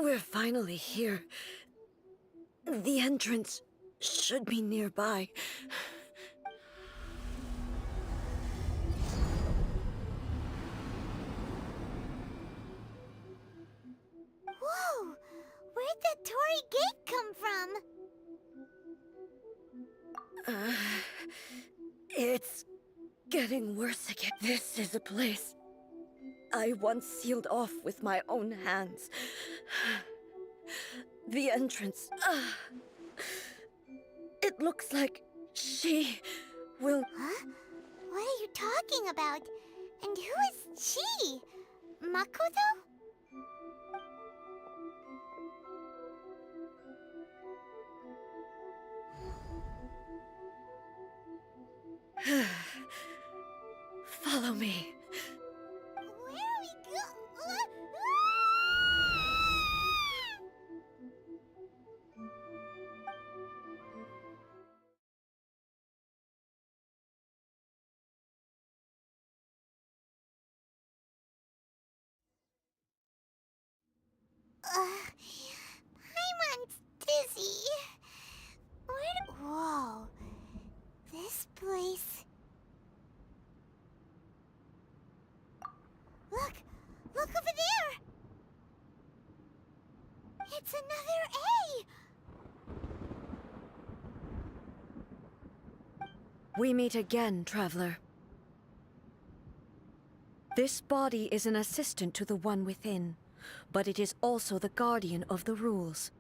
We're finally here. The entrance should be nearby. Whoa! Where'd the Torii Gate come from? It's getting worse again. This is a place I once sealed off with my own hands. The entrance. It looks like she will... Huh? What are you talking about? And who is she? Makoto? Follow me. Where are we Paimon's dizzy. Whoa. This place... Look! Look over there! It's another A! We meet again, traveler. This body is an assistant to the one within, but it is also the guardian of the rules.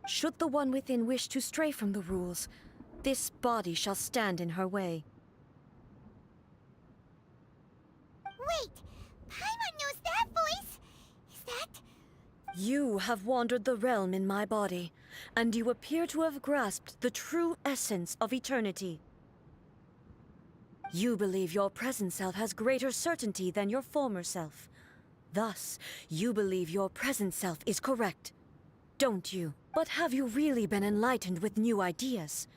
Should the one within wish to stray from the rules, this body shall stand in her way. Wait! Paimon knows that voice! Is that... You have wandered the realm in my body, and you appear to have grasped the true essence of eternity. You believe your present self has greater certainty than your former self. Thus, you believe your present self is correct, don't you? But have you really been enlightened with new ideas?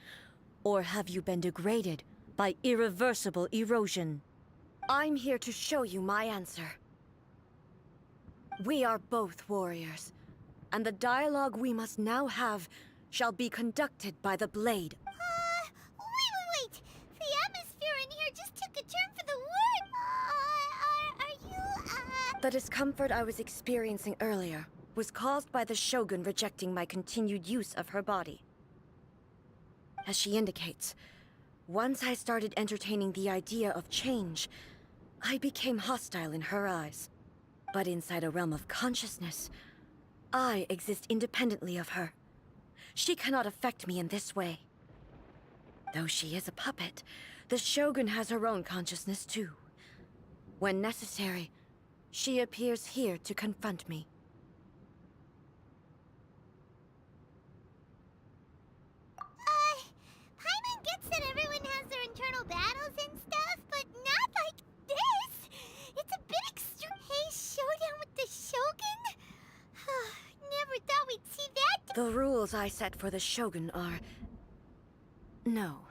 Or have you been degraded by irreversible erosion? I'm here to show you my answer. We are both warriors, and the dialogue we must now have shall be conducted by the blade. Wait! The atmosphere in here just took a turn for the worse! Are you, The discomfort I was experiencing earlier was caused by the Shogun rejecting my continued use of her body. As she indicates, once I started entertaining the idea of change, I became hostile in her eyes. But inside a realm of consciousness, I exist independently of her. She cannot affect me in this way. Though she is a puppet, the Shogun has her own consciousness too. When necessary, she appears here to confront me. Paimon gets that everyone has their internal battles and stuff, but not like this! It's a bit extreme. Hey, showdown with the Shogun? Never thought we'd see that. The rules I set for the Shogun are... No.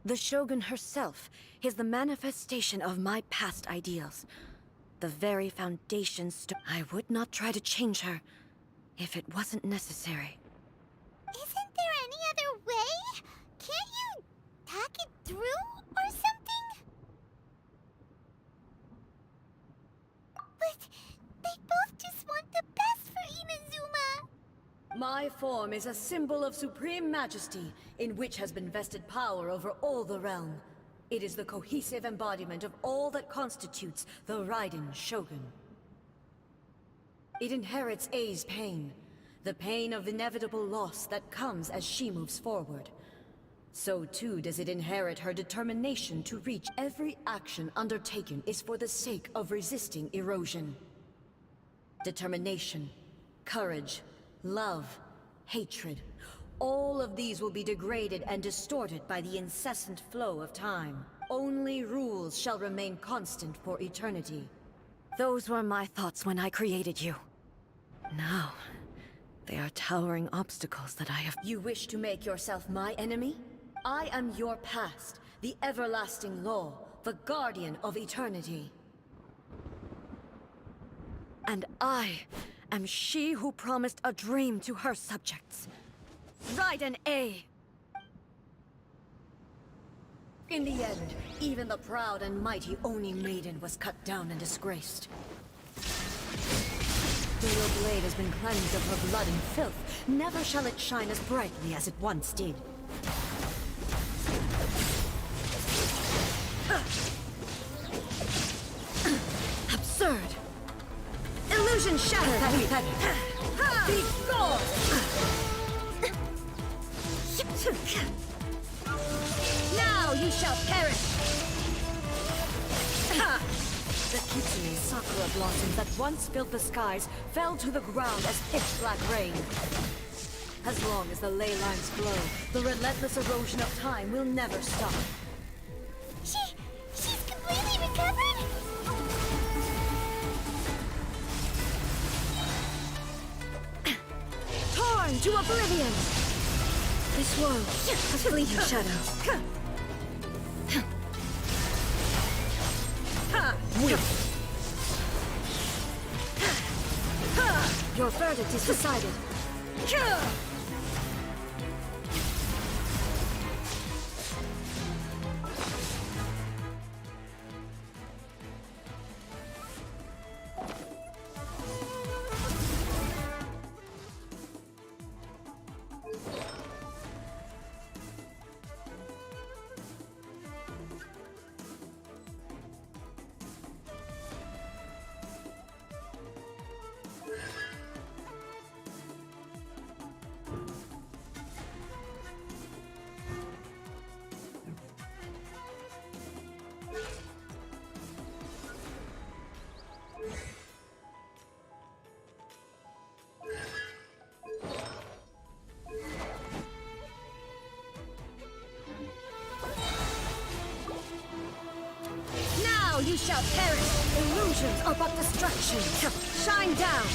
The Shogun herself is the manifestation of my past ideals. The very foundations I would not try to change her if it wasn't necessary. Isn't there any other way? Can't you talk it through or something? But they both just want the best for Inazuma. My form is a symbol of supreme majesty, in which has been vested power over all the realm. It is the cohesive embodiment of all that constitutes the Raiden Shogun. It inherits A's pain, the pain of inevitable loss that comes as she moves forward. So too does it inherit her determination to reach. Every action undertaken is for the sake of resisting erosion. Determination, courage, love, hatred, all of these will be degraded and distorted by the incessant flow of time. Only rules shall remain constant for eternity. Those were my thoughts when I created you. Now, they are towering obstacles that I have... You wish to make yourself my enemy? I am your past, the everlasting law, the guardian of eternity. And I am she who promised a dream to her subjects. Rайден A. In the end, even the proud and mighty Oni maiden was cut down and disgraced. Though your blade has been cleansed of her blood and filth, never shall it shine as brightly as it once did. Absurd! Illusion shattered! Be gone! Now you shall perish! The kitsune sakura blossoms that once filled the skies fell to the ground as pitch-black rain. As long as the ley lines flow, the relentless erosion of time will never stop. She's completely recovered? Torn to oblivion! This world has fleeting shadow. Your verdict is decided. You shall perish! Illusions are but distractions! Shine down!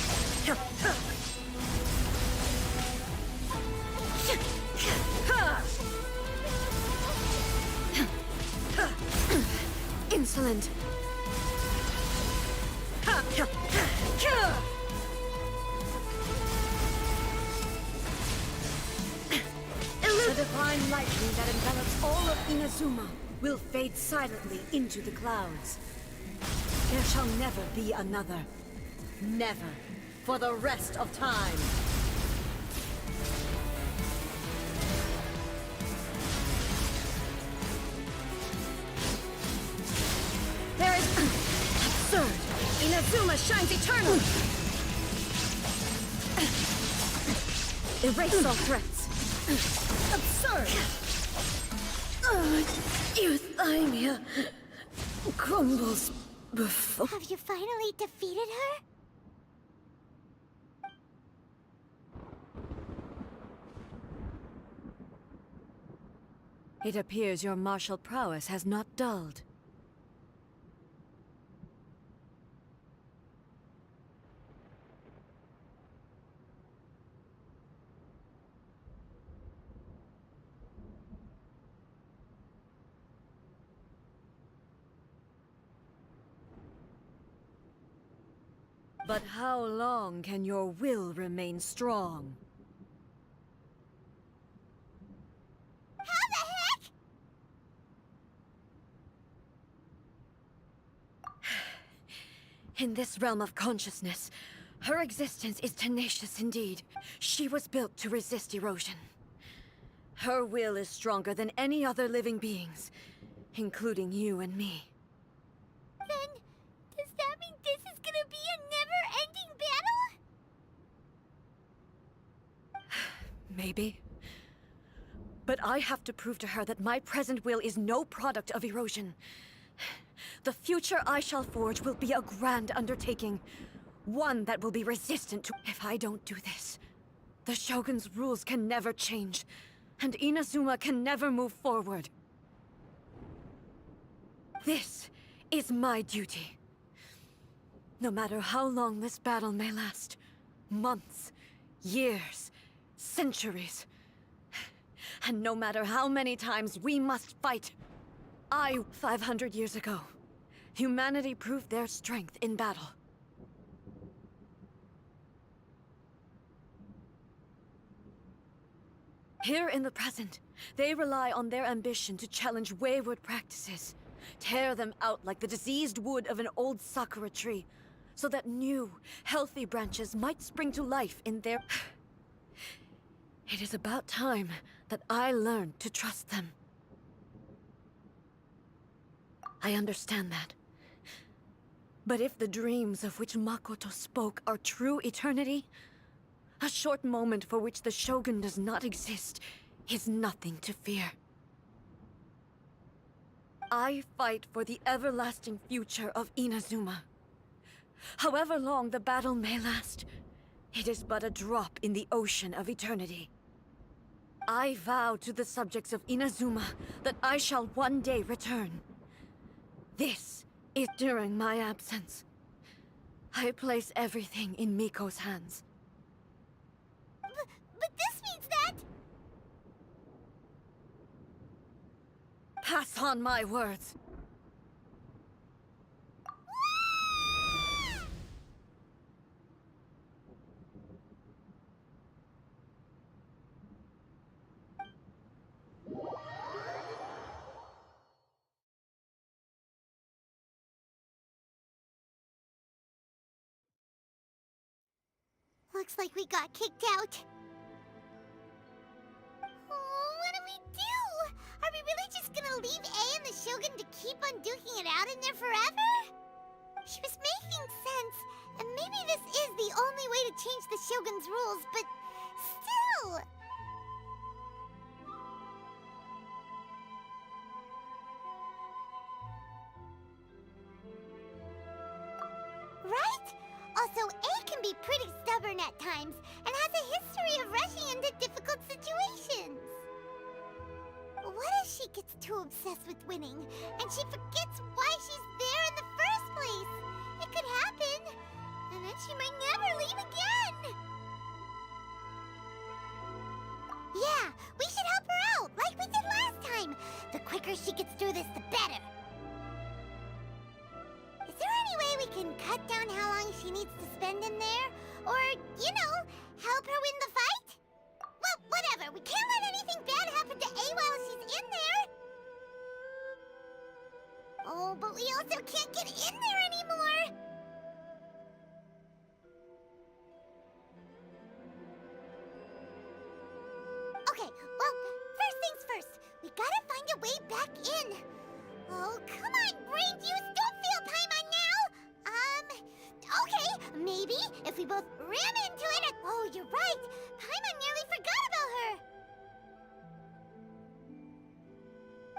Insolent! The divine lightning that envelops all of Inazuma will fade silently into the clouds. There shall never be another. Never. For the rest of time. There is... absurd! Inazuma shines eternal! Erase all threats. Absurd! Euthymia crumbles before... Have you finally defeated her? It appears your martial prowess has not dulled. But how long can your will remain strong? How the heck? In this realm of consciousness, her existence is tenacious indeed. She was built to resist erosion. Her will is stronger than any other living being's, including you and me. Then, does that mean this is gonna be a never-ending battle? Maybe. But I have to prove to her that my present will is no product of erosion. The future I shall forge will be a grand undertaking. One that will be resistant to... If I don't do this, the Shogun's rules can never change, and Inazuma can never move forward. This is my duty. No matter how long this battle may last, months, years, centuries, and no matter how many times we must fight. 500 years ago, humanity proved their strength in battle. Here in the present, they rely on their ambition to challenge wayward practices, tear them out like the diseased wood of an old sakura tree, so that new, healthy branches might spring to life in their... It is about time that I learned to trust them. I understand that. But if the dreams of which Makoto spoke are true eternity, a short moment for which the Shogun does not exist is nothing to fear. I fight for the everlasting future of Inazuma. However long the battle may last, it is but a drop in the ocean of eternity. I vow to the subjects of Inazuma that I shall one day return. This is during my absence. I place everything in Miko's hands. But this means that... Pass on my words. Looks like we got kicked out. Oh, what do we do? Are we really just gonna leave A and the Shogun to keep on duking it out in there forever? She was making sense, and maybe this is the only way to change the Shogun's rules, but still... Right? Also, A can be pretty stubborn at times, and has a history of rushing into difficult situations. What if she gets too obsessed with winning, and she forgets why she's there in the first place? It could happen, and then she might never leave again. Yeah, we should help her out, like we did last time. The quicker she gets through this, the better. Is there any way we can cut down how long she needs to spend in there? Or, you know, help her win the fight? Well, whatever. We can't let anything bad happen to A while she's in there. Oh, but we also can't get in there anymore. Okay, well, first things first. We gotta find a way back in. Oh, come on, brain juice, don't feel Paimon now! Okay, maybe if we both ram into it Oh, you're right! Paimon nearly forgot about her!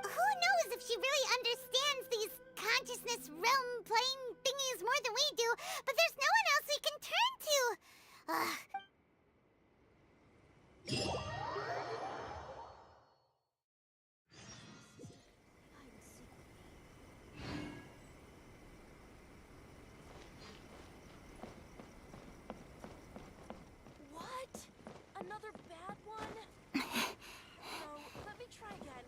Who knows if she really understands these consciousness realm plane thingies more than we do, but there's no one else we can turn to! Another bad one? No, let me try again.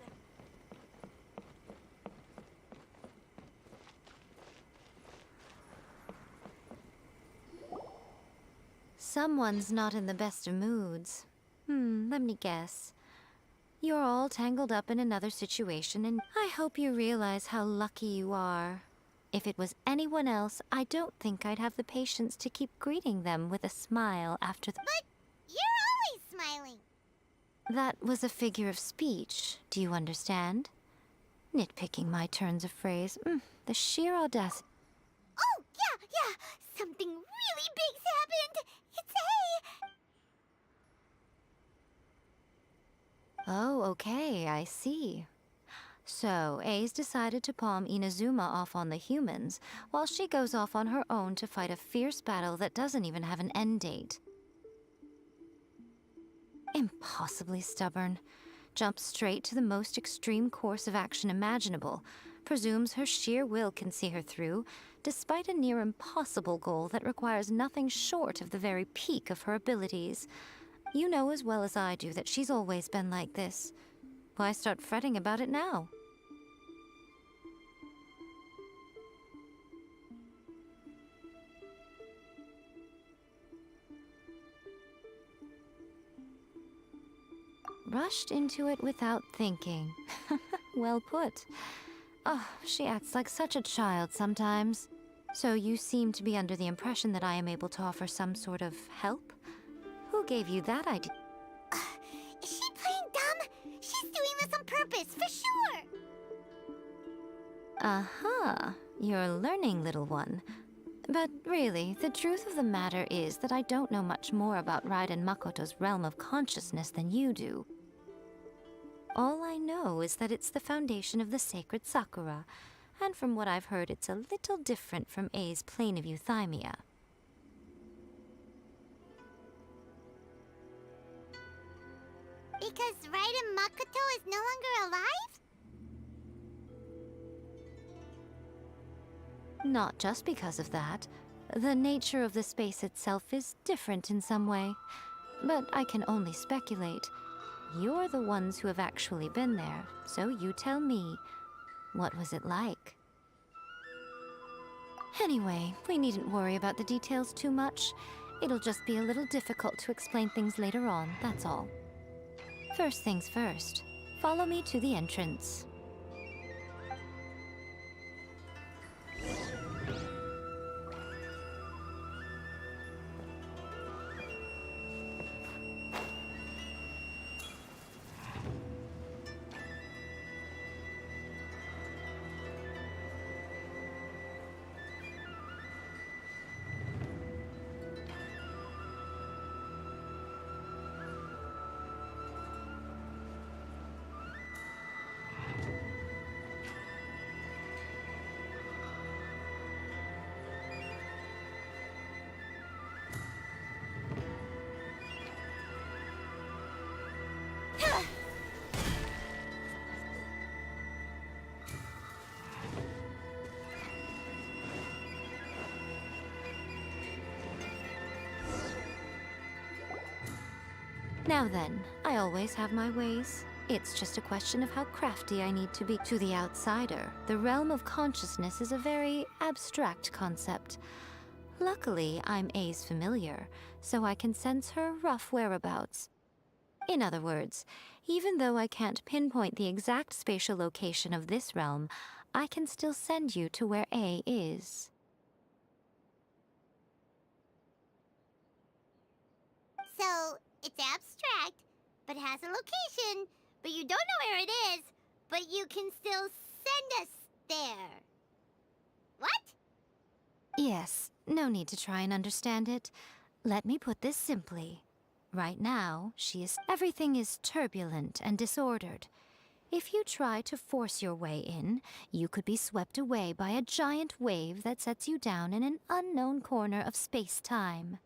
Someone's not in the best of moods. Let me guess. You're all tangled up in another situation, and I hope you realize how lucky you are. If it was anyone else, I don't think I'd have the patience to keep greeting them with a smile after the... But you're always smiling. That was a figure of speech, do you understand? Nitpicking my turns of phrase. The sheer audacity. Oh, yeah. Something really big's happened. It's A. Oh, okay, I see. So, A's decided to palm Inazuma off on the humans, while she goes off on her own to fight a fierce battle that doesn't even have an end date. Impossibly stubborn. Jumps straight to the most extreme course of action imaginable. Presumes her sheer will can see her through, despite a near impossible goal that requires nothing short of the very peak of her abilities. You know as well as I do that she's always been like this. Why start fretting about it now? rushed into it without thinking. Well put. Oh, she acts like such a child sometimes. So you seem to be under the impression that I am able to offer some sort of help? Who gave you that idea? Is she playing dumb? She's doing this on purpose, for sure! Uh-huh. You're learning, little one. But really, the truth of the matter is that I don't know much more about Raiden Makoto's realm of consciousness than you do. All I know is that it's the foundation of the sacred Sakura, and from what I've heard, it's a little different from A's plane of euthymia. Because Raiden Makoto is no longer alive? Not just because of that. The nature of the space itself is different in some way. But I can only speculate. You're the ones who have actually been there, so you tell me. What was it like? Anyway, we needn't worry about the details too much. It'll just be a little difficult to explain things later on, that's all. First things first. Follow me to the entrance. Now then, I always have my ways. It's just a question of how crafty I need to be. To the outsider, the realm of consciousness is a very abstract concept. Luckily, I'm A's familiar, so I can sense her rough whereabouts. In other words, even though I can't pinpoint the exact spatial location of this realm, I can still send you to where A is. So, it's abstract, but has a location, but you don't know where it is, but you can still send us there. What? Yes, no need to try and understand it. Let me put this simply. Right now, everything is turbulent and disordered. If you try to force your way in, you could be swept away by a giant wave that sets you down in an unknown corner of space-time.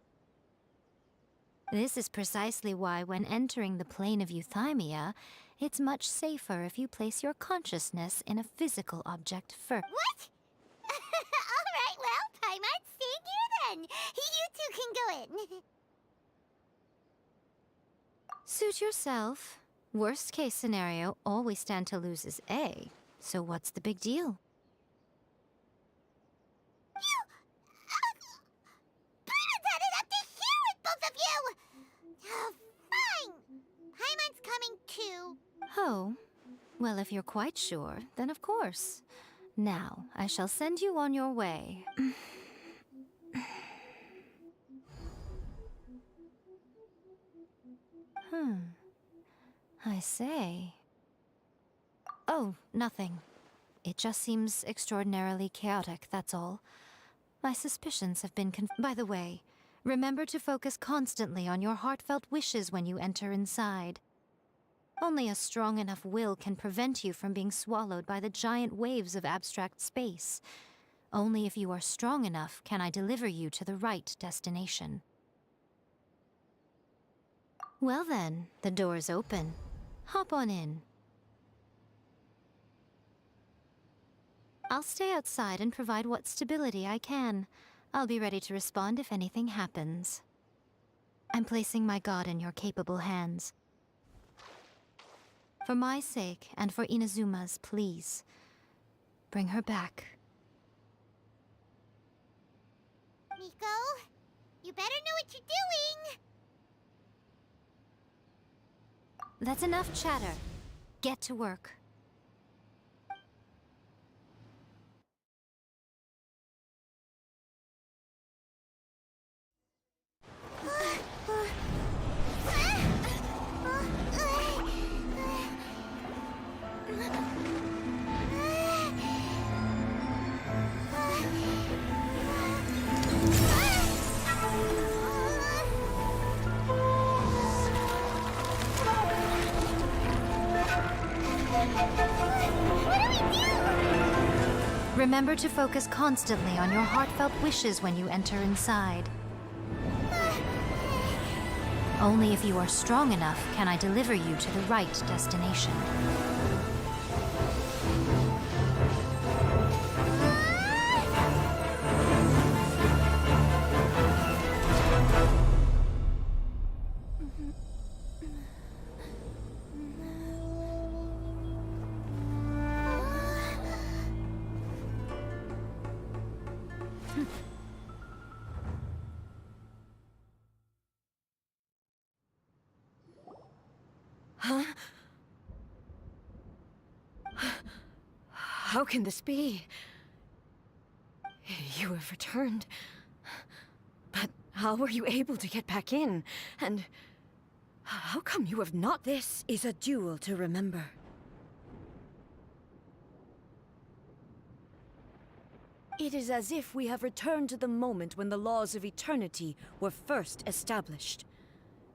This is precisely why when entering the plane of euthymia, it's much safer if you place your consciousness in a physical object first. What? Alright, well, Paimon, stay here then. You two can go in. Suit yourself. Worst case scenario, all we stand to lose is A. So what's the big deal? You... Paimon headed up to here with both of you! Fine. Paimon's coming too. Oh, well, if you're quite sure, then of course. Now, I shall send you on your way. I say. Oh, nothing. It just seems extraordinarily chaotic, that's all. My suspicions have been By the way, remember to focus constantly on your heartfelt wishes when you enter inside. Only a strong enough will can prevent you from being swallowed by the giant waves of abstract space. Only if you are strong enough can I deliver you to the right destination. Well then, the door's open. Hop on in. I'll stay outside and provide what stability I can. I'll be ready to respond if anything happens. I'm placing my god in your capable hands. For my sake, and for Inazuma's, please. Bring her back. Miko, you better know what you're doing. That's enough chatter. Get to work. Remember to focus constantly on your heartfelt wishes when you enter inside. Only if you are strong enough can I deliver you to the right destination. Huh? How can this be? You have returned. But how were you able to get back in? And how come you have not? This is a duel to remember. It is as if we have returned to the moment when the laws of eternity were first established.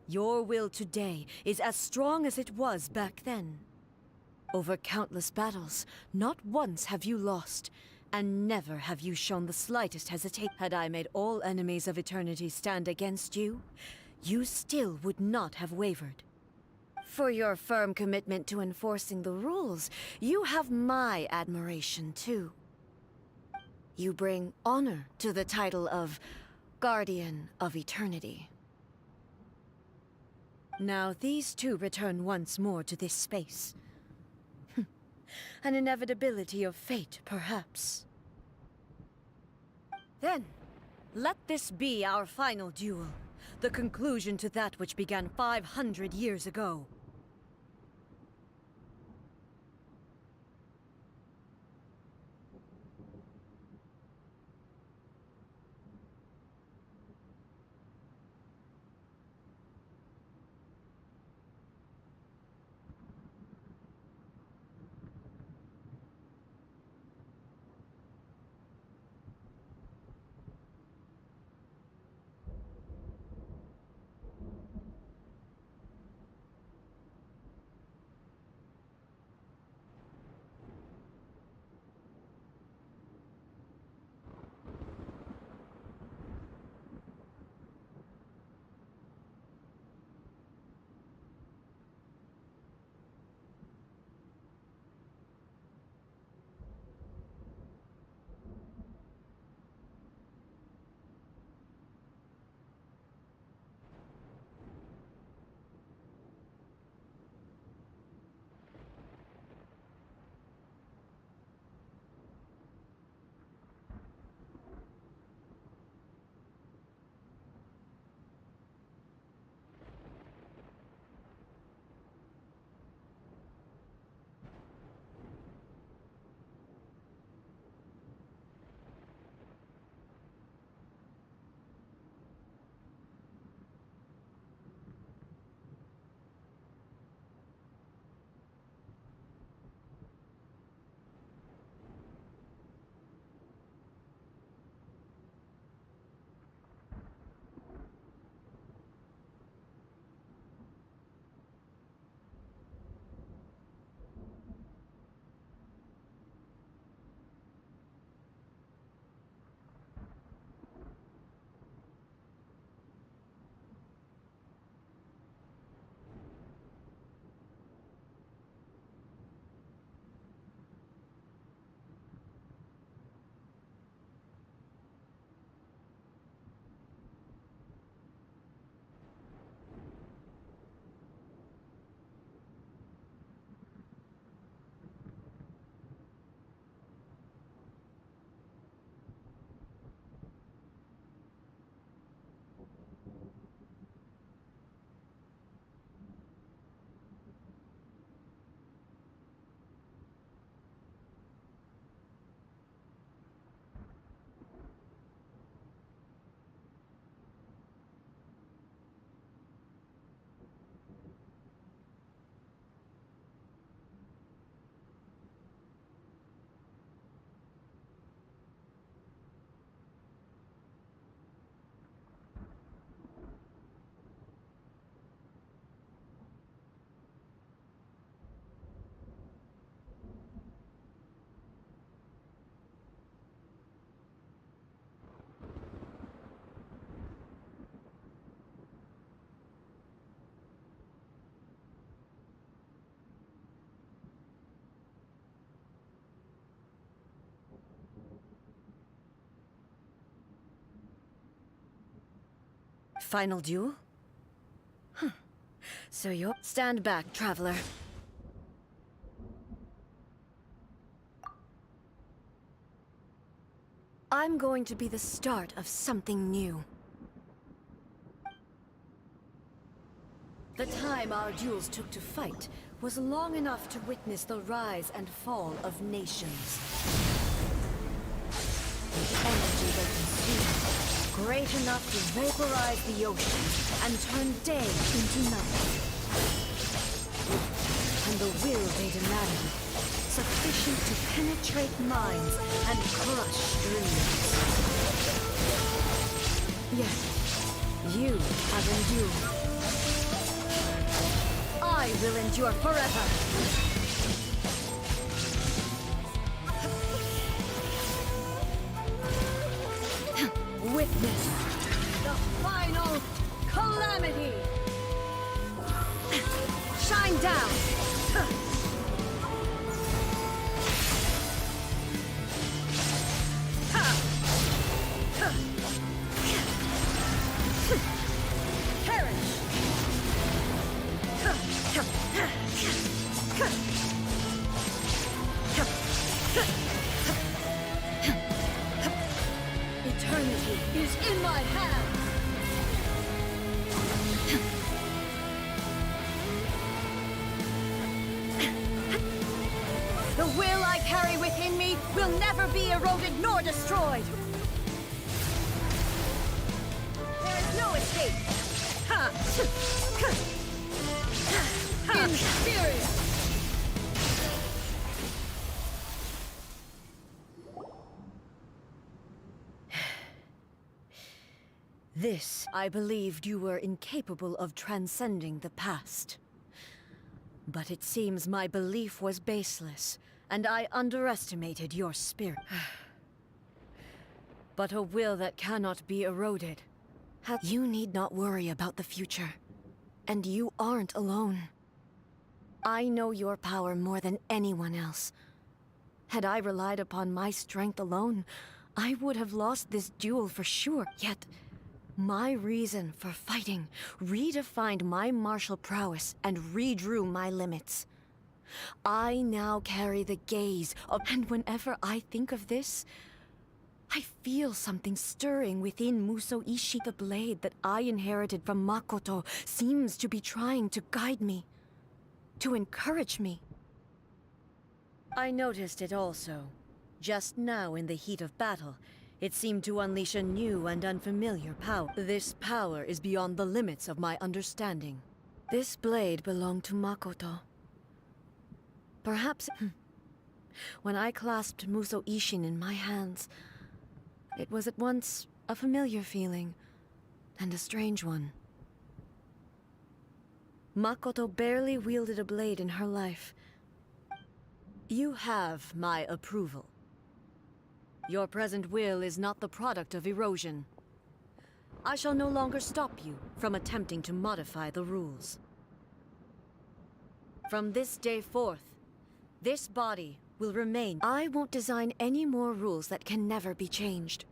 Your will today is as strong as it was back then. Over countless battles, not once have you lost, and never have you shown the slightest hesitation. Had I made all enemies of eternity stand against you, you still would not have wavered. For your firm commitment to enforcing the rules, you have my admiration too. You bring honor to the title of Guardian of Eternity. Now these two return once more to this space. An inevitability of fate, perhaps. Then, let this be our final duel, the conclusion to that which began 500 years ago. Final duel? Huh. So you'll stand back, traveler. I'm going to be the start of something new. The time our duels took to fight was long enough to witness the rise and fall of nations. The energy they consumed, great enough to vaporize the ocean and turn day into night. And the will they demanded, sufficient to penetrate minds and crush dreams. Yet, you have endured. I will endure forever! Witness the final calamity! Shine down! Perish! Eternity is in my hands! The will I carry within me will never be eroded nor destroyed! There is no escape! Inferior! This, I believed you were incapable of transcending the past. But it seems my belief was baseless, and I underestimated your spirit. But a will that cannot be eroded. You need not worry about the future. And you aren't alone. I know your power more than anyone else. Had I relied upon my strength alone, I would have lost this duel for sure. Yet, my reason for fighting redefined my martial prowess and redrew my limits. I now carry the gaze of... And whenever I think of this, I feel something stirring within Musoishi. The blade that I inherited from Makoto seems to be trying to guide me, to encourage me. I noticed it also. Just now in the heat of battle, it seemed to unleash a new and unfamiliar power. This power is beyond the limits of my understanding. This blade belonged to Makoto. Perhaps... When I clasped Musoishin in my hands, it was at once a familiar feeling, and a strange one. Makoto barely wielded a blade in her life. You have my approval. Your present will is not the product of erosion. I shall no longer stop you from attempting to modify the rules. From this day forth, this body will remain. I won't design any more rules that can never be changed.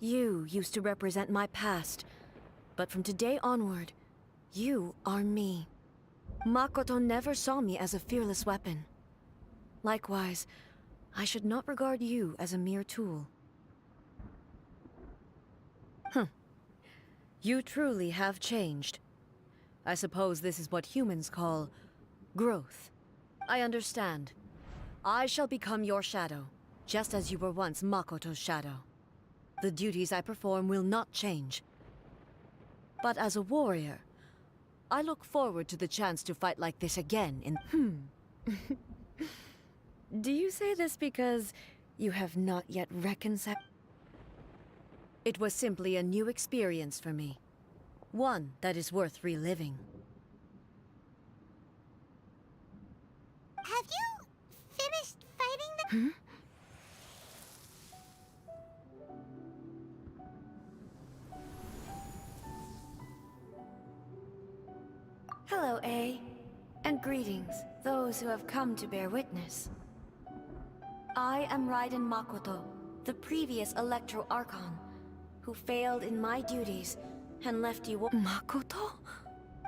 You used to represent my past, but from today onward, you are me. Makoto never saw me as a fearless weapon. Likewise, I should not regard you as a mere tool. You truly have changed. I suppose this is what humans call growth. I understand. I shall become your shadow, just as you were once Makoto's shadow. The duties I perform will not change. But as a warrior, I look forward to the chance to fight like this again in... Do you say this because you have not yet reconciled? It was simply a new experience for me. One that is worth reliving. Have you finished fighting the... Hello, A. And greetings, those who have come to bear witness. I am Raiden Makoto, the previous Electro Archon, who failed in my duties and left you. Makoto?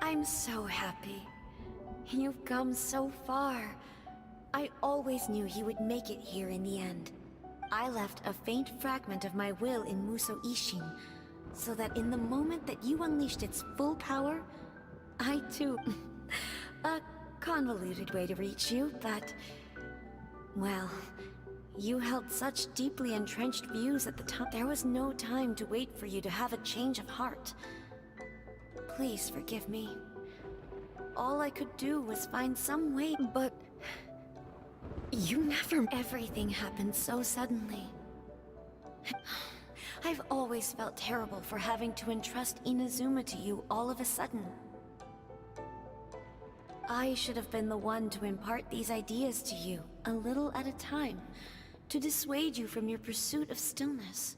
I'm so happy. You've come so far. I always knew you would make it here in the end. I left a faint fragment of my will in Muso Ishin, so that in the moment that you unleashed its full power, I too... a convoluted way to reach you, but... well, you held such deeply entrenched views at the time. There was no time to wait for you to have a change of heart. Please forgive me. All I could do was find some way, but... you never... everything happened so suddenly. I've always felt terrible for having to entrust Inazuma to you all of a sudden. I should have been the one to impart these ideas to you, a little at a time, to dissuade you from your pursuit of stillness.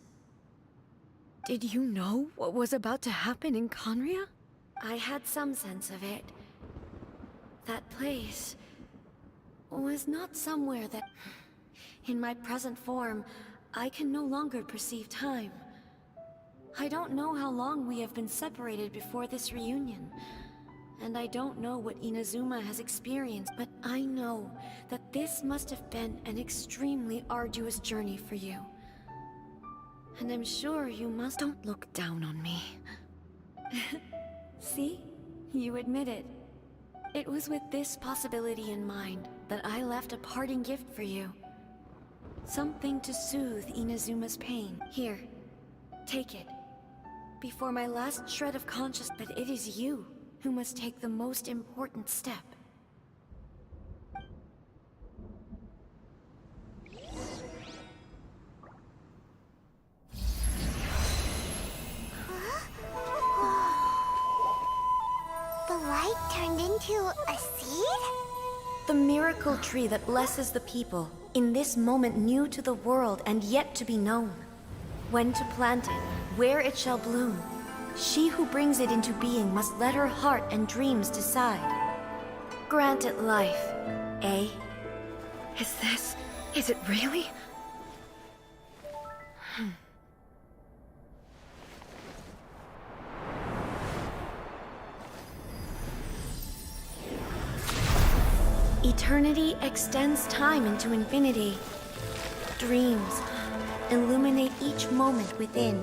Did you know what was about to happen in Conria? I had some sense of it. That place was not somewhere that... in my present form, I can no longer perceive time. I don't know how long we have been separated before this reunion, and I don't know what Inazuma has experienced, but I know that this must have been an extremely arduous journey for you. And I'm sure you must... Don't look down on me. See? You admit it. It was with this possibility in mind that I left a parting gift for you. Something to soothe Inazuma's pain. Here, take it. Before my last shred of consciousness, but it is you who must take the most important step. The light turned into a seed? The miracle tree that blesses the people, in this moment new to the world and yet to be known. When to plant it, where it shall bloom. She who brings it into being must let her heart and dreams decide. Grant it life, eh? Is it really? Eternity extends time into infinity. Dreams illuminate each moment within.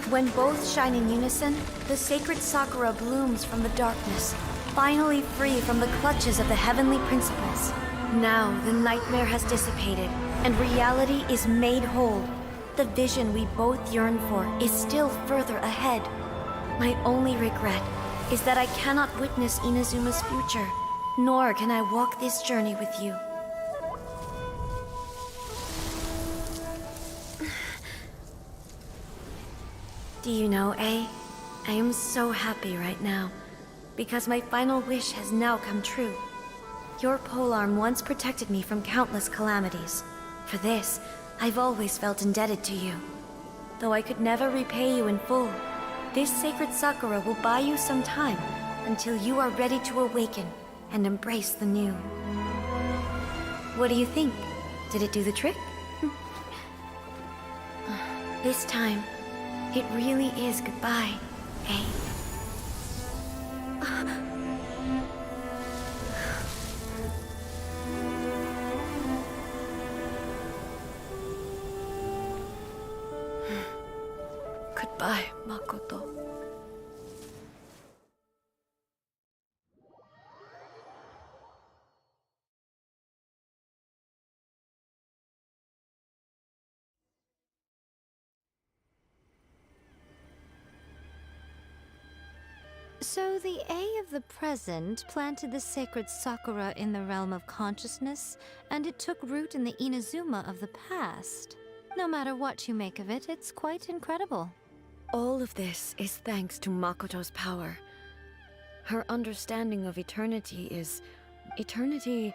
When both shine in unison, the sacred Sakura blooms from the darkness, finally free from the clutches of the heavenly principles. Now the nightmare has dissipated, and reality is made whole. The vision we both yearn for is still further ahead. My only regret is that I cannot witness Inazuma's future, nor can I walk this journey with you. Do you know, I am so happy right now, because my final wish has now come true. Your polearm once protected me from countless calamities. For this, I've always felt indebted to you. Though I could never repay you in full, this sacred Sakura will buy you some time until you are ready to awaken and embrace the new. What do you think? Did it do the trick? This time, it really is goodbye, eh? Goodbye, Makoto. So the A of the present planted the sacred Sakura in the realm of consciousness, and it took root in the Inazuma of the past. No matter what you make of it, it's quite incredible. All of this is thanks to Makoto's power. Her understanding of eternity is... eternity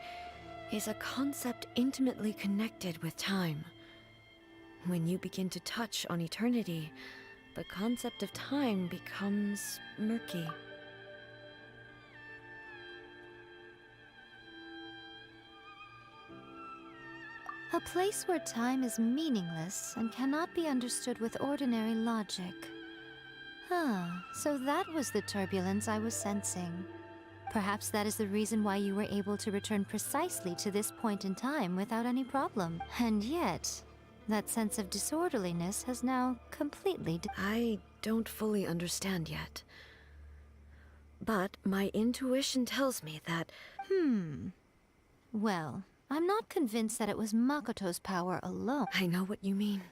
is a concept intimately connected with time. When you begin to touch on eternity, the concept of time becomes murky. A place where time is meaningless and cannot be understood with ordinary logic. So that was the turbulence I was sensing. Perhaps that is the reason why you were able to return precisely to this point in time without any problem. And yet, that sense of disorderliness has now completely I don't fully understand yet. But my intuition tells me that... Well, I'm not convinced that it was Makoto's power alone. I know what you mean.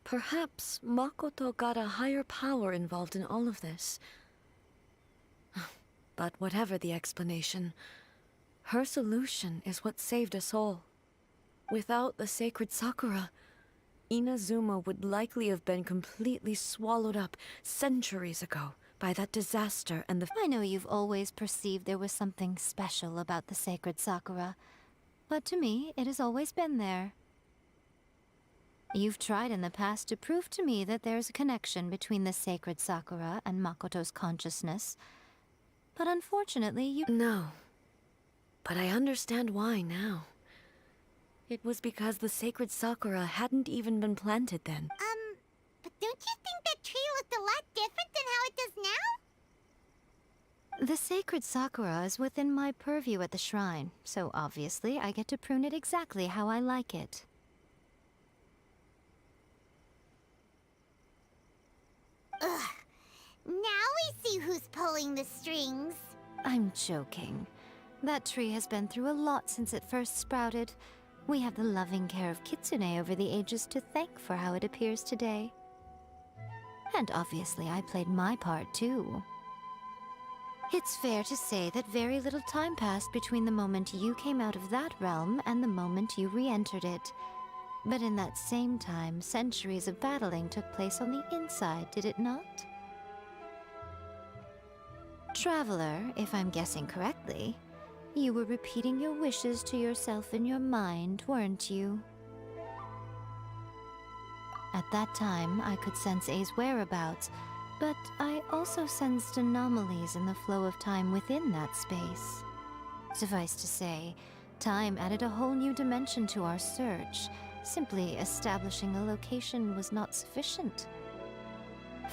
Perhaps Makoto got a higher power involved in all of this. But whatever the explanation, her solution is what saved us all. Without the sacred Sakura, Inazuma would likely have been completely swallowed up centuries ago by that disaster and the... I know you've always perceived there was something special about the sacred Sakura, but to me, it has always been there. You've tried in the past to prove to me that there's a connection between the sacred Sakura and Makoto's consciousness, but unfortunately you... No. But I understand why now. It was because the sacred Sakura hadn't even been planted then. But don't you think that tree looked a lot different than how it does now? The sacred Sakura is within my purview at the shrine, so obviously I get to prune it exactly how I like it. Ugh. Now we see who's pulling the strings. I'm joking. That tree has been through a lot since it first sprouted. We have the loving care of Kitsune over the ages to thank for how it appears today. And obviously I played my part too. It's fair to say that very little time passed between the moment you came out of that realm and the moment you re-entered it. But in that same time, centuries of battling took place on the inside, did it not? Traveler, if I'm guessing correctly, you were repeating your wishes to yourself in your mind, weren't you? At that time, I could sense A's whereabouts, but I also sensed anomalies in the flow of time within that space. Suffice to say, time added a whole new dimension to our search. Simply establishing a location was not sufficient.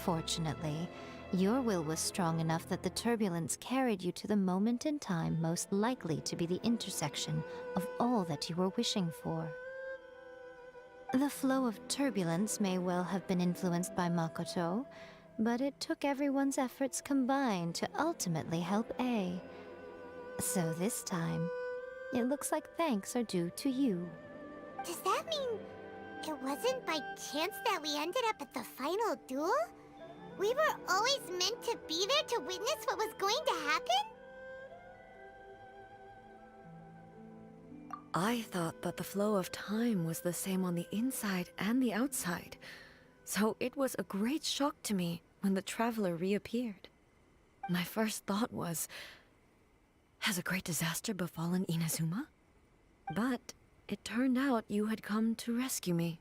Fortunately, your will was strong enough that the turbulence carried you to the moment in time most likely to be the intersection of all that you were wishing for. The flow of turbulence may well have been influenced by Makoto, but it took everyone's efforts combined to ultimately help A. So this time, it looks like thanks are due to you. Does that mean it wasn't by chance that we ended up at the final duel? We were always meant to be there to witness what was going to happen? I thought that the flow of time was the same on the inside and the outside, so it was a great shock to me when the traveler reappeared. My first thought was, has a great disaster befallen Inazuma? But it turned out you had come to rescue me.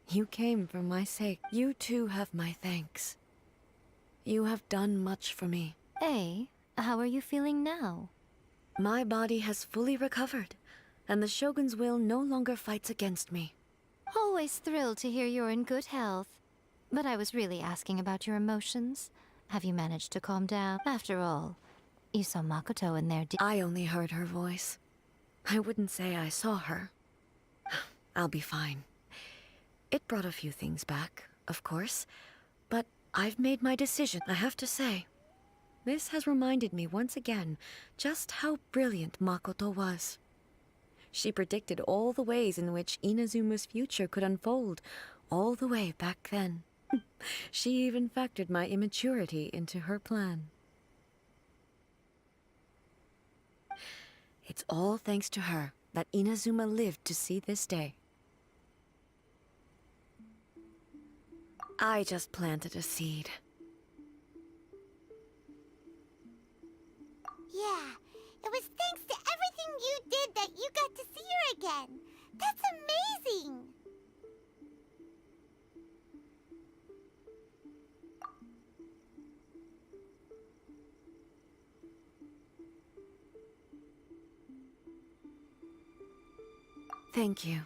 You came for my sake. You too have my thanks. You have done much for me. A, how are you feeling now? My body has fully recovered, and the Shogun's will no longer fights against me. Always thrilled to hear you're in good health. But I was really asking about your emotions. Have you managed to calm down? After all, you saw Makoto in there. I only heard her voice. I wouldn't say I saw her. I'll be fine. It brought a few things back, of course, but I've made my decision, I have to say. This has reminded me once again just how brilliant Makoto was. She predicted all the ways in which Inazuma's future could unfold, all the way back then. She even factored my immaturity into her plan. It's all thanks to her that Inazuma lived to see this day. I just planted a seed. Yeah, it was thanks to everything you did that you got to see her again. That's amazing! Thank you.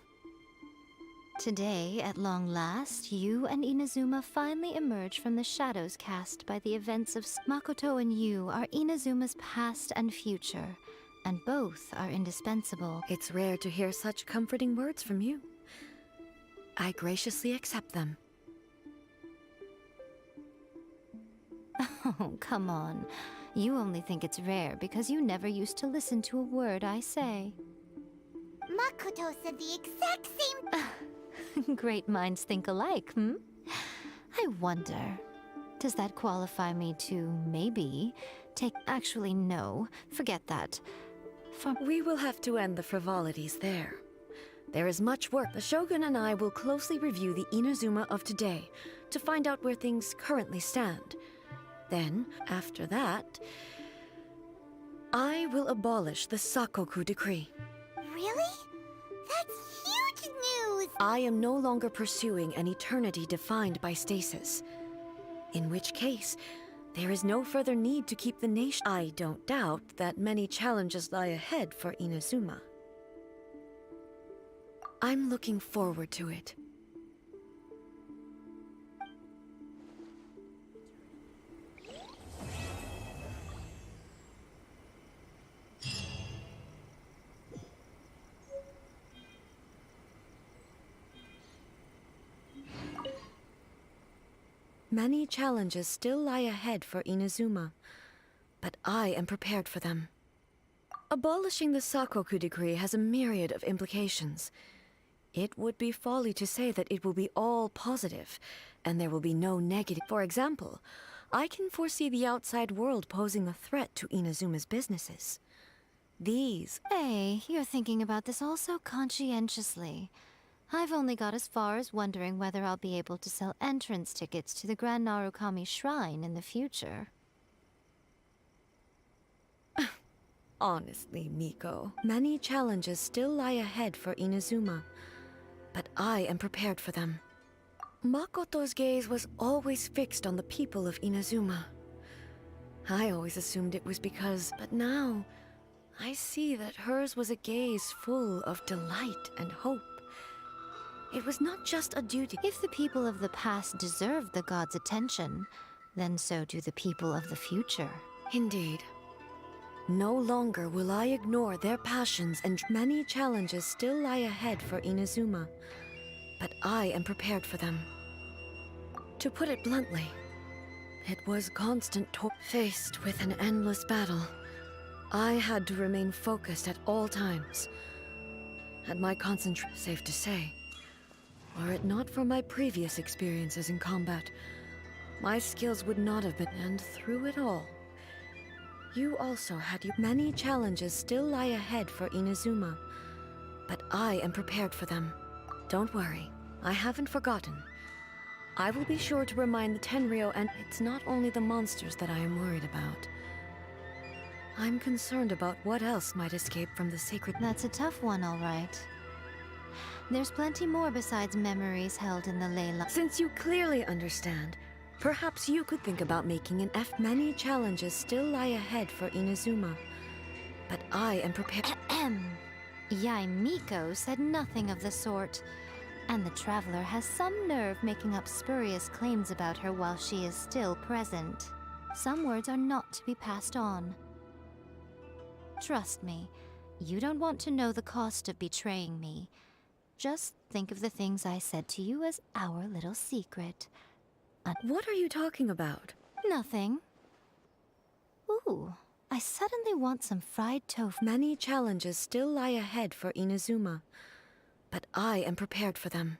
Today, at long last, you and Inazuma finally emerge from the shadows cast by the events of Makoto and you are Inazuma's past and future, and both are indispensable. It's rare to hear such comforting words from you. I graciously accept them. Oh, come on. You only think it's rare because you never used to listen to a word I say. Makoto said the exact same. Great minds think alike, hmm? I wonder, does that qualify me to maybe take... Actually, no, forget that. We will have to end the frivolities there. There is much work. The Shogun and I will closely review the Inazuma of today to find out where things currently stand. Then, after that, I will abolish the Sakoku decree. Really? That's huge news! I am no longer pursuing an eternity defined by stasis. In which case, there is no further need to keep the nation. I don't doubt that many challenges lie ahead for Inazuma. I'm looking forward to it. Many challenges still lie ahead for Inazuma, but I am prepared for them. Abolishing the Sakoku decree has a myriad of implications. It would be folly to say that it will be all positive, and there will be no negative. For example, I can foresee the outside world posing a threat to Inazuma's businesses. These... Hey, you're thinking about this all so conscientiously. I've only got as far as wondering whether I'll be able to sell entrance tickets to the Grand Narukami Shrine in the future. Honestly, Miko, many challenges still lie ahead for Inazuma, but I am prepared for them. Makoto's gaze was always fixed on the people of Inazuma. I always assumed it was because, but now, I see that hers was a gaze full of delight and hope. It was not just a duty. If the people of the past deserve the god's attention, then so do the people of the future. Indeed. No longer will I ignore their passions, and many challenges still lie ahead for Inazuma, but I am prepared for them. To put it bluntly, it was constant faced with an endless battle. I had to remain focused at all times. Had my concentration, safe to say. Were it not for my previous experiences in combat, my skills would not have been. And through it all, you also had many challenges still lie ahead for Inazuma, but I am prepared for them. Don't worry, I haven't forgotten. I will be sure to remind the Tenryou, and it's not only the monsters that I am worried about. I'm concerned about what else might escape from the sacred... That's a tough one, all right. There's plenty more besides memories held in the Layla. Since you clearly understand, perhaps you could think about making an F. Many challenges still lie ahead for Inazuma, but I am prepared. Yai Miko said nothing of the sort, and the traveler has some nerve making up spurious claims about her while she is still present. Some words are not to be passed on. Trust me, you don't want to know the cost of betraying me. Just think of the things I said to you as our little secret. What are you talking about? Nothing. Ooh, I suddenly want some fried tofu. Many challenges still lie ahead for Inazuma, but I am prepared for them.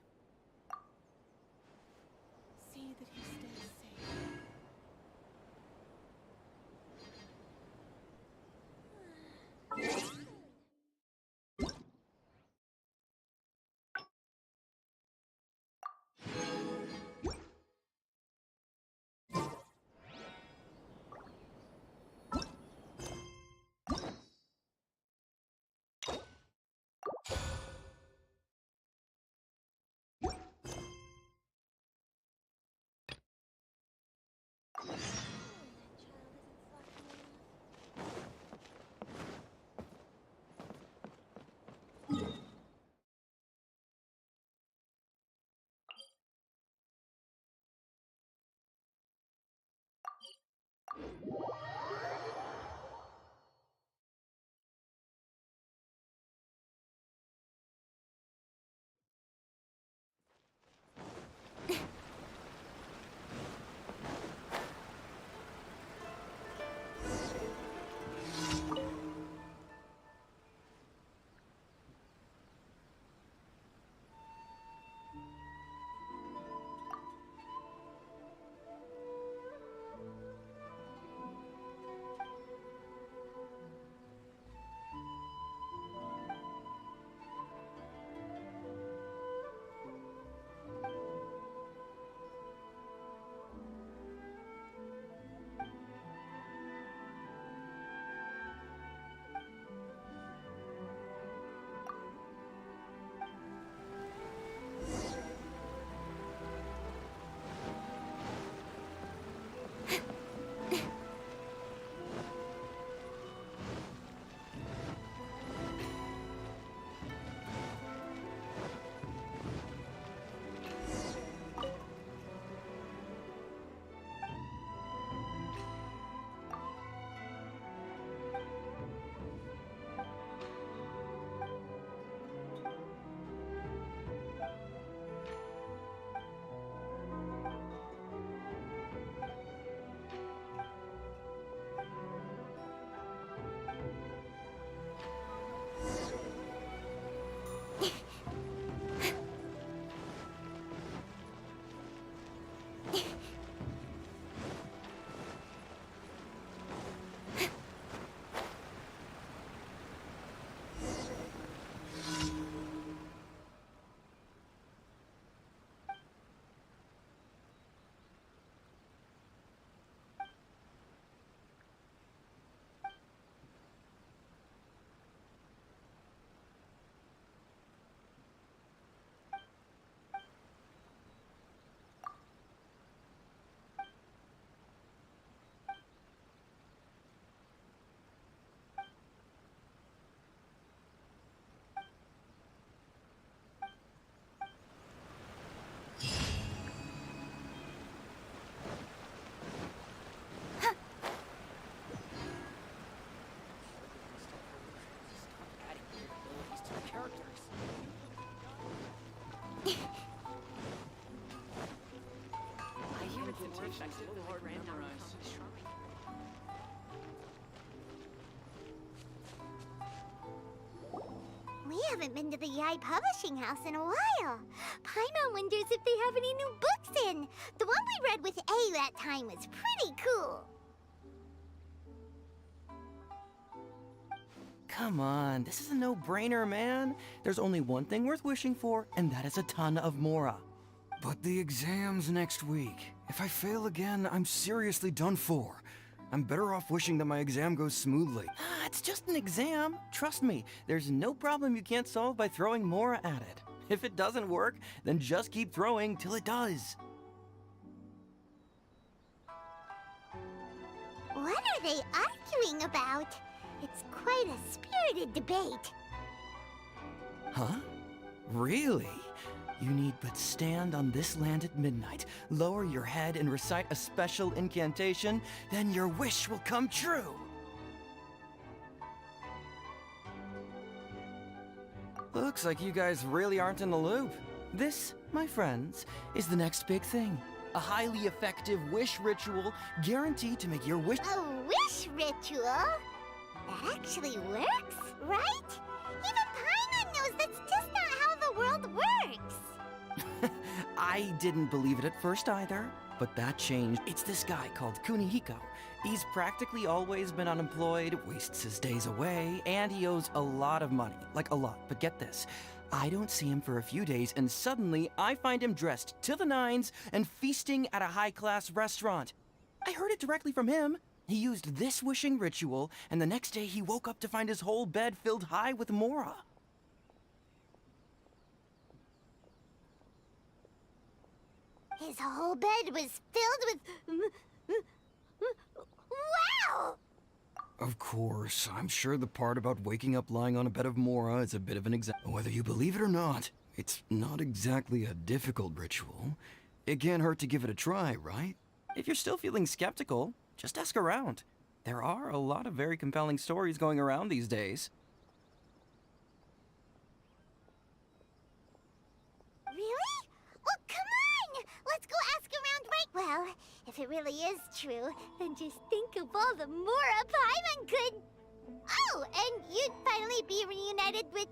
We haven't been to the Yai Publishing House in a while. Paimon wonders if they have any new books in. The one we read with A that time was pretty cool. Come on, this is a no-brainer, man. There's only one thing worth wishing for, and that is a ton of Mora. But the exam's next week. If I fail again, I'm seriously done for. I'm better off wishing that my exam goes smoothly. It's just an exam. Trust me, there's no problem you can't solve by throwing Mora at it. If it doesn't work, then just keep throwing till it does. What are they arguing about? It's quite a spirited debate. Huh? Really? You need but stand on this land at midnight, lower your head and recite a special incantation, then your wish will come true. Looks like you guys really aren't in the loop. This, my friends, is the next big thing. A highly effective wish ritual guaranteed to make your wish— A wish ritual? That actually works, right? Even Paimon knows that's just not how the world works. I didn't believe it at first either, but that changed. It's this guy called Kunihiko. He's practically always been unemployed, wastes his days away, and he owes a lot of money. Like a lot, but get this. I don't see him for a few days, and suddenly I find him dressed to the nines and feasting at a high-class restaurant. I heard it directly from him. He used this wishing ritual, and the next day he woke up to find his whole bed filled high with Mora. His whole bed was filled with... Wow! Of course, I'm sure the part about waking up lying on a bed of Mora is a bit of an example. Whether you believe it or not, it's not exactly a difficult ritual. It can't hurt to give it a try, right? If you're still feeling skeptical, Just ask around. There are a lot of very compelling stories going around these days. Really? Well, come on! Let's go ask around right... Well, if it really is true, then just think of all the Mora Paimon could... Oh, and you'd finally be reunited with...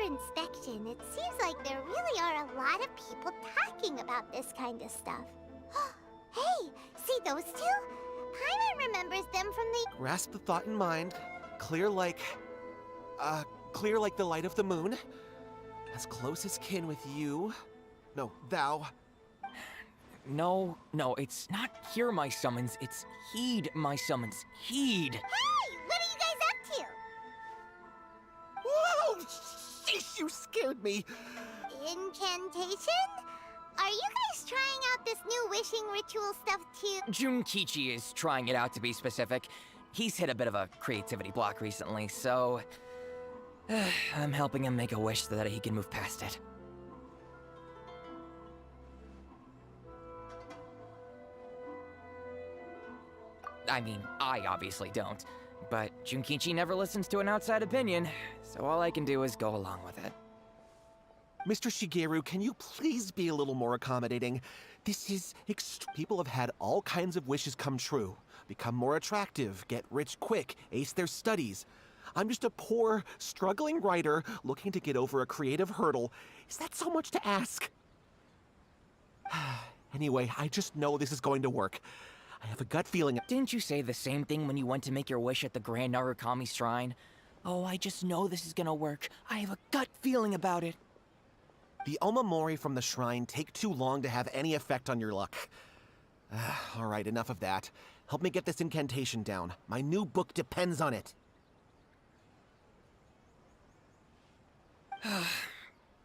Inspection, it seems like there really are a lot of people talking about this kind of stuff. Hey, see those two? Paimon remembers them from the... Grasp the thought in mind. Clear like the light of the moon. As close as kin with you. No, thou. No, it's not hear my summons, it's heed my summons. Heed! Hey, what are you guys up to? Whoa! Sheesh, you scared me! Incantation? Are you guys trying out this new wishing ritual stuff too? Junkichi is trying it out, to be specific. He's hit a bit of a creativity block recently, so... I'm helping him make a wish so that he can move past it. I mean, I obviously don't. But Junkichi never listens to an outside opinion, so all I can do is go along with it. Mr. Shigeru, can you please be a little more accommodating? This is people have had all kinds of wishes come true. Become more attractive, get rich quick, ace their studies. I'm just a poor, struggling writer looking to get over a creative hurdle. Is that so much to ask? Anyway, I just know this is going to work. I have a gut feeling. Didn't you say the same thing when you went to make your wish at the Grand Narukami Shrine? Oh, I just know this is gonna work. I have a gut feeling about it. The Omamori from the shrine take too long to have any effect on your luck. All right, enough of that. Help me get this incantation down. My new book depends on it.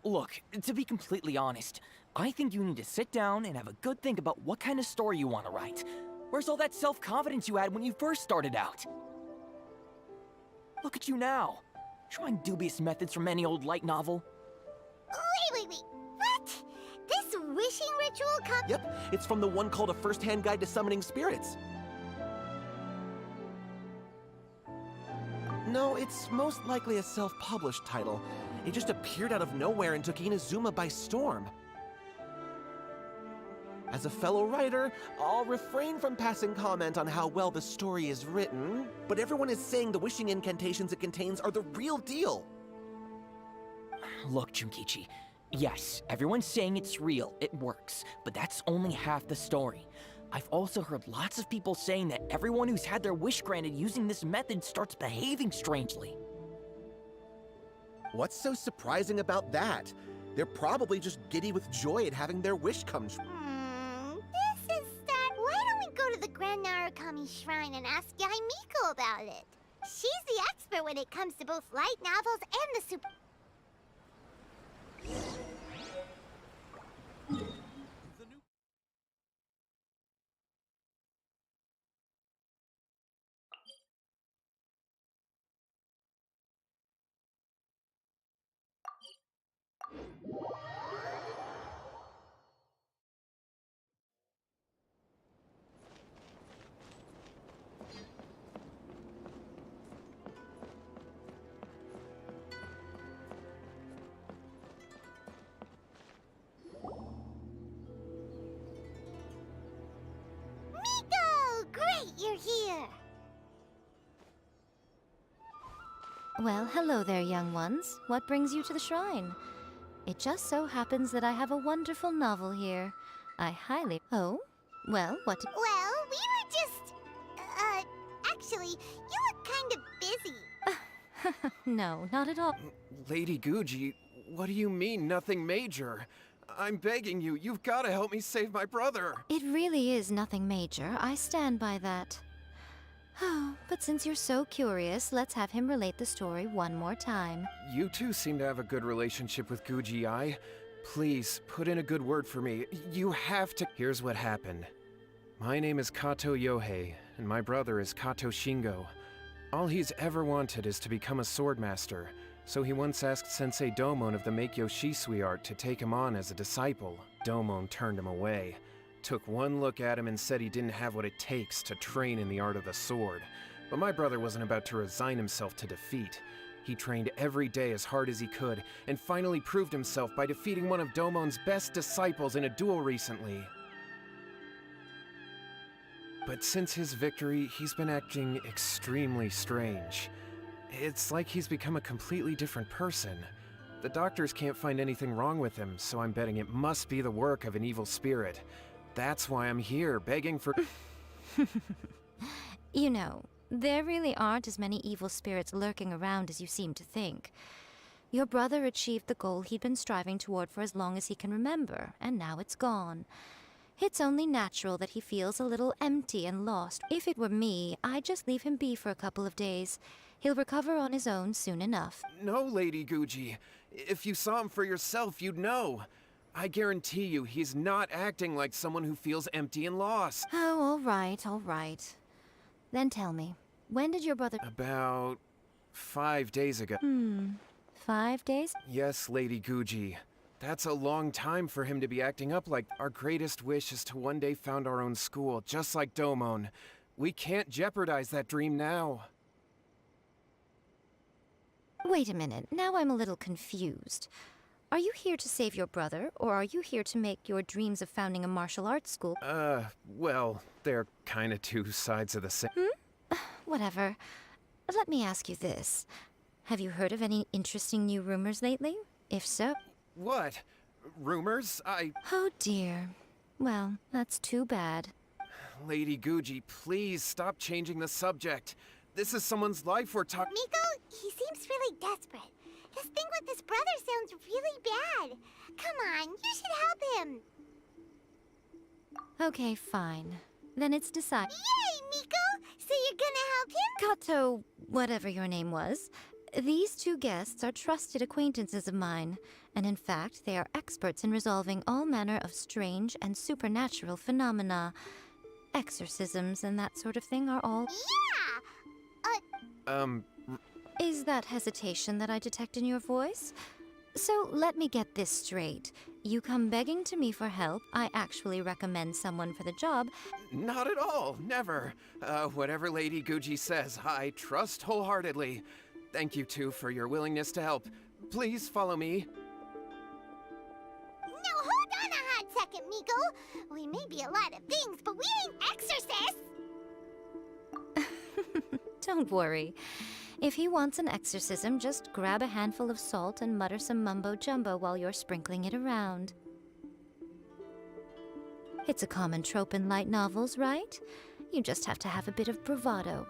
Look, to be completely honest, I think you need to sit down and have a good think about what kind of story you want to write. Where's all that self-confidence you had when you first started out? Look at you now, trying dubious methods from any old light novel. Wait. What? This wishing ritual Yep, it's from the one called A First-Hand Guide to Summoning Spirits. No, it's most likely a self-published title. It just appeared out of nowhere and took Inazuma by storm. As a fellow writer, I'll refrain from passing comment on how well the story is written, but everyone is saying the wishing incantations it contains are the real deal. Look, Junkichi, yes, everyone's saying it's real, it works, but that's only half the story. I've also heard lots of people saying that everyone who's had their wish granted using this method starts behaving strangely. What's so surprising about that? They're probably just giddy with joy at having their wish come true. This is that. Why don't we go to the Grand Narukami Shrine and ask Yai Miko about it? She's the expert when it comes to both light novels and the super... Miko! Great, you're here! Well, hello there, young ones. What brings you to the shrine? It just so happens that I have a wonderful novel here. I highly... Oh? Well, what... Well, we were just... actually, you look kind of busy. No, not at all. Lady Guji, what do you mean, nothing major? I'm begging you, you've got to help me save my brother. It really is nothing major. I stand by that. But since you're so curious, let's have him relate the story one more time. You two seem to have a good relationship with Guji-ai. Please, put in a good word for me. You have to— Here's what happened. My name is Kato Yohei, and my brother is Kato Shingo. All he's ever wanted is to become a swordmaster, so he once asked Sensei Domon of the Meikyo Shisui art to take him on as a disciple. Domon turned him away, took one look at him and said he didn't have what it takes to train in the art of the sword. But my brother wasn't about to resign himself to defeat. He trained every day as hard as he could, and finally proved himself by defeating one of Domon's best disciples in a duel recently. But since his victory, he's been acting extremely strange. It's like he's become a completely different person. The doctors can't find anything wrong with him, so I'm betting it must be the work of an evil spirit. That's why I'm here, begging for— You know, there really aren't as many evil spirits lurking around as you seem to think. Your brother achieved the goal he'd been striving toward for as long as he can remember, and now it's gone. It's only natural that he feels a little empty and lost. If it were me, I'd just leave him be for a couple of days. He'll recover on his own soon enough. No, Lady Guji. If you saw him for yourself, you'd know. I guarantee you, he's not acting like someone who feels empty and lost. Oh, all right. Then tell me, when did your brother— About 5 days ago. 5 days? Yes, Lady Guji. That's a long time for him to be acting up like— Our greatest wish is to one day found our own school, just like Domon. We can't jeopardize that dream now. Wait a minute, now I'm a little confused. Are you here to save your brother, or are you here to make your dreams of founding a martial arts school— Well, they're kinda two sides of the same— Whatever. Let me ask you this. Have you heard of any interesting new rumors lately? If so— What? Rumors? Oh dear. Well, that's too bad. Lady Guji, please stop changing the subject. This is someone's life we're talking— Miko, he seems really desperate. His thing with his brother sounds really bad. Come on, you should help him. Okay, fine. Then it's decided. Yay, Miko! So you're gonna help him? Kato, whatever your name was. These two guests are trusted acquaintances of mine, and in fact, they are experts in resolving all manner of strange and supernatural phenomena. Exorcisms and that sort of thing are all— Yeah! Is that hesitation that I detect in your voice? So let me get this straight. You come begging to me for help, I actually recommend someone for the job— Not at all, never. Whatever Lady Guji says, I trust wholeheartedly. Thank you two for your willingness to help. Please follow me. No, hold on a hot second, Miko. We may be a lot of things, but we ain't exorcists! Don't worry. If he wants an exorcism, just grab a handful of salt and mutter some mumbo-jumbo while you're sprinkling it around. It's a common trope in light novels, right? You just have to have a bit of bravado.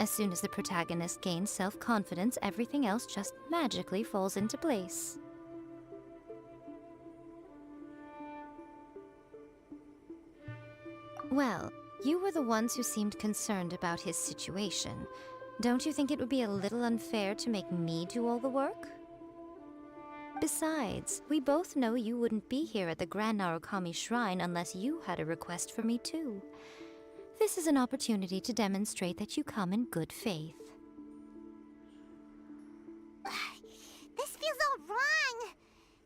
As soon as the protagonist gains self-confidence, everything else just magically falls into place. Well, you were the ones who seemed concerned about his situation. Don't you think it would be a little unfair to make me do all the work? Besides, we both know you wouldn't be here at the Grand Narukami Shrine unless you had a request for me too. This is an opportunity to demonstrate that you come in good faith. This feels all wrong.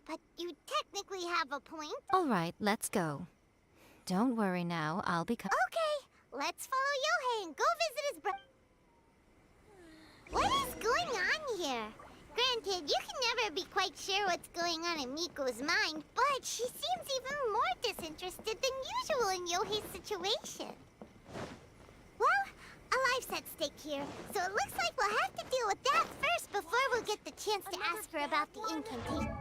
But you technically have a point. All right, let's go. Don't worry now, I'll be Okay, let's follow Yohei and go visit his brother. What is going on here? Granted, you can never be quite sure what's going on in Miko's mind, but she seems even more disinterested than usual in Yohei's situation. Well, a life's at stake here, so it looks like we'll have to deal with that first before we'll get the chance to ask her about the incantation.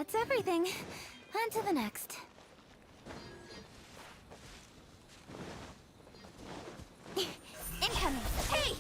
That's everything. On to the next. Incoming! Hey!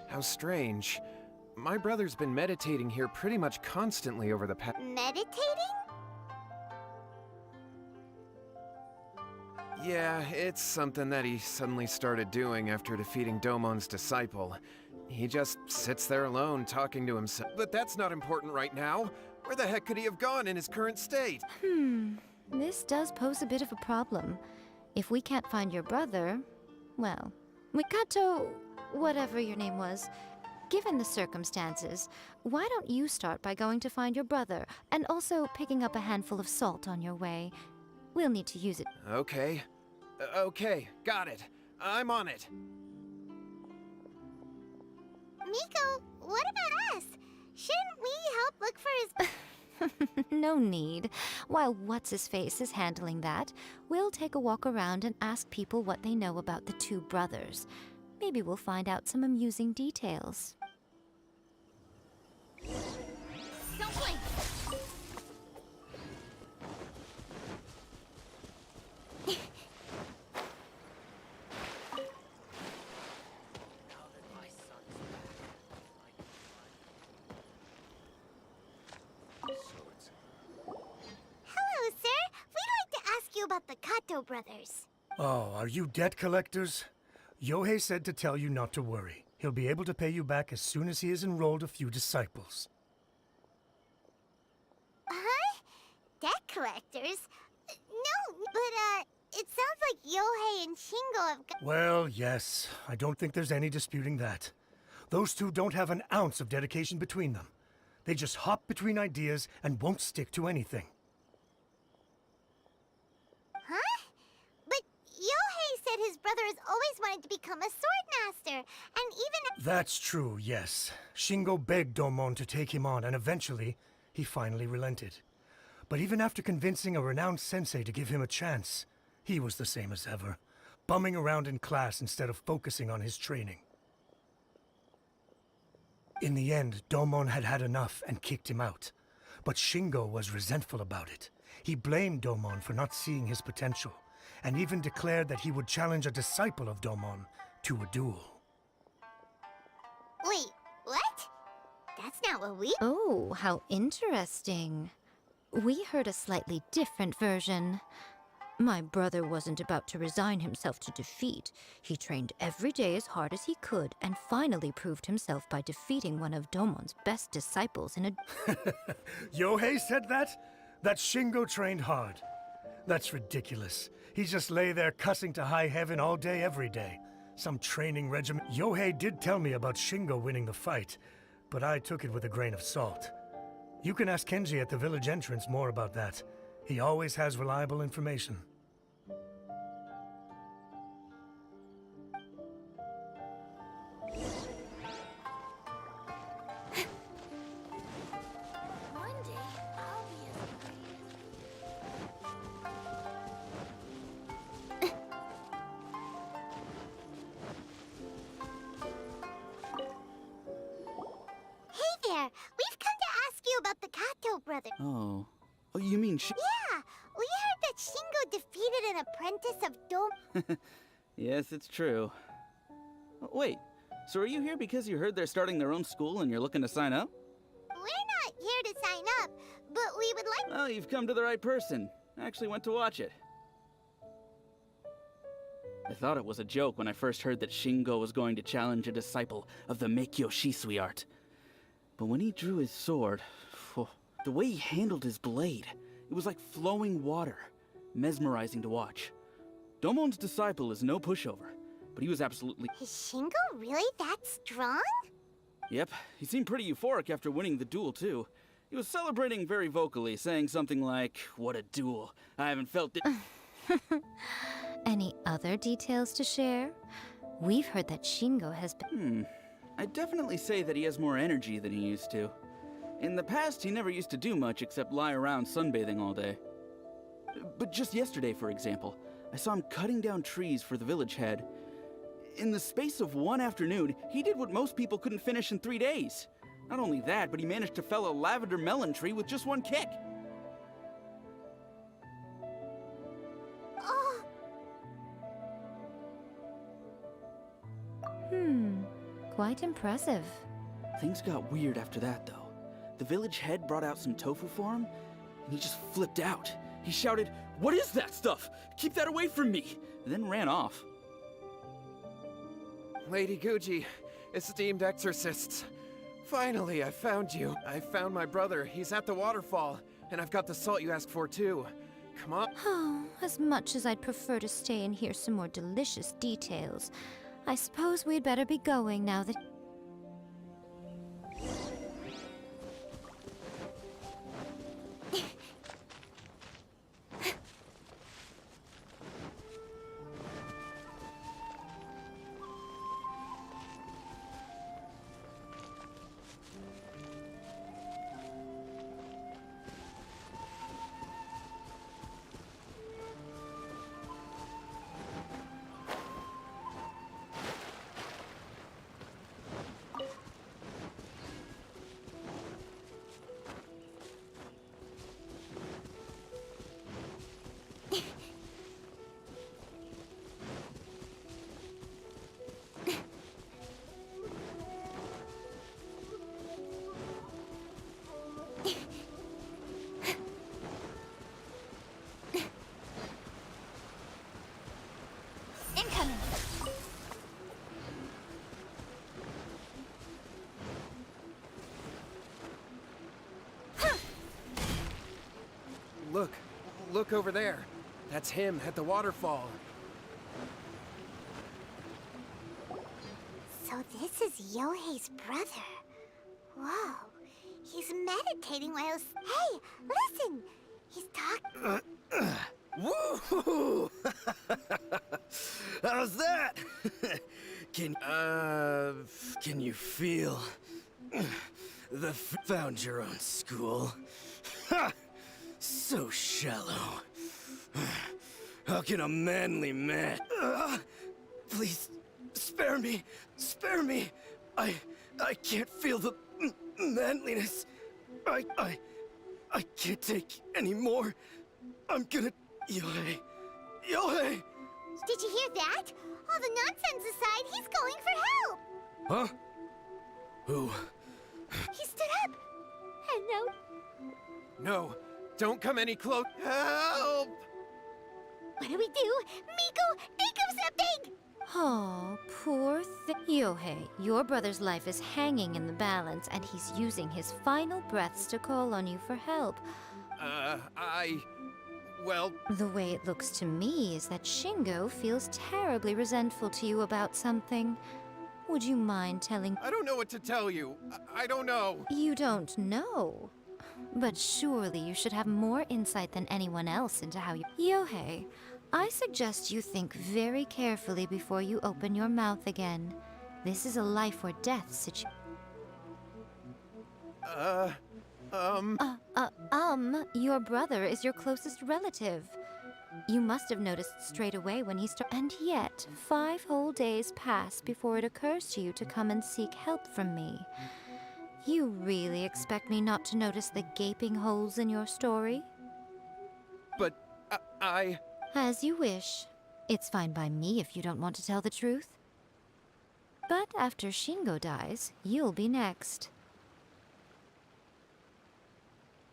How strange. My brother's been meditating here pretty much constantly over the past. Meditating? Yeah, it's something that he suddenly started doing after defeating Domon's disciple. He just sits there alone, talking to himself. But that's not important right now. Where the heck could he have gone in his current state? This does pose a bit of a problem. If we can't find your brother, well, Mikato, whatever your name was, given the circumstances, why don't you start by going to find your brother, and also picking up a handful of salt on your way? We'll need to use it. Okay. Okay, got it. I'm on it. Miko, what about us? Shouldn't we help look for his... No need. While What's-His-Face is handling that, we'll take a walk around and ask people what they know about the two brothers. Maybe we'll find out some amusing details. Don't blink! Hello, sir. We'd like to ask you about the Kato brothers. Oh, are you debt collectors? Yohei said to tell you not to worry. He'll be able to pay you back as soon as he has enrolled a few disciples. Huh? Debt collectors? No, but, it sounds like Yohei and Shingo have got... Well, yes. I don't think there's any disputing that. Those two don't have an ounce of dedication between them. They just hop between ideas and won't stick to anything. Huh? But Yohei said his brother has always wanted to become a sword master, and even... That's true, yes. Shingo begged Domon to take him on, and eventually, he finally relented. But even after convincing a renowned sensei to give him a chance, he was the same as ever, bumming around in class instead of focusing on his training. In the end, Domon had had enough and kicked him out. But Shingo was resentful about it. He blamed Domon for not seeing his potential, and even declared that he would challenge a disciple of Domon to a duel. Wait, what? That's not what we... Oh, how interesting. We heard a slightly different version. My brother wasn't about to resign himself to defeat. He trained every day as hard as he could and finally proved himself by defeating one of Domon's best disciples in a... Yohei said that? That Shingo trained hard. That's ridiculous. He just lay there cussing to high heaven all day, every day. Some training regimen. Yohei did tell me about Shingo winning the fight, but I took it with a grain of salt. You can ask Kenji at the village entrance more about that. He always has reliable information. One day, I'll be as great as... Hey there! We've come to ask you about the Kato brothers. Oh. Oh, you mean Yeah, we wanted an apprentice of Dome. Yes, it's true. Oh, wait, so are you here because you heard they're starting their own school and you're looking to sign up? We're not here to sign up, but we would like. Well, you've come to the right person. I actually went to watch it. I thought it was a joke when I first heard that Shingo was going to challenge a disciple of the Meikyo Shisui art. But when he drew his sword, the way he handled his blade, it was like flowing water, mesmerizing to watch. Domon's disciple is no pushover, but he was absolutely... Is Shingo really that strong? Yep, he seemed pretty euphoric after winning the duel, too. He was celebrating very vocally, saying something like, "What a duel. I haven't felt it." Any other details to share? We've heard that Shingo has been... I'd definitely say that he has more energy than he used to. In the past, he never used to do much except lie around sunbathing all day. But just yesterday, for example, I saw him cutting down trees for the village head. In the space of one afternoon, he did what most people couldn't finish in 3 days. Not only that, but he managed to fell a lavender melon tree with just one kick. Oh, Quite impressive. Things got weird after that, though. The village head brought out some tofu for him, and he just flipped out. He shouted, "What is that stuff? Keep that away from me!" and then ran off. Lady Guji, esteemed exorcists. Finally, I found you. I found my brother. He's at the waterfall. And I've got the salt you asked for, too. Come on. Oh, as much as I'd prefer to stay and hear some more delicious details, I suppose we'd better be going now that... incoming. Look over there. That's him at the waterfall. So this is Yohei's brother. Whoa. He's meditating while... Hey, listen! He's talking... Woo! How's that? Can you feel found your own school? Ha! So shallow. How can a manly man... please, spare me! Spare me! I can't feel the manliness. I can't take any more. I'm gonna... Yohei! Yohei! Did you hear that? All the nonsense aside, he's going for help! Huh? Who? He stood up! And now... No, don't come any close. Help! What do we do? Miko, think of something! Oh, poor Yohei, your brother's life is hanging in the balance, and he's using his final breaths to call on you for help. Well... The way it looks to me is that Shingo feels terribly resentful to you about something. Would you mind telling... I don't know what to tell you. I don't know. You don't know? But surely you should have more insight than anyone else into how you... Yohei, I suggest you think very carefully before you open your mouth again. This is a life or death situation. Your brother is your closest relative. You must have noticed straight away when he started. And yet, 5 whole days pass before it occurs to you to come and seek help from me. You really expect me not to notice the gaping holes in your story? But I... As you wish. It's fine by me if you don't want to tell the truth. But after Shingo dies, you'll be next.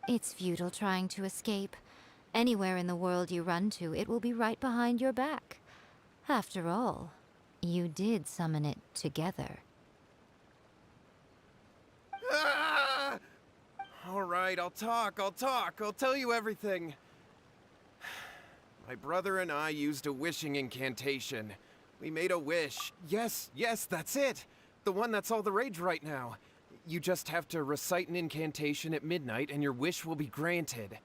It's futile trying to escape. Anywhere in the world you run to, it will be right behind your back. After all, you did summon it together. Ah! All right, I'll talk. I'll tell you everything. My brother and I used a wishing incantation. We made a wish. Yes, that's it. The one that's all the rage right now. You just have to recite an incantation at midnight and your wish will be granted.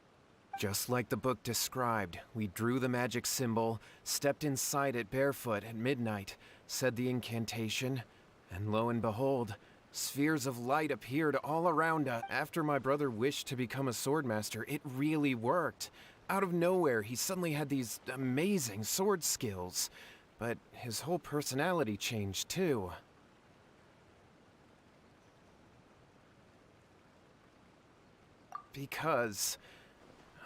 Just like the book described, we drew the magic symbol, stepped inside it barefoot at midnight, said the incantation, and lo and behold, spheres of light appeared all around us. After my brother wished to become a swordmaster, it really worked. Out of nowhere, he suddenly had these amazing sword skills. But his whole personality changed too. Because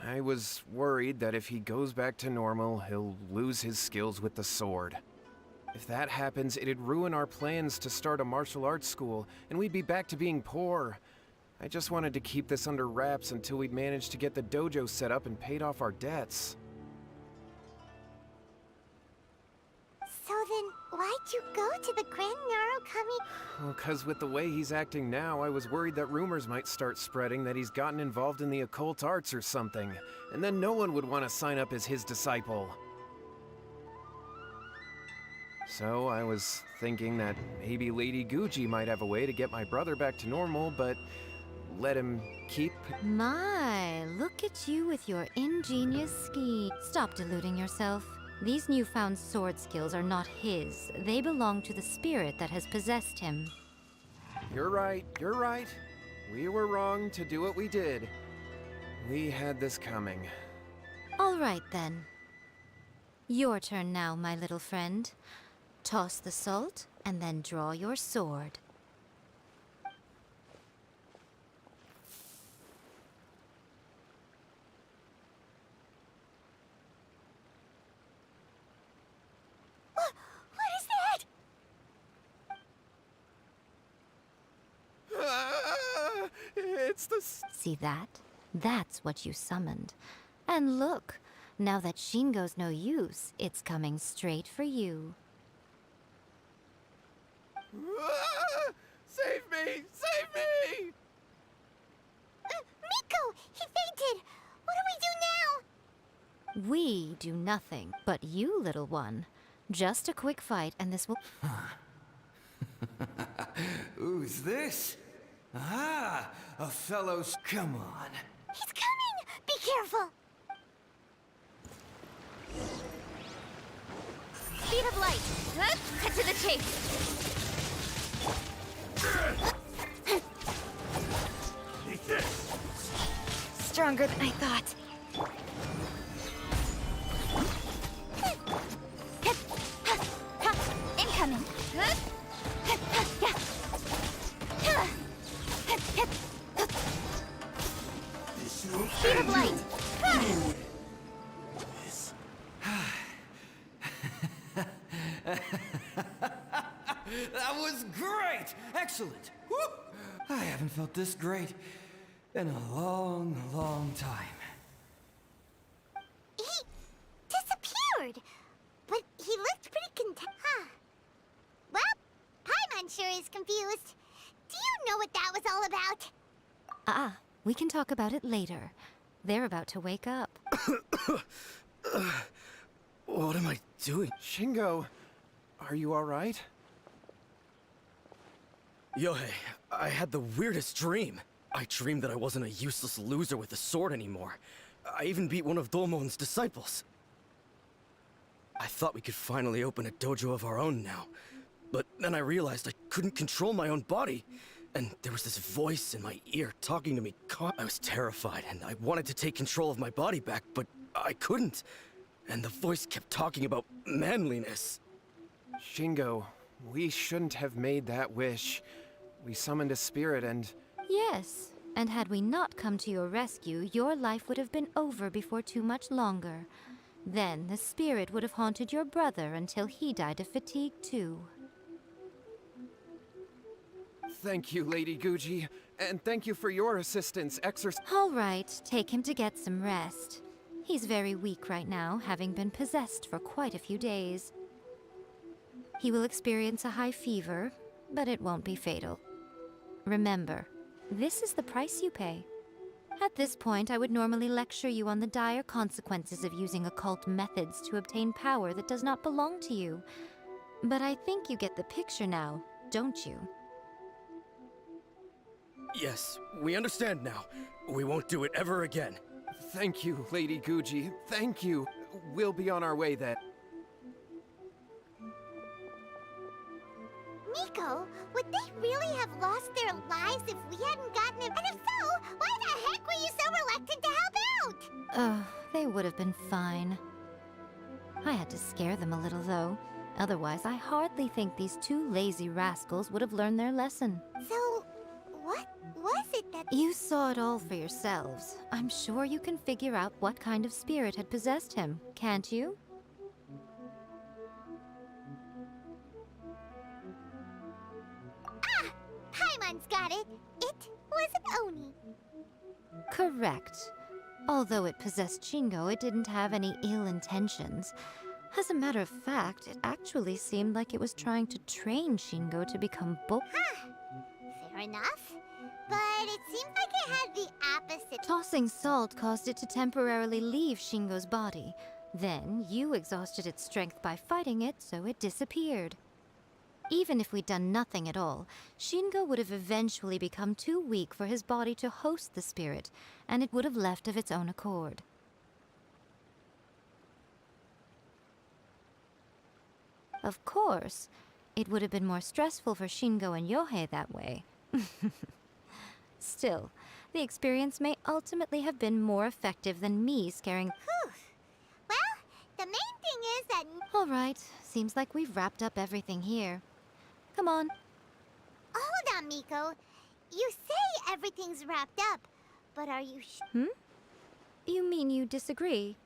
I was worried that if he goes back to normal, he'll lose his skills with the sword. If that happens, it'd ruin our plans to start a martial arts school, and we'd be back to being poor. I just wanted to keep this under wraps until we'd managed to get the dojo set up and paid off our debts. So then, why'd you go to the Grand Narukami? Well, 'cause with the way he's acting now, I was worried that rumors might start spreading that he's gotten involved in the occult arts or something, and then no one would want to sign up as his disciple. So I was thinking that maybe Lady Guji might have a way to get my brother back to normal, but let him keep... My, look at you with your ingenious scheme. Stop deluding yourself. These newfound sword skills are not his. They belong to the spirit that has possessed him. You're right. We were wrong to do what we did. We had this coming. All right, then. Your turn now, my little friend. Toss the salt, and then draw your sword. What is that? It's the... See that? That's what you summoned. And look, now that Shingo's no use, it's coming straight for you. Save me! Save me! Miko! He fainted! What do we do now? We do nothing, but you, little one. Just a quick fight, and this will... Who's this? Ah, a fellow's... Come on. He's coming! Be careful! Speed of light. Cut to the chase. Stronger than I thought. Incoming! Speed of light. That was great! Excellent! Woo! I haven't felt this great in a long, long time. He disappeared! But he looked pretty content. Huh. Well, Paimon sure is confused. Do you know what that was all about? We can talk about it later. They're about to wake up. What am I doing? Shingo, are you alright? Yohei, I had the weirdest dream. I dreamed that I wasn't a useless loser with a sword anymore. I even beat one of Domon's disciples. I thought we could finally open a dojo of our own now. But then I realized I couldn't control my own body. And there was this voice in my ear talking to me. I was terrified, and I wanted to take control of my body back, but I couldn't. And the voice kept talking about manliness. Shingo, we shouldn't have made that wish. We summoned a spirit and... Yes, and had we not come to your rescue, your life would have been over before too much longer. Then the spirit would have haunted your brother until he died of fatigue too. Thank you, Lady Guji. And thank you for your assistance All right, take him to get some rest. He's very weak right now, having been possessed for quite a few days. He will experience a high fever, but it won't be fatal. Remember, this is the price you pay. At this point, I would normally lecture you on the dire consequences of using occult methods to obtain power that does not belong to you. But I think you get the picture now, don't you? Yes, we understand now. We won't do it ever again. Thank you, Lady Guji. Thank you. We'll be on our way then. Miko, would they really have lost their lives if we hadn't gotten him? And if so, why the heck were you so reluctant to help out? Oh, they would have been fine. I had to scare them a little, though. Otherwise, I hardly think these two lazy rascals would have learned their lesson. So, what was it that... You saw it all for yourselves. I'm sure you can figure out what kind of spirit had possessed him, can't you? Ah! Paimon's got it. It was an Oni. Correct. Although it possessed Shingo, it didn't have any ill intentions. As a matter of fact, it actually seemed like it was trying to train Shingo to become Huh. Fair enough. But it seemed like it had the opposite. Tossing salt caused it to temporarily leave Shingo's body. Then, you exhausted its strength by fighting it, so it disappeared. Even if we'd done nothing at all, Shingo would have eventually become too weak for his body to host the spirit, and it would have left of its own accord. Of course, it would have been more stressful for Shingo and Yohei that way. Still, the experience may ultimately have been more effective than me scaring... Whew. Well, the main thing is that... All right, seems like we've wrapped up everything here. Come on. Hold on, Miko. You say everything's wrapped up, but are you You mean you disagree?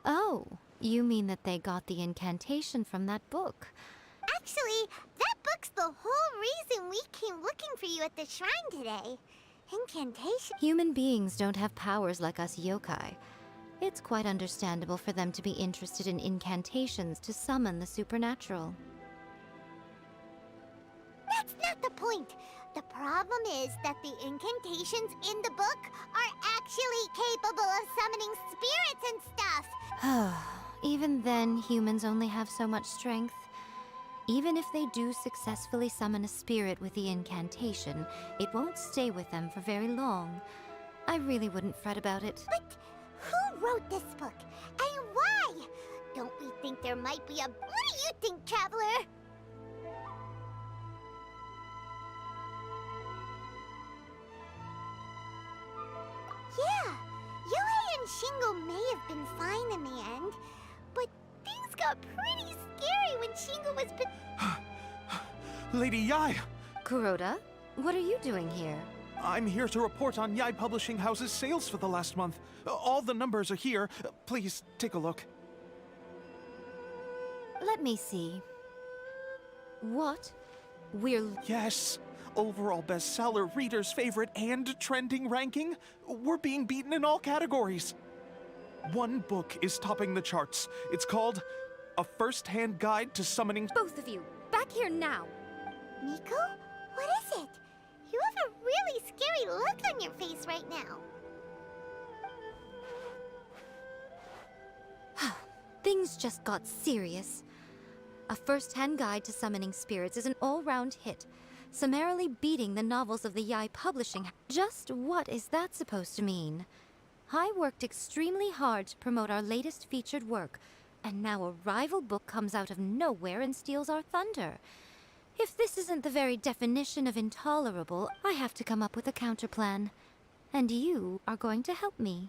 Oh, you mean that they got the incantation from that book. Actually, that book's the whole reason we came looking for you at the shrine today. Incantation. Human beings don't have powers like us yokai. It's quite understandable for them to be interested in incantations to summon the supernatural. That's not the point. The problem is that the incantations in the book are actually capable of summoning spirits and stuff. Even then, humans only have so much strength. Even if they do successfully summon a spirit with the incantation, it won't stay with them for very long. I really wouldn't fret about it. But who wrote this book? And why? Don't we think there might be a... What do you think, Traveler? Yeah, Yohei and Shingo may have been fine in the end, but things got pretty scary when Shingo was... Lady Yai! Kuroda, what are you doing here? I'm here to report on Yai Publishing House's sales for the last month. All the numbers are here. Please, take a look. Let me see. What? We're... Yes. Overall bestseller, readers' favorite, and trending ranking. We're being beaten in all categories. One book is topping the charts. It's called A First-Hand Guide to Summoning... Both of you, back here now! Miko? What is it? You have a really scary look on your face right now. Things just got serious. A First-Hand Guide to Summoning Spirits is an all-round hit, summarily beating the novels of the Yai Publishing. Just what is that supposed to mean? I worked extremely hard to promote our latest featured work, and now a rival book comes out of nowhere and steals our thunder. If this isn't the very definition of intolerable, I have to come up with a counterplan. And you are going to help me.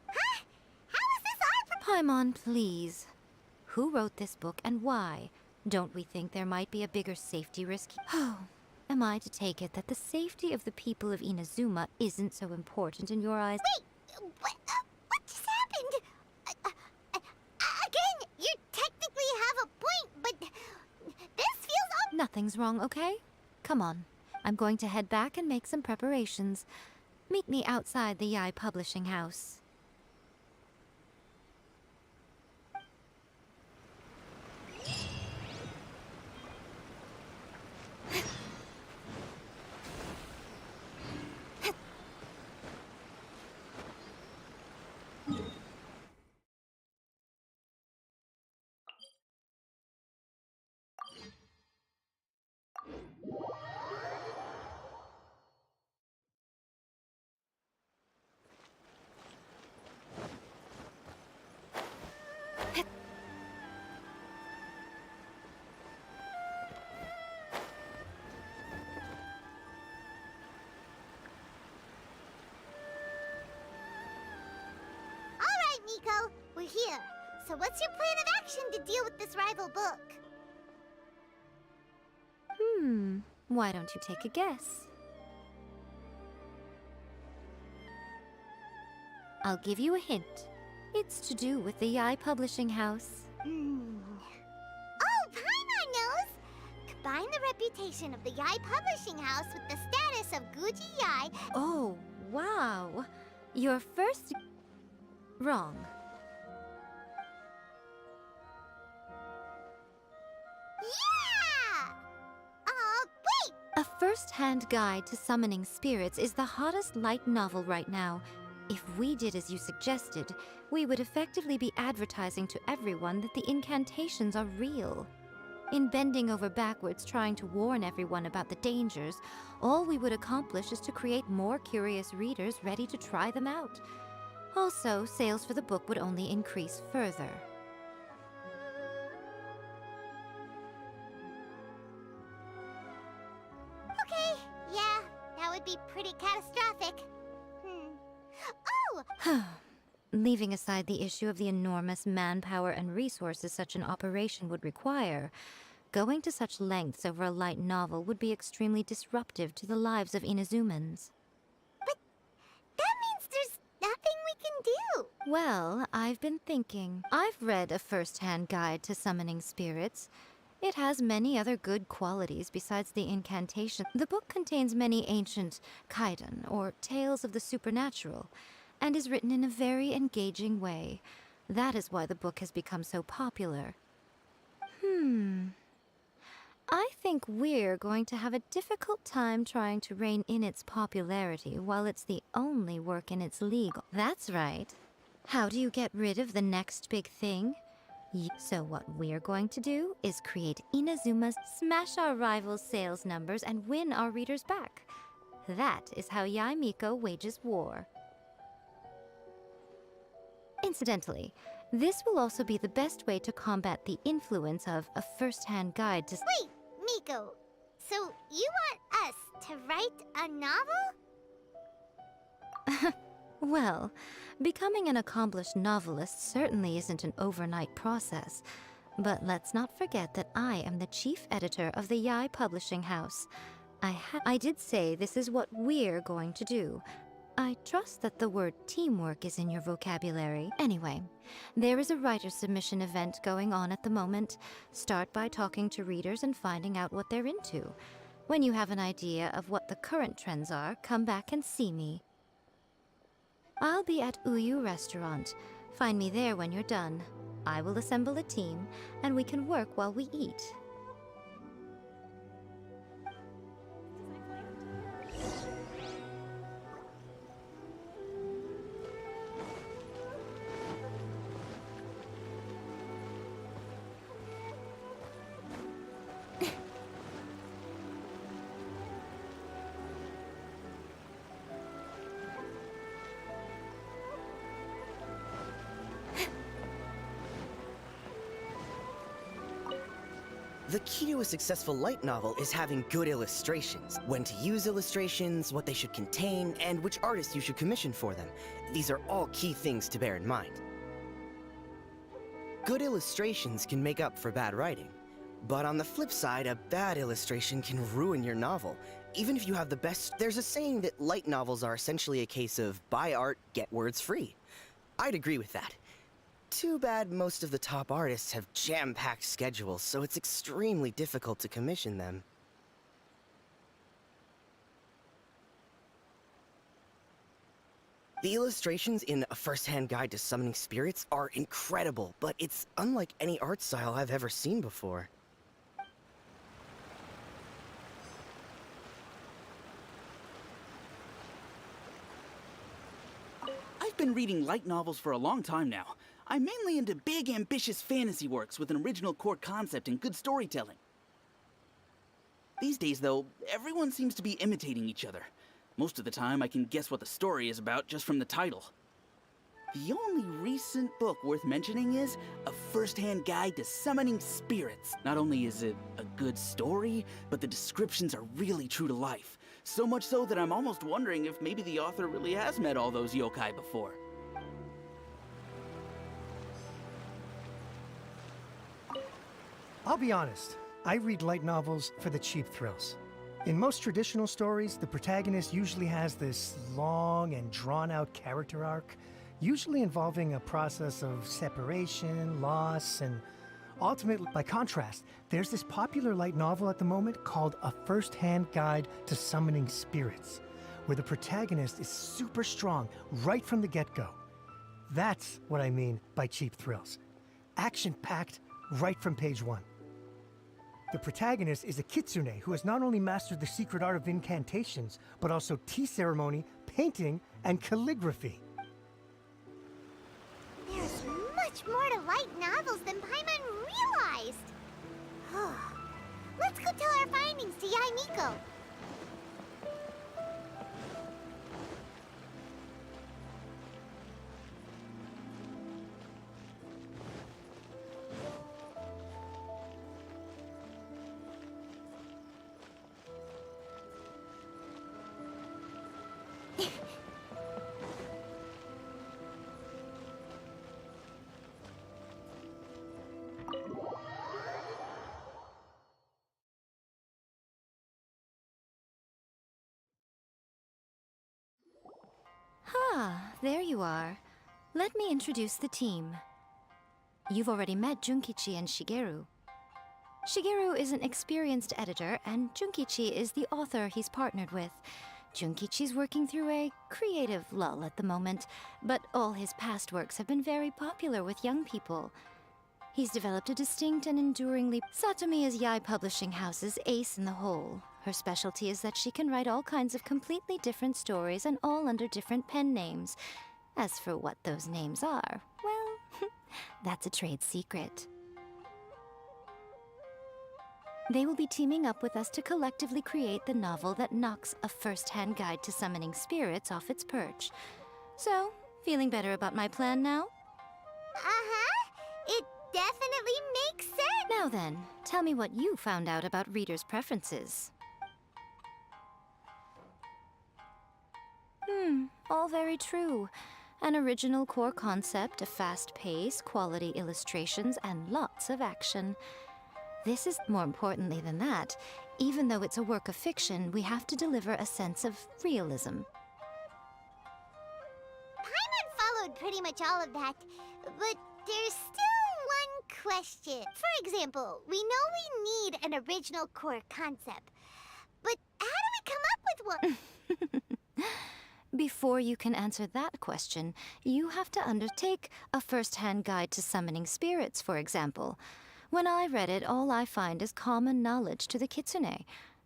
Huh? How is this our... Paimon, please. Who wrote this book and why? Don't we think there might be a bigger safety risk? Oh, am I to take it that the safety of the people of Inazuma isn't so important in your eyes? Wait! What just happened? Again, you technically have a point, but this feels Nothing's wrong, okay? Come on. I'm going to head back and make some preparations. Meet me outside the Yai Publishing House. Miko, we're here. So what's your plan of action to deal with this rival book? Why don't you take a guess? I'll give you a hint. It's to do with the Yai Publishing House. Oh, Paimon knows! Combine the reputation of the Yai Publishing House with the status of Guji Yai. Oh, wow. Your first... Wrong. Yeah! Wait! A first-hand guide to summoning spirits is the hottest light novel right now. If we did as you suggested, we would effectively be advertising to everyone that the incantations are real. In bending over backwards trying to warn everyone about the dangers, all we would accomplish is to create more curious readers ready to try them out. Also, sales for the book would only increase further. Okay, yeah, that would be pretty catastrophic. Oh! Leaving aside the issue of the enormous manpower and resources such an operation would require, going to such lengths over a light novel would be extremely disruptive to the lives of Inazumans. But that means there's nothing we can do. Well, I've been thinking. I've read a first-hand guide to summoning spirits. It has many other good qualities besides the incantation. The book contains many ancient kaidan, or tales of the supernatural, and is written in a very engaging way. That is why the book has become so popular. I think we're going to have a difficult time trying to rein in its popularity while it's the only work in its league. That's right. How do you get rid of the next big thing? So what we're going to do is create Inazuma's, smash our rivals' sales numbers, and win our readers back. That is how Yai Miko wages war. Incidentally, this will also be the best way to combat the influence of a first-hand guide to... Wait, Miko. So you want us to write a novel? Well, becoming an accomplished novelist certainly isn't an overnight process. But let's not forget that I am the chief editor of the Yai Publishing House. I did say this is what we're going to do. I trust that the word teamwork is in your vocabulary. Anyway, there is a writer submission event going on at the moment. Start by talking to readers and finding out what they're into. When you have an idea of what the current trends are, come back and see me. I'll be at Uyu Restaurant. Find me there when you're done. I will assemble a team, and we can work while we eat. The key to a successful light novel is having good illustrations. When to use illustrations, what they should contain, and which artists you should commission for them. These are all key things to bear in mind. Good illustrations can make up for bad writing. But on the flip side, a bad illustration can ruin your novel, even if you have the best... There's a saying that light novels are essentially a case of buy art, get words free. I'd agree with that. Too bad most of the top artists have jam-packed schedules, so it's extremely difficult to commission them. The illustrations in A First-Hand Guide to Summoning Spirits are incredible, but it's unlike any art style I've ever seen before. I've been reading light novels for a long time now. I'm mainly into big, ambitious fantasy works with an original core concept and good storytelling. These days, though, everyone seems to be imitating each other. Most of the time, I can guess what the story is about just from the title. The only recent book worth mentioning is A First-Hand Guide to Summoning Spirits. Not only is it a good story, but the descriptions are really true to life. So much so that I'm almost wondering if maybe the author really has met all those yokai before. I'll be honest, I read light novels for the cheap thrills. In most traditional stories, the protagonist usually has this long and drawn-out character arc, usually involving a process of separation, loss, and ultimately, by contrast, there's this popular light novel at the moment called A First-Hand Guide to Summoning Spirits, where the protagonist is super strong right from the get-go. That's what I mean by cheap thrills. Action-packed right from page one. The protagonist is a kitsune who has not only mastered the secret art of incantations, but also tea ceremony, painting, and calligraphy. There's much more to light novels than Paimon realized. Let's go tell our findings to Yae Miko. Ah, there you are. Let me introduce the team. You've already met Junkichi and Shigeru. Shigeru is an experienced editor, and Junkichi is the author he's partnered with. Junkichi's working through a creative lull at the moment, but all his past works have been very popular with young people. He's developed a distinct and enduringly... Satomi is Yae Publishing House's ace in the hole. Her specialty is that she can write all kinds of completely different stories and all under different pen names. As for what those names are, well, that's a trade secret. They will be teaming up with us to collectively create the novel that knocks A First-Hand Guide to Summoning Spirits off its perch. So, feeling better about my plan now? It definitely makes sense. Now then, tell me what you found out about readers' preferences. All very true. An original core concept, a fast pace, quality illustrations, and lots of action. This is more importantly than that. Even though it's a work of fiction, we have to deliver a sense of realism. Paimon followed pretty much all of that, but there's still one question. For example, we know we need an original core concept, but how do we come up with one? Before you can answer that question, you have to undertake A First-Hand Guide to Summoning Spirits, for example. When I read it, all I find is common knowledge to the kitsune.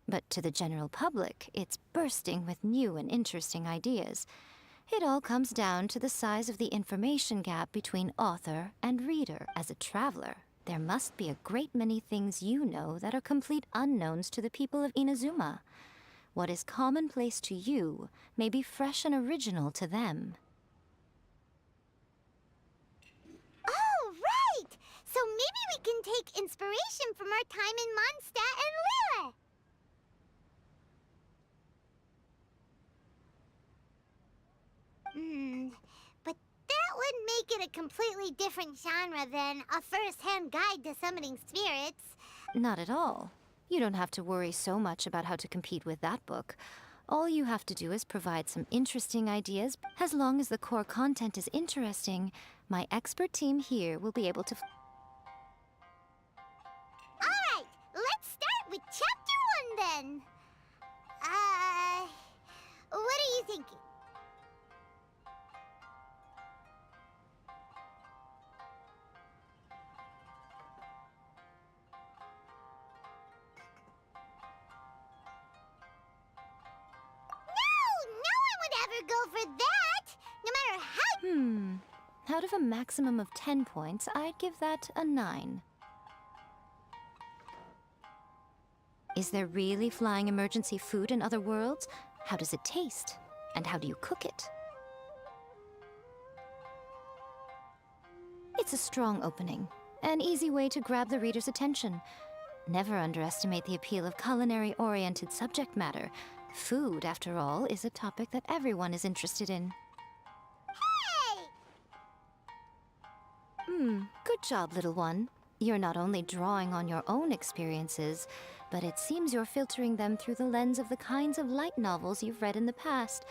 But to the general public, it's bursting with new and interesting ideas. It all comes down to the size of the information gap between author and reader. As a traveler, there must be a great many things you know that are complete unknowns to the people of Inazuma. What is commonplace to you may be fresh and original to them. Oh, right! So maybe we can take inspiration from our time in Mondstadt and Lille. But that would make it a completely different genre than A First-Hand Guide to Summoning Spirits. Not at all. You don't have to worry so much about how to compete with that book. All you have to do is provide some interesting ideas. As long as the core content is interesting, my expert team here will be able to... Alright, let's start with chapter 1 then. What are you thinking? Go for that, no matter how... Out of a maximum of 10 points, I'd give that a 9. Is there really flying emergency food in other worlds? How does it taste? And how do you cook it? It's a strong opening, an easy way to grab the reader's attention. Never underestimate the appeal of culinary-oriented subject matter. Food, after all, is a topic that everyone is interested in. Hey! Good job, little one. You're not only drawing on your own experiences, but it seems you're filtering them through the lens of the kinds of light novels you've read in the past.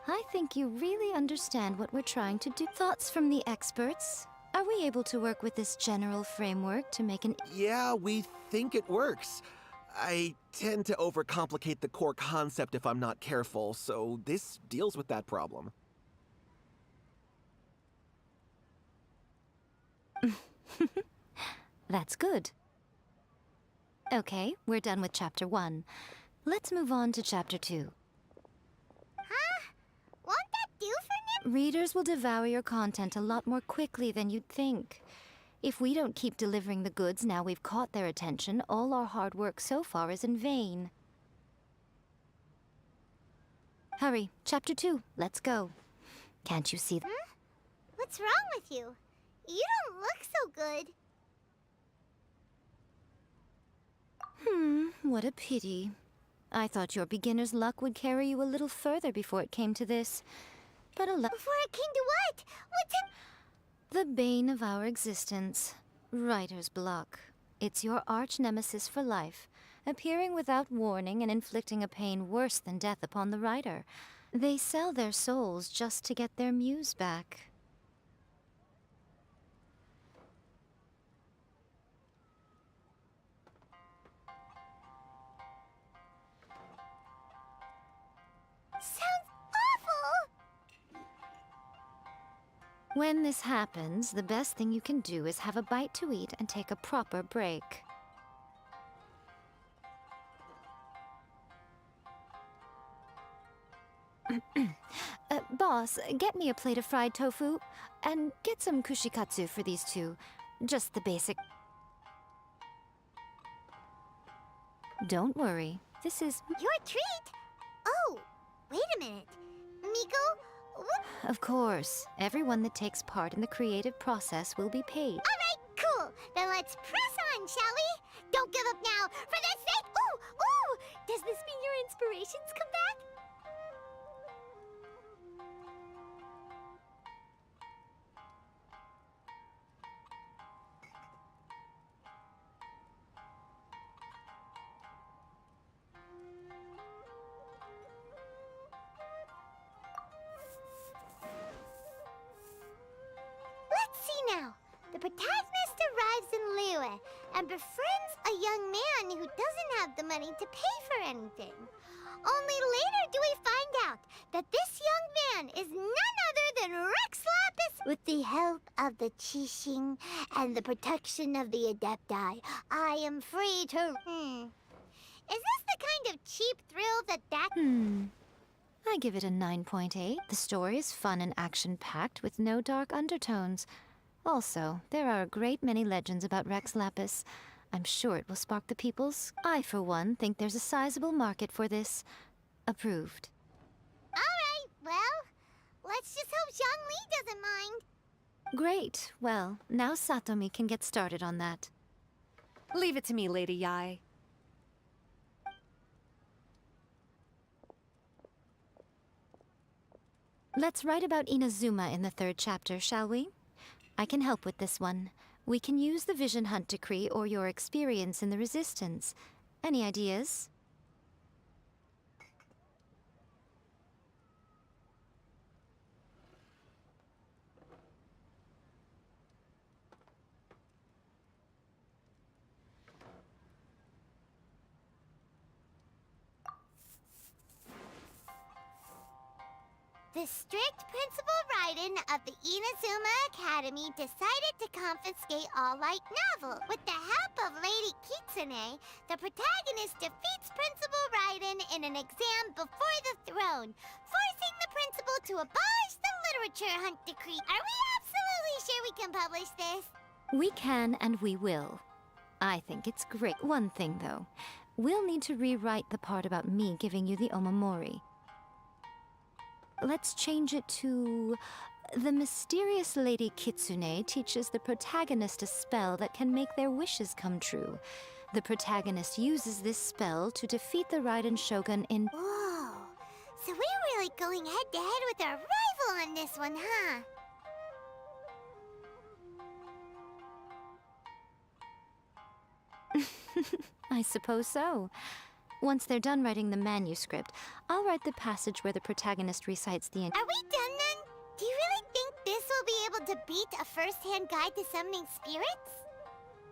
I think you really understand what we're trying to do. Thoughts from the experts? Are we able to work with this general framework to make an... Yeah, we think it works. I tend to overcomplicate the core concept if I'm not careful, so this deals with that problem. That's good. Okay, we're done with chapter 1. Let's move on to chapter 2. Huh? Won't that do for now? Readers will devour your content a lot more quickly than you'd think. If we don't keep delivering the goods now we've caught their attention, all our hard work so far is in vain. Hurry, chapter 2, let's go. Can't you see Huh? What's wrong with you? You don't look so good. What a pity. I thought your beginner's luck would carry you a little further before it came to this. But alas... Before it came to what? What's it? The bane of our existence. Writer's block. It's your arch-nemesis for life, appearing without warning and inflicting a pain worse than death upon the writer. They sell their souls just to get their muse back. Sounds awful! When this happens, the best thing you can do is have a bite to eat and take a proper break. Boss, get me a plate of fried tofu, and get some kushikatsu for these two. Just the basic... Don't worry, this is... Your treat? Oh, wait a minute. Miko, what? Of course, everyone that takes part in the creative process will be paid. Alright, cool. Then let's press on, shall we? Don't give up now, for the sake... Ooh, ooh! Does this mean your inspirations come back? Let's see now. The protagonist arrives in Liyue and befriends a young man who doesn't have the money to pay for anything. Only later do we find out that this young man is none other than Rex Lapis. With the help of the Qixing and the protection of the Adepti, I am free to... Is this the kind of cheap thrill that... I give it a 9.8. The story is fun and action-packed with no dark undertones. Also, there are a great many legends about Rex Lapis. I'm sure it will spark the people's. I, for one, think there's a sizable market for this. Approved. Alright, well, let's just hope Zhongli doesn't mind. Great. Well, now Satomi can get started on that. Leave it to me, Lady Yae. Let's write about Inazuma in the 3rd chapter, shall we? I can help with this one. We can use the Vision Hunt decree or your experience in the Resistance. Any ideas? The strict Principal Rайден of the Inazuma Academy decided to confiscate all light novel. With the help of Lady Kitsune, the protagonist defeats Principal Rайден in an exam before the throne, forcing the principal to abolish the literature hunt decree. Are we absolutely sure we can publish this? We can and we will. I think it's great. One thing, though. We'll need to rewrite the part about me giving you the omamori. Let's change it to... The mysterious Lady Kitsune teaches the protagonist a spell that can make their wishes come true. The protagonist uses this spell to defeat the Raiden Shogun in... Whoa. So we're really going head-to-head with our rival on this one, huh? I suppose so. Once they're done writing the manuscript, I'll write the passage where the protagonist recites the... Are we done then? Do you really think this will be able to beat a first-hand guide to summoning spirits?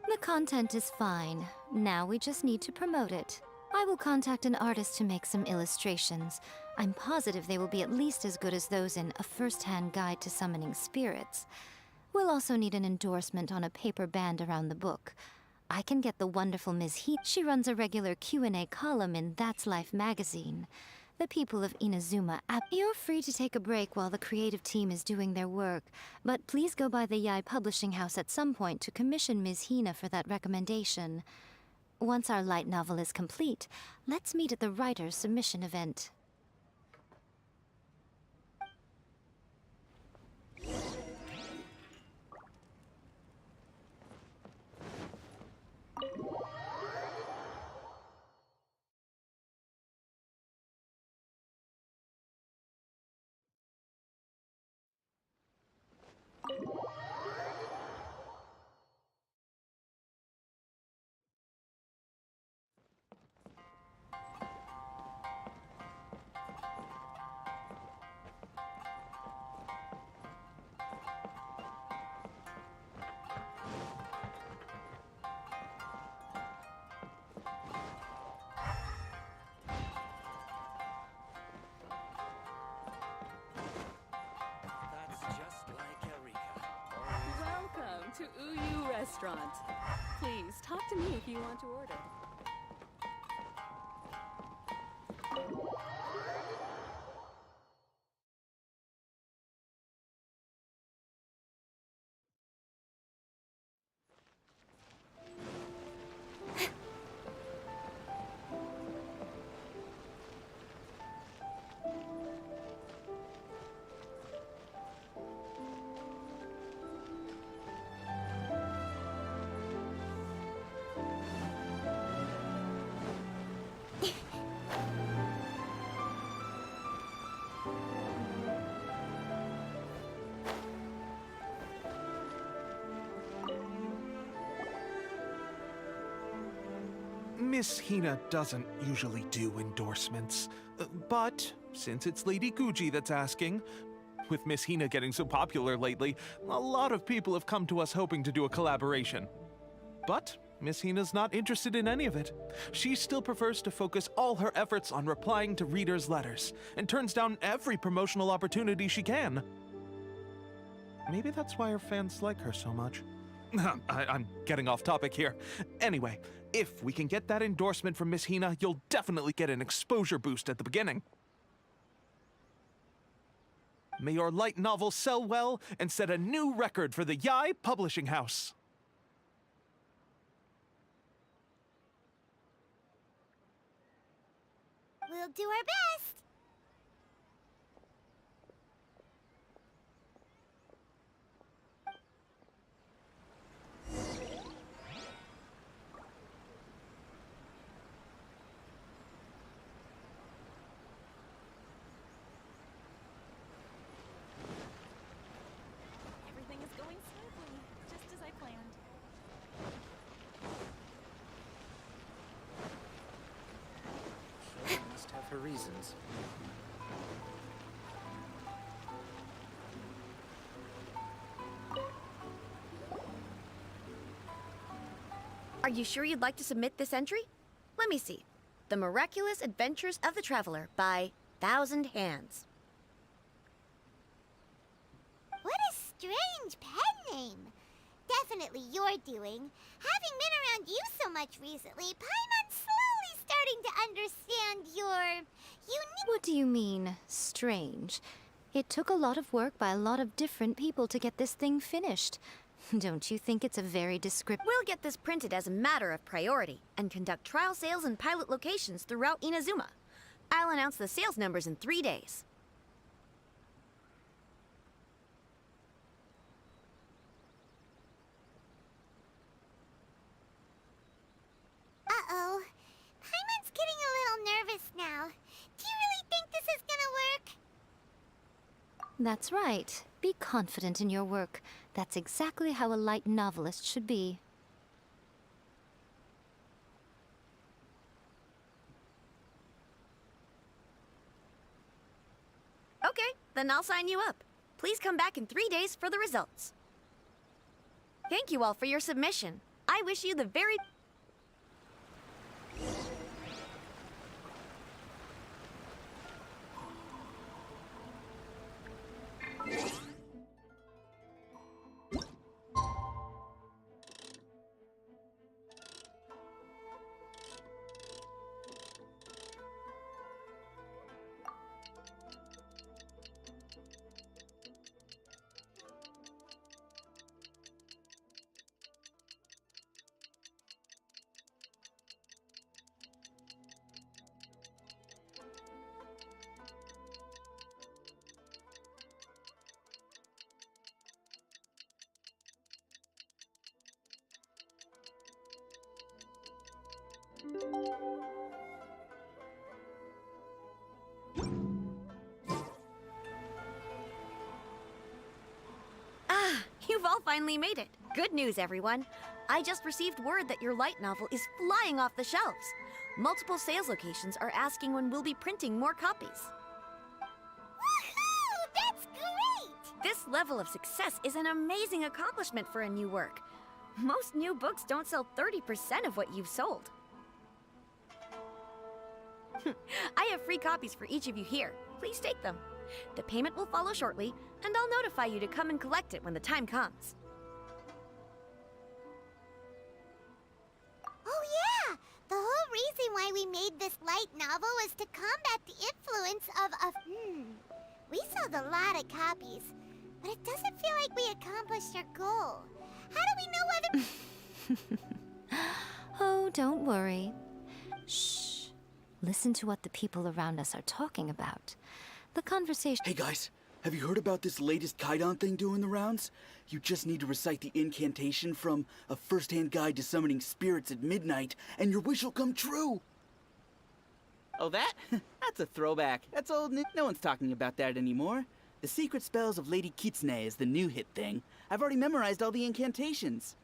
The content is fine. Now we just need to promote it. I will contact an artist to make some illustrations. I'm positive they will be at least as good as those in A First-Hand Guide to Summoning Spirits. We'll also need an endorsement on a paper band around the book. I can get the wonderful Ms. Heat. She runs a regular Q&A column in That's Life magazine. The people of Inazuma You're free to take a break while the creative team is doing their work, but please go by the Yai Publishing House at some point to commission Ms. Hina for that recommendation. Once our light novel is complete, let's meet at the writer's submission event. Welcome to Uyu Restaurant. Please talk to me if you want to order. Miss Hina doesn't usually do endorsements, but since it's Lady Guji that's asking, with Miss Hina getting so popular lately, a lot of people have come to us hoping to do a collaboration. But Miss Hina's not interested in any of it. She still prefers to focus all her efforts on replying to readers' letters, and turns down every promotional opportunity she can. Maybe that's why her fans like her so much. I'm getting off topic here. Anyway, if we can get that endorsement from Miss Hina, you'll definitely get an exposure boost at the beginning. May your light novel sell well and set a new record for the Yai Publishing House. We'll do our best. Everything is going smoothly, just as I planned. for reasons. Are you sure you'd like to submit this entry? Let me see. The Miraculous Adventures of the Traveler by Thousand Hands. What a strange pen name. Definitely your doing. Having been around you so much recently, Paimon's slowly starting to understand your unique... What do you mean, strange? It took a lot of work by a lot of different people to get this thing finished. Don't you think it's a very descriptive... We'll get this printed as a matter of priority and conduct trial sales in pilot locations throughout Inazuma. I'll announce the sales numbers in 3 days. Uh-oh. Paimon's getting a little nervous now. Do you really think this is gonna work? That's right. Be confident in your work. That's exactly how a light novelist should be. Okay, then I'll sign you up. Please come back in 3 days for the results. Thank you all for your submission. I wish you the very... You've all finally made it. Good news, everyone. I just received word that your light novel is flying off the shelves. Multiple sales locations are asking when we'll be printing more copies. Woohoo! That's great! This level of success is an amazing accomplishment for a new work. Most new books don't sell 30% of what you've sold. I have free copies for each of you here. Please take them. The payment will follow shortly, and I'll notify you to come and collect it when the time comes. Oh yeah! The whole reason why we made this light novel was to combat the influence of We sold a lot of copies, but it doesn't feel like we accomplished our goal. How do we know whether... Oh, don't worry. Shh. Listen to what the people around us are talking about. The conversation... Hey guys, have you heard about this latest Kaidan thing doing the rounds? You just need to recite the incantation from A First-Hand Guide to Summoning Spirits at Midnight, and your wish will come true! Oh, that? That's a throwback. That's old. No one's talking about that anymore. The Secret Spells of Lady Kitsune is the new hit thing. I've already memorized all the incantations.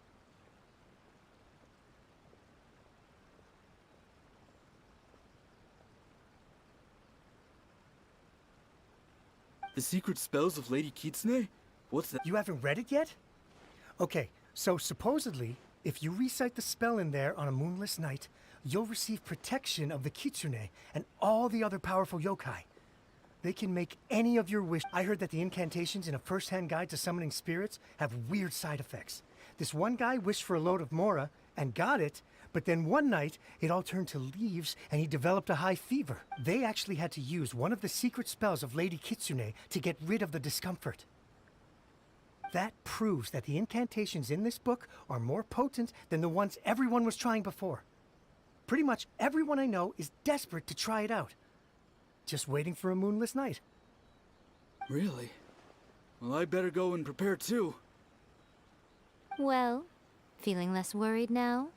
The Secret Spells of Lady Kitsune? What's that? You haven't read it yet? Okay, so supposedly, if you recite the spell in there on a moonless night, you'll receive protection of the Kitsune and all the other powerful yokai. They can make any of your wishes. I heard that the incantations in A First-Hand Guide to Summoning Spirits have weird side effects. This one guy wished for a load of Mora and got it, but then one night, it all turned to leaves and he developed a high fever. They actually had to use one of the secret spells of Lady Kitsune to get rid of the discomfort. That proves that the incantations in this book are more potent than the ones everyone was trying before. Pretty much everyone I know is desperate to try it out. Just waiting for a moonless night. Really? Well, I better go and prepare too. Well, feeling less worried now?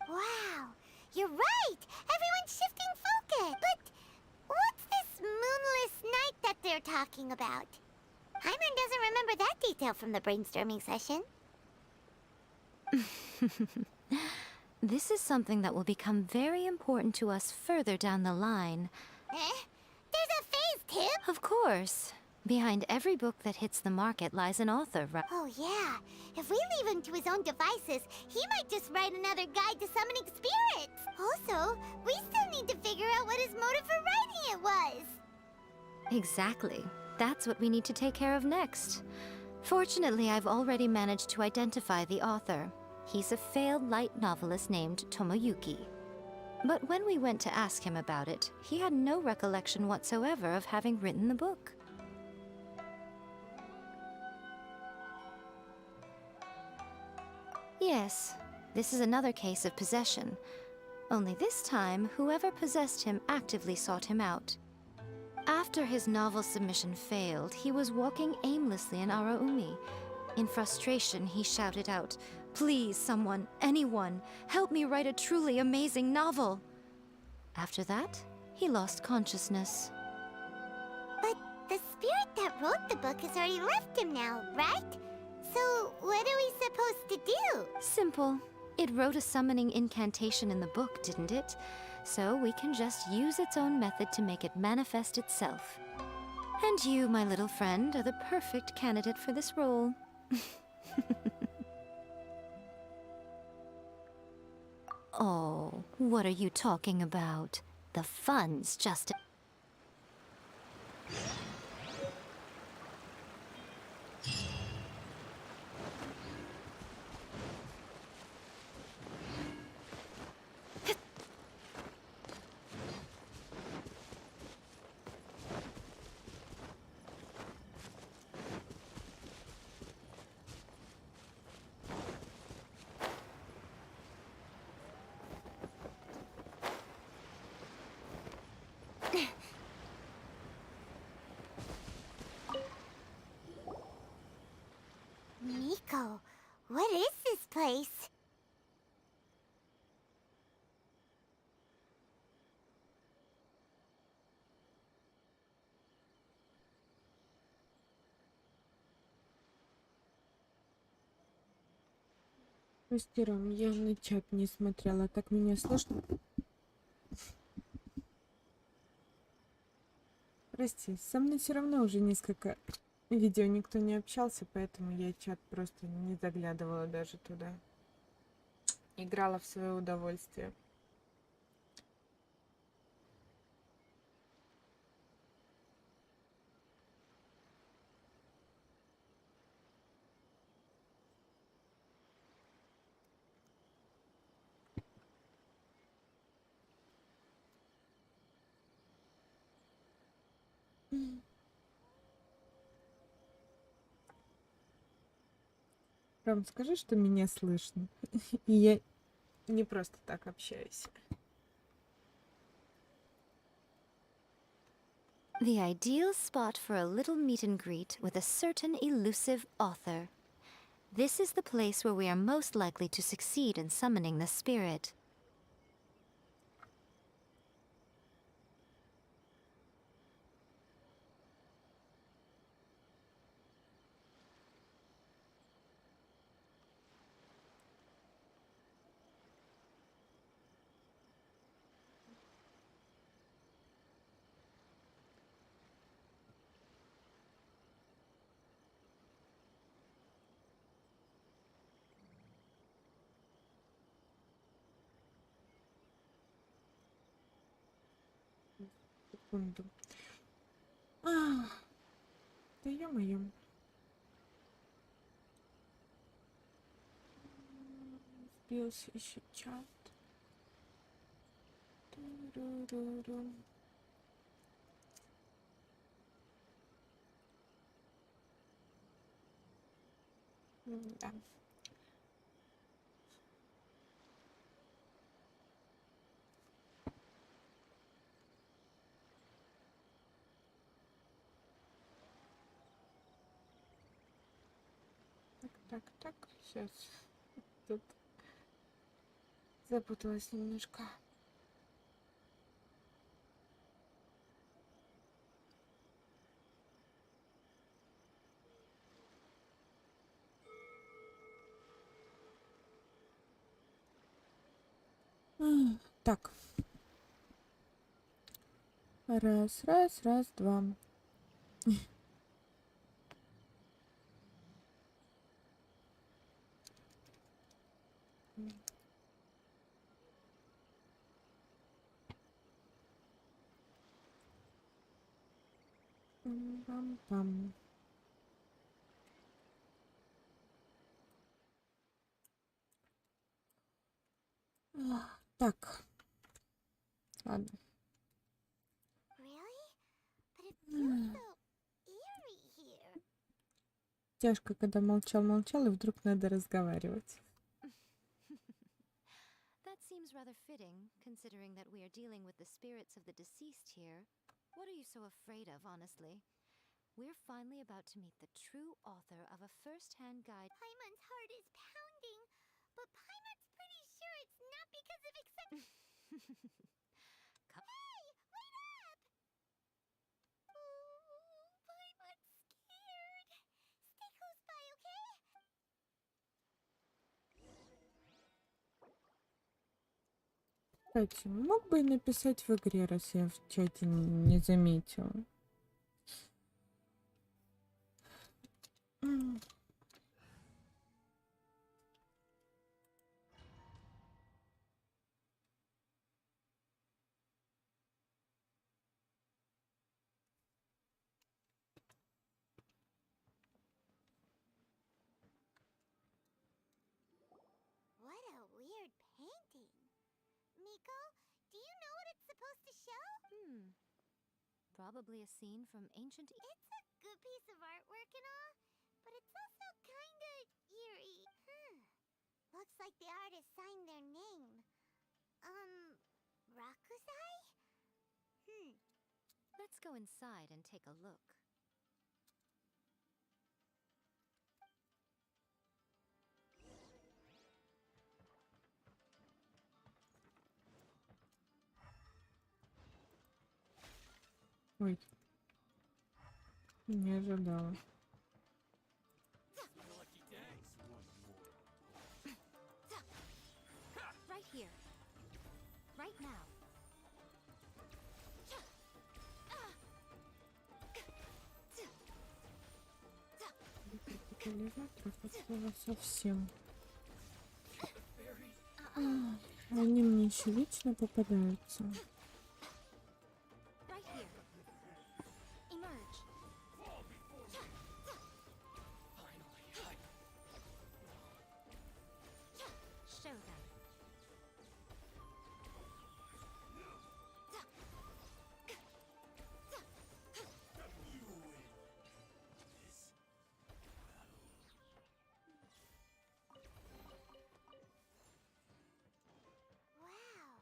Wow, you're right! Everyone's shifting focus! But what's this moonless night that they're talking about? Hyman doesn't remember that detail from the brainstorming session. This is something that will become very important to us further down the line. There's a phase 2? Of course. Behind every book that hits the market lies an author, right? Oh yeah, if we leave him to his own devices, he might just write another guide to summoning spirits. Also, we still need to figure out what his motive for writing it was. Exactly. That's what we need to take care of next. Fortunately, I've already managed to identify the author. He's a failed light novelist named Tomoyuki. But when we went to ask him about it, he had no recollection whatsoever of having written the book. Yes, this is another case of possession. Only this time, whoever possessed him actively sought him out. After his novel submission failed, he was walking aimlessly in Araumi. In frustration, he shouted out, "Please, someone, anyone, help me write a truly amazing novel!" After that, he lost consciousness. But the spirit that wrote the book has already left him now, right? So what are we supposed to do? Simple. It wrote a summoning incantation in the book, didn't it? So we can just use its own method to make it manifest itself. And you, my little friend, are the perfect candidate for this role. Oh, what are you talking about? The fun's just... Miko, what is this place? Мастерам, я на чат не смотрела, так меня слышно? Прости, со мной все равно уже несколько видео никто не общался, поэтому я чат просто не заглядывала даже туда. Играла в свое удовольствие. Ром, скажи, что меня слышно. И я не просто так общаюсь. The ideal spot for a little meet and greet with a certain elusive author. This is the place where we are most likely to succeed in summoning the spirit. Секунду. Да ё-моё. Сбился еще чат. Туруруру. Да. Так, сейчас. Тут запуталась немножко. Так. Раз, два. Пам-пам. Так. Ладно. Really? But it feels so eerie here. Тяжко, когда молчал, и вдруг надо разговаривать. That seems rather fitting, considering that we are dealing with the spirits of the deceased here. What are you so afraid of, honestly? We're finally about to meet the true author of a first-hand guide. Paimon's heart is pounding, but Paimon's pretty sure it's not because of Hey, wait up! Ooh, Paimon's scared. Stay close by, okay? Кстати, мог бы и написать в игре, раз я в чате не заметила. What a weird painting. Miko, do you know what it's supposed to show? Probably a scene from ancient It's a good piece of artwork and all, but it's also kinda eerie. Looks like the artist signed their name. Rakusai? Let's go inside and take a look. Ой. Не ожидала. Right here. Right now. Катализатор от слова совсем. Они мне еще вечно попадаются. Right here. Emerge. Show them. Wow,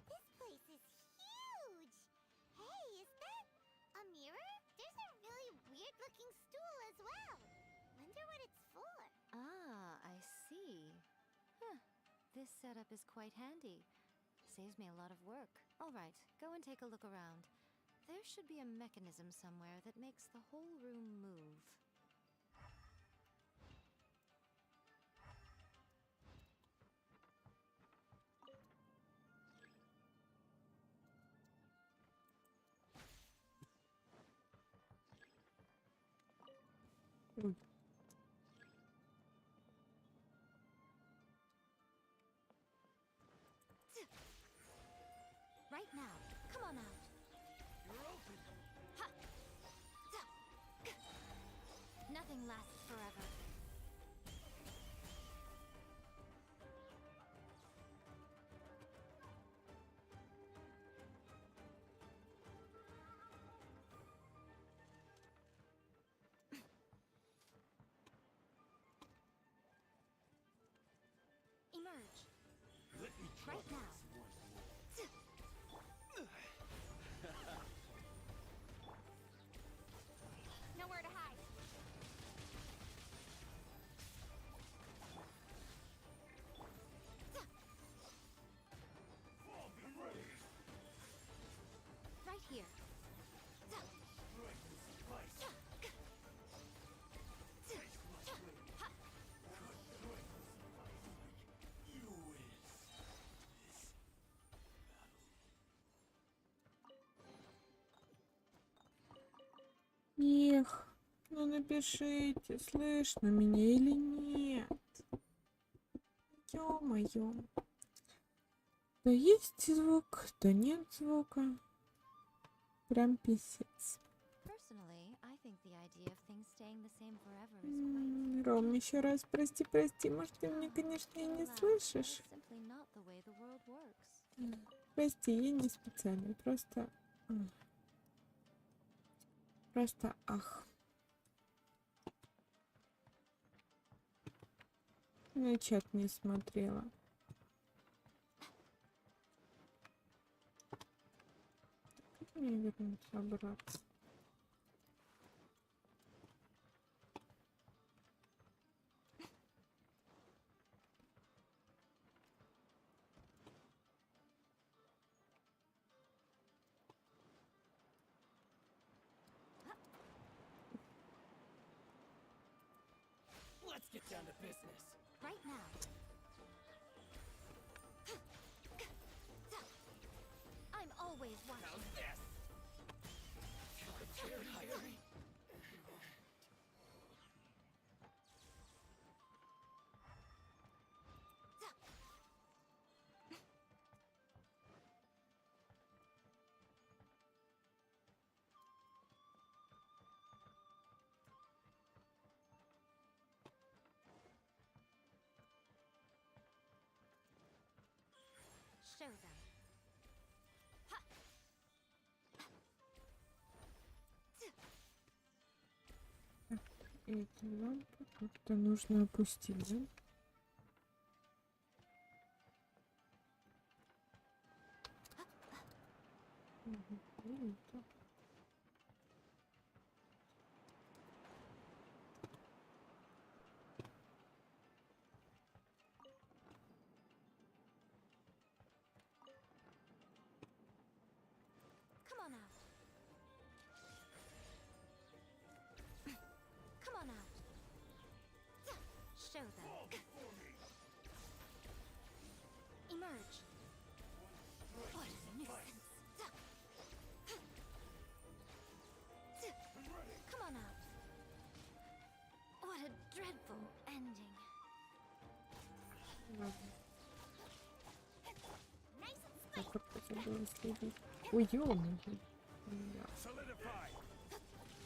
this place is huge! Hey, is that a mirror? There's a really weird-looking stool as well. Wonder what it's for. Ah, I see. Huh. This setup is quite handy. Saves me a lot of work. All right, go and take a look around. There should be a mechanism somewhere that makes the whole room move. Ой. Right now. Come on out. Ha! Nothing lasts forever. Emerge. Right now. Nowhere to hide. Right here. Эх, ну напишите, слышно меня или нет. Ё-моё. Да есть звук, да нет звука. Прям писец. Personally, I think the idea of things staying the same forever is quite Ром, еще раз прости, прости. Может, ты меня, конечно, и не слышишь. simply not the way the world works. Прости, я не специально. Просто... Просто ах. Ну, чат не смотрела. Как мне вернуться обратно? Let's get down to business. Right now. I'm always watching. How's this? Show them. Эти лампы как-то нужно опустить, да? Мгм, это. Come on out. Come on out. Show them. Emerge. What a nuisance. Come on out. What a dreadful ending. Ладно. Так, как забыла следить. Ой, ё-моё.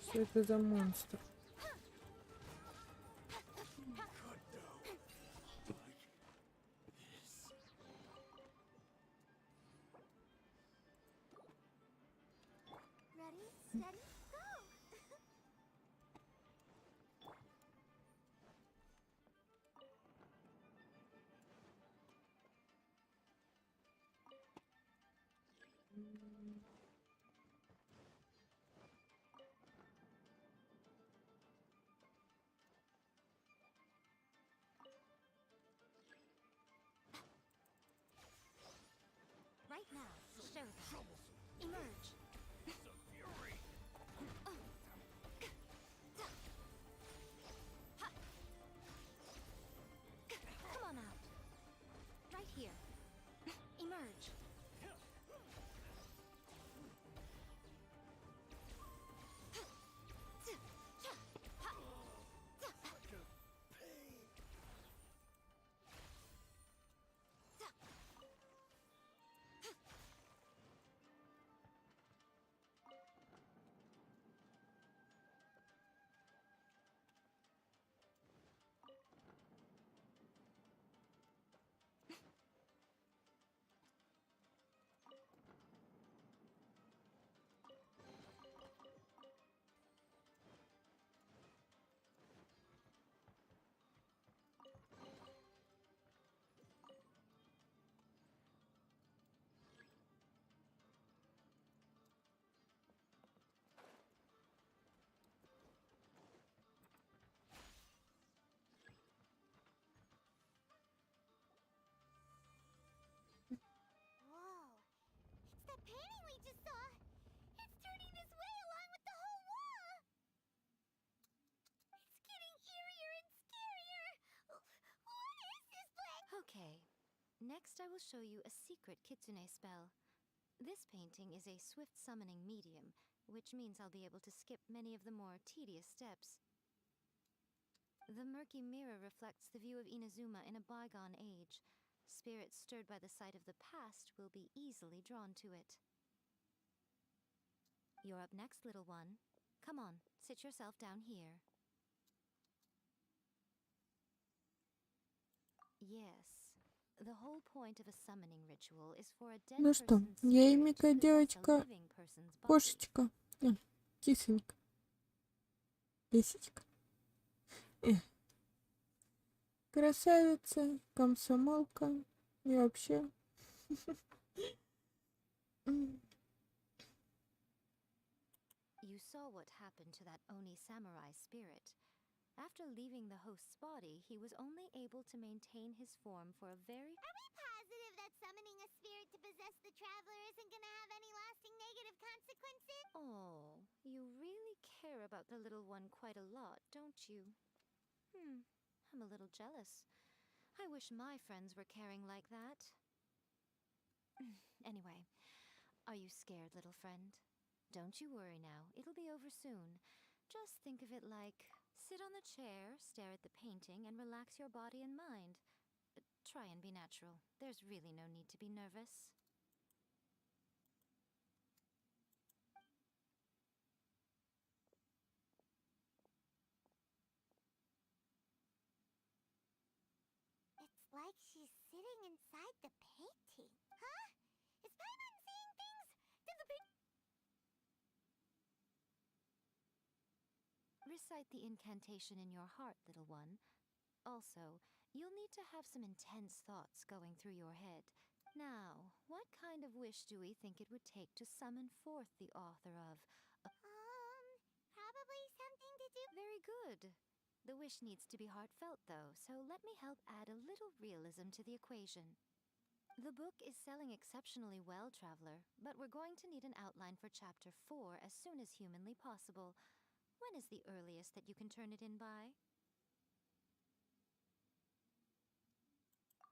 Что это за монстр? Ready, steady, go! Right now, show them. Emerge. Come on out. Right here. Emerge. Whoa! It's that painting we just saw! It's turning this way along with the whole wall! It's getting eerier and scarier! What is this place? Okay. Next, I will show you a secret kitsune spell. This painting is a swift summoning medium, which means I'll be able to skip many of the more tedious steps. The murky mirror reflects the view of Inazuma in a bygone age. Spirits stirred by the sight of the past will be easily drawn to it. You're up next, little one. Come on, sit yourself down here. Yes. The whole point of a summoning ritual is for a dead Ну что, person's я и spirit Мика to possess a девочка, living person's body. кошечка, кисонька, лисичка. Красавица, комсомолка и вообще. You saw what happened to that Oni samurai spirit. After leaving the host's body, he was only able to maintain his form for a very... Are we positive that summoning a spirit to possess the traveler isn't gonna have any lasting negative consequences? Oh, you really care about the little one quite a lot, don't you? I'm a little jealous. I wish my friends were caring like that. Anyway, are you scared, little friend? Don't you worry now, it'll be over soon. Just think of it like, sit on the chair, stare at the painting, and relax your body and mind. Try and be natural. There's really no need to be nervous. It's like she's sitting inside the painting. Huh? Is Paimon seeing things? Did the paint... Recite the incantation in your heart, little one. Also, you'll need to have some intense thoughts going through your head. Now, what kind of wish do we think it would take to summon forth the author of... Probably something to do... Very good. The wish needs to be heartfelt, though, so let me help add a little realism to the equation. The book is selling exceptionally well, Traveler, but we're going to need an outline for Chapter 4 as soon as humanly possible. When is the earliest that you can turn it in by?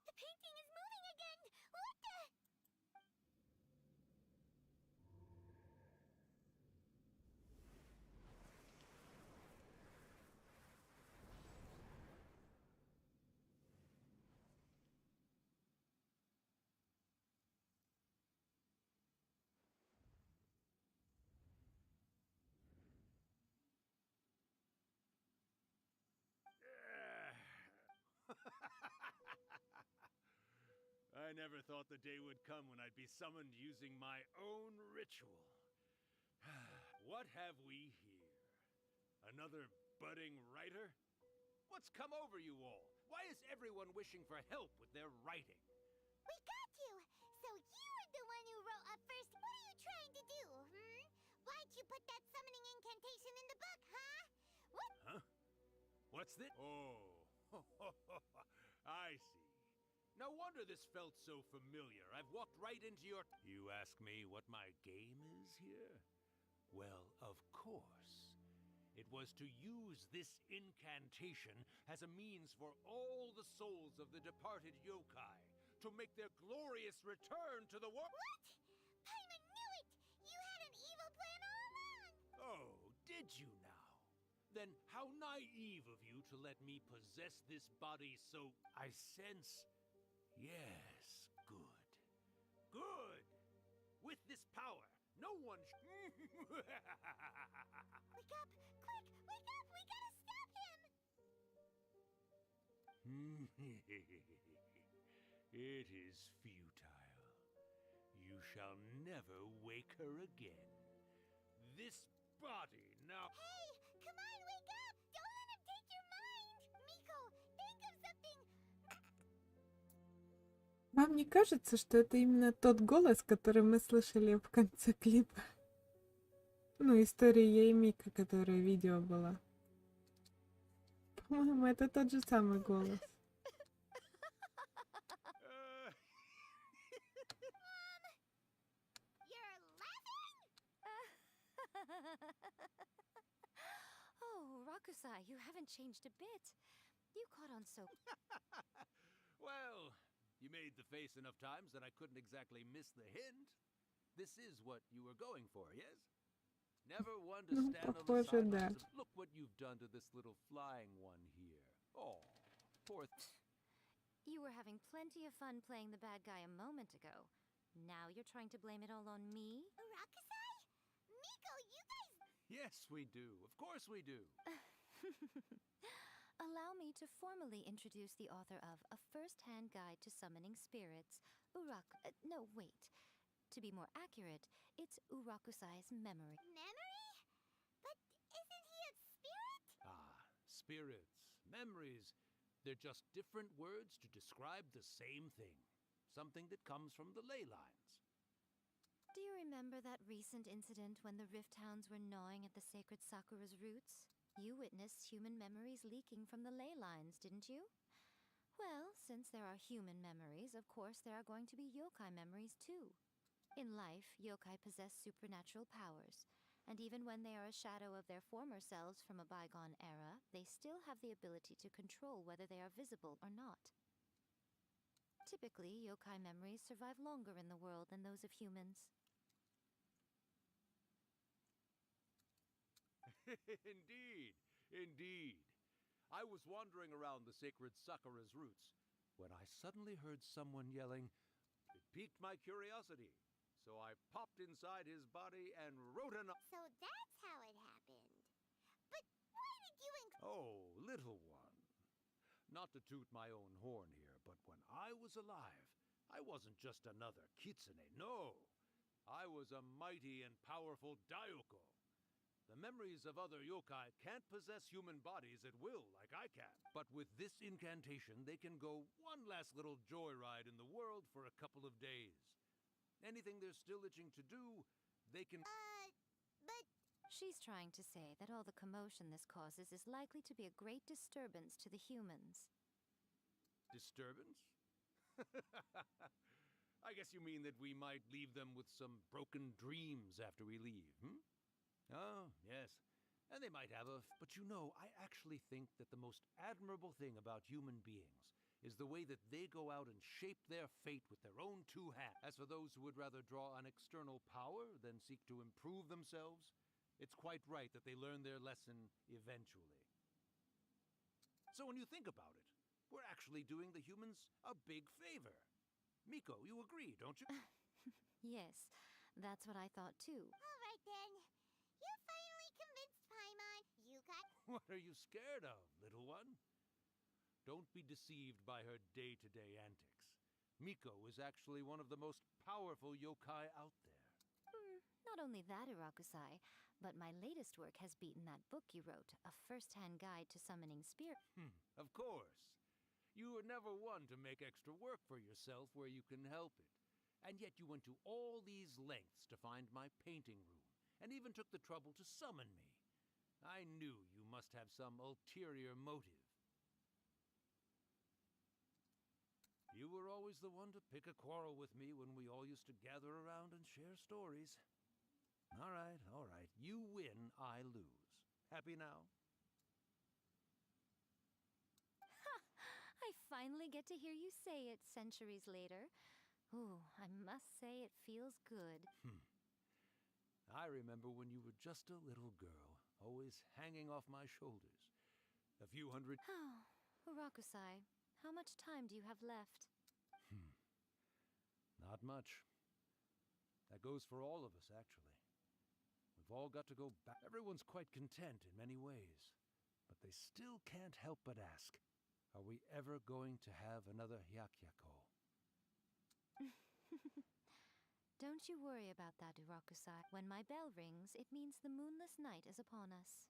The painting is moving again! What the... I never thought the day would come when I'd be summoned using my own ritual. What have we here? Another budding writer? What's come over you all? Why is everyone wishing for help with their writing? We got you! So you were the one who wrote up first. What are you trying to do, Why'd you put that summoning incantation in the book, huh? What? Huh? What's this? Oh, I see. No wonder this felt so familiar. I've walked right into your... You ask me what my game is here? Well, of course. It was to use this incantation as a means for all the souls of the departed yokai to make their glorious return to the world. What? Paimon knew it! You had an evil plan all along! Oh, did you now? Then how naive of you to let me possess this body so... I sense... Yes, good. Good! With this power, no one Wake up! Quick! Wake up! We gotta stop him! It is futile. You shall never wake her again. This body now... Hey! Come on, wake up! Don't let him take your mind! Miko, think of something... Вам не кажется, что это именно тот голос, который мы слышали в конце клипа? Ну, история я и Мика, которая видео была. По-моему, это тот же самый голос. You're laughing? Oh, Rakusai, you haven't changed a bit. You caught on so... Well, you made the face enough times that I couldn't exactly miss the hint. This is what you were going for, yes? Never one to Ну, stand on the похоже, да. sidelines of, look what you've done to this little flying one here. Oh, poor You were having plenty of fun playing the bad guy a moment ago. Now you're trying to blame it all on me? Urakusai? Miko, you guys... Yes, we do. Of course we do. Allow me to formally introduce the author of A First-Hand Guide to Summoning Spirits, no, wait. To be more accurate, it's Urakusai's memory. Memory? But isn't he a spirit? Ah, spirits, memories. They're just different words to describe the same thing. Something that comes from the ley lines. Do you remember that recent incident when the Rift Hounds were gnawing at the sacred Sakura's roots? You witnessed human memories leaking from the ley lines, didn't you? Well, since there are human memories, of course there are going to be yokai memories too. In life, yokai possess supernatural powers, and even when they are a shadow of their former selves from a bygone era, they still have the ability to control whether they are visible or not. Typically, yokai memories survive longer in the world than those of humans. Indeed, indeed. I was wandering around the sacred Sakura's roots when I suddenly heard someone yelling. It piqued my curiosity, so I popped inside his body and wrote a note. So that's how it happened. But why did you Oh, little one. Not to toot my own horn here, but when I was alive, I wasn't just another kitsune, no. I was a mighty and powerful Daioko. The memories of other yokai can't possess human bodies at will like I can. But with this incantation, they can go one last little joyride in the world for a couple of days. Anything they're still itching to do, they can... but... She's trying to say that all the commotion this causes is likely to be a great disturbance to the humans. Disturbance? I guess you mean that we might leave them with some broken dreams after we leave, hmm? Oh, yes. And they might have a... But you know, I actually think that the most admirable thing about human beings is the way that they go out and shape their fate with their own two hands. As for those who would rather draw on external power than seek to improve themselves, it's quite right that they learn their lesson eventually. So when you think about it, we're actually doing the humans a big favor. Miko, you agree, don't you? Yes, that's what I thought too. All right then. You finally convinced Paimon. You got... What are you scared of, little one? Don't be deceived by her day-to-day antics. Miko is actually one of the most powerful yokai out there. Not only that, Urakusai, but my latest work has beaten that book you wrote, A First-Hand Guide to Summoning Spirits. Of course. You were never one to make extra work for yourself where you can help it. And yet you went to all these lengths to find my painting room, and even took the trouble to summon me. I knew you must have some ulterior motive. You were always the one to pick a quarrel with me when we all used to gather around and share stories. All right. You win, I lose. Happy now? I finally get to hear you say it centuries later. Ooh, I must say it feels good. I remember when you were just a little girl, always hanging off my shoulders. A few hundred... Oh, Urakusai, how much time do you have left? Not much. That goes for all of us, actually. We've all got to go back. Everyone's quite content in many ways, but they still can't help but ask, are we ever going to have another Hyakyako? Don't you worry about that, Urakusai. When my bell rings, it means the moonless night is upon us.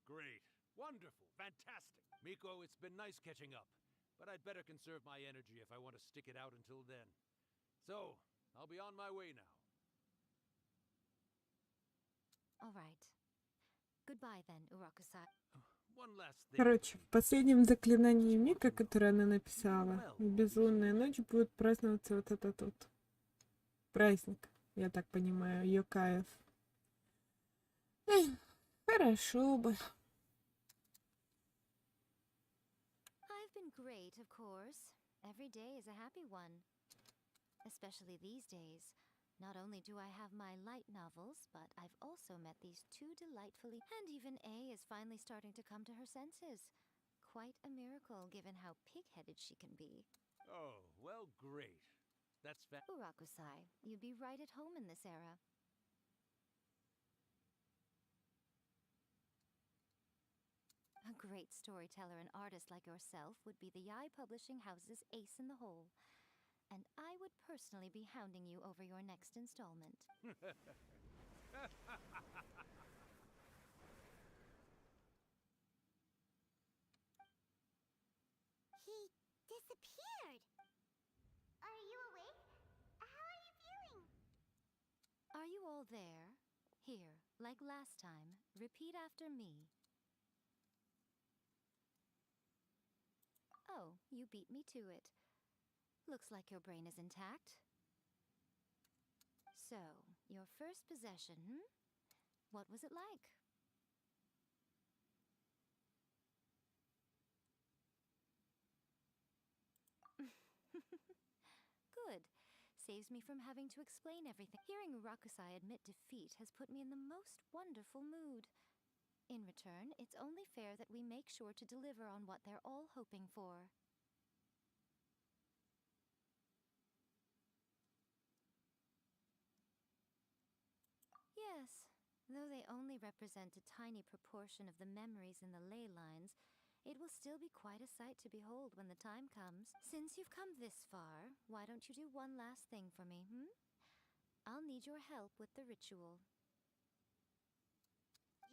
Great. Wonderful. Fantastic. Miko, it's been nice catching up, but I'd better conserve my energy if I want to stick it out until then. So, I'll be on my way now. All right. Goodbye then, Urakusai. One last thing. Короче, в последнем заклинании Мика, которое она написала, безлунная ночь, будет праздноваться вот этот вот праздник, я так понимаю, Йокаев. Хорошо бы. I've been great, of course. Every day is a happy one. especially these days. Not only do I have my light novels, but I've also met these two delightfully... And even A is finally starting to come to her senses. Quite a miracle, given how pig-headed she can be. Oh, well, great. That's Urakusai, you'd be right at home in this era. A great storyteller and artist like yourself would be the Yae Publishing House's ace in the hole. And I would personally be hounding you over your next installment. He disappeared. Are you awake? How are you feeling? Are you all there? Here, like last time, repeat after me. Oh, you beat me to it. Looks like your brain is intact. So, your first possession, What was it like? Good. Saves me from having to explain everything. Hearing Urakusai admit defeat has put me in the most wonderful mood. In return, it's only fair that we make sure to deliver on what they're all hoping for. Yes, though they only represent a tiny proportion of the memories in the ley lines, it will still be quite a sight to behold when the time comes. Since you've come this far, why don't you do one last thing for me, I'll need your help with the ritual.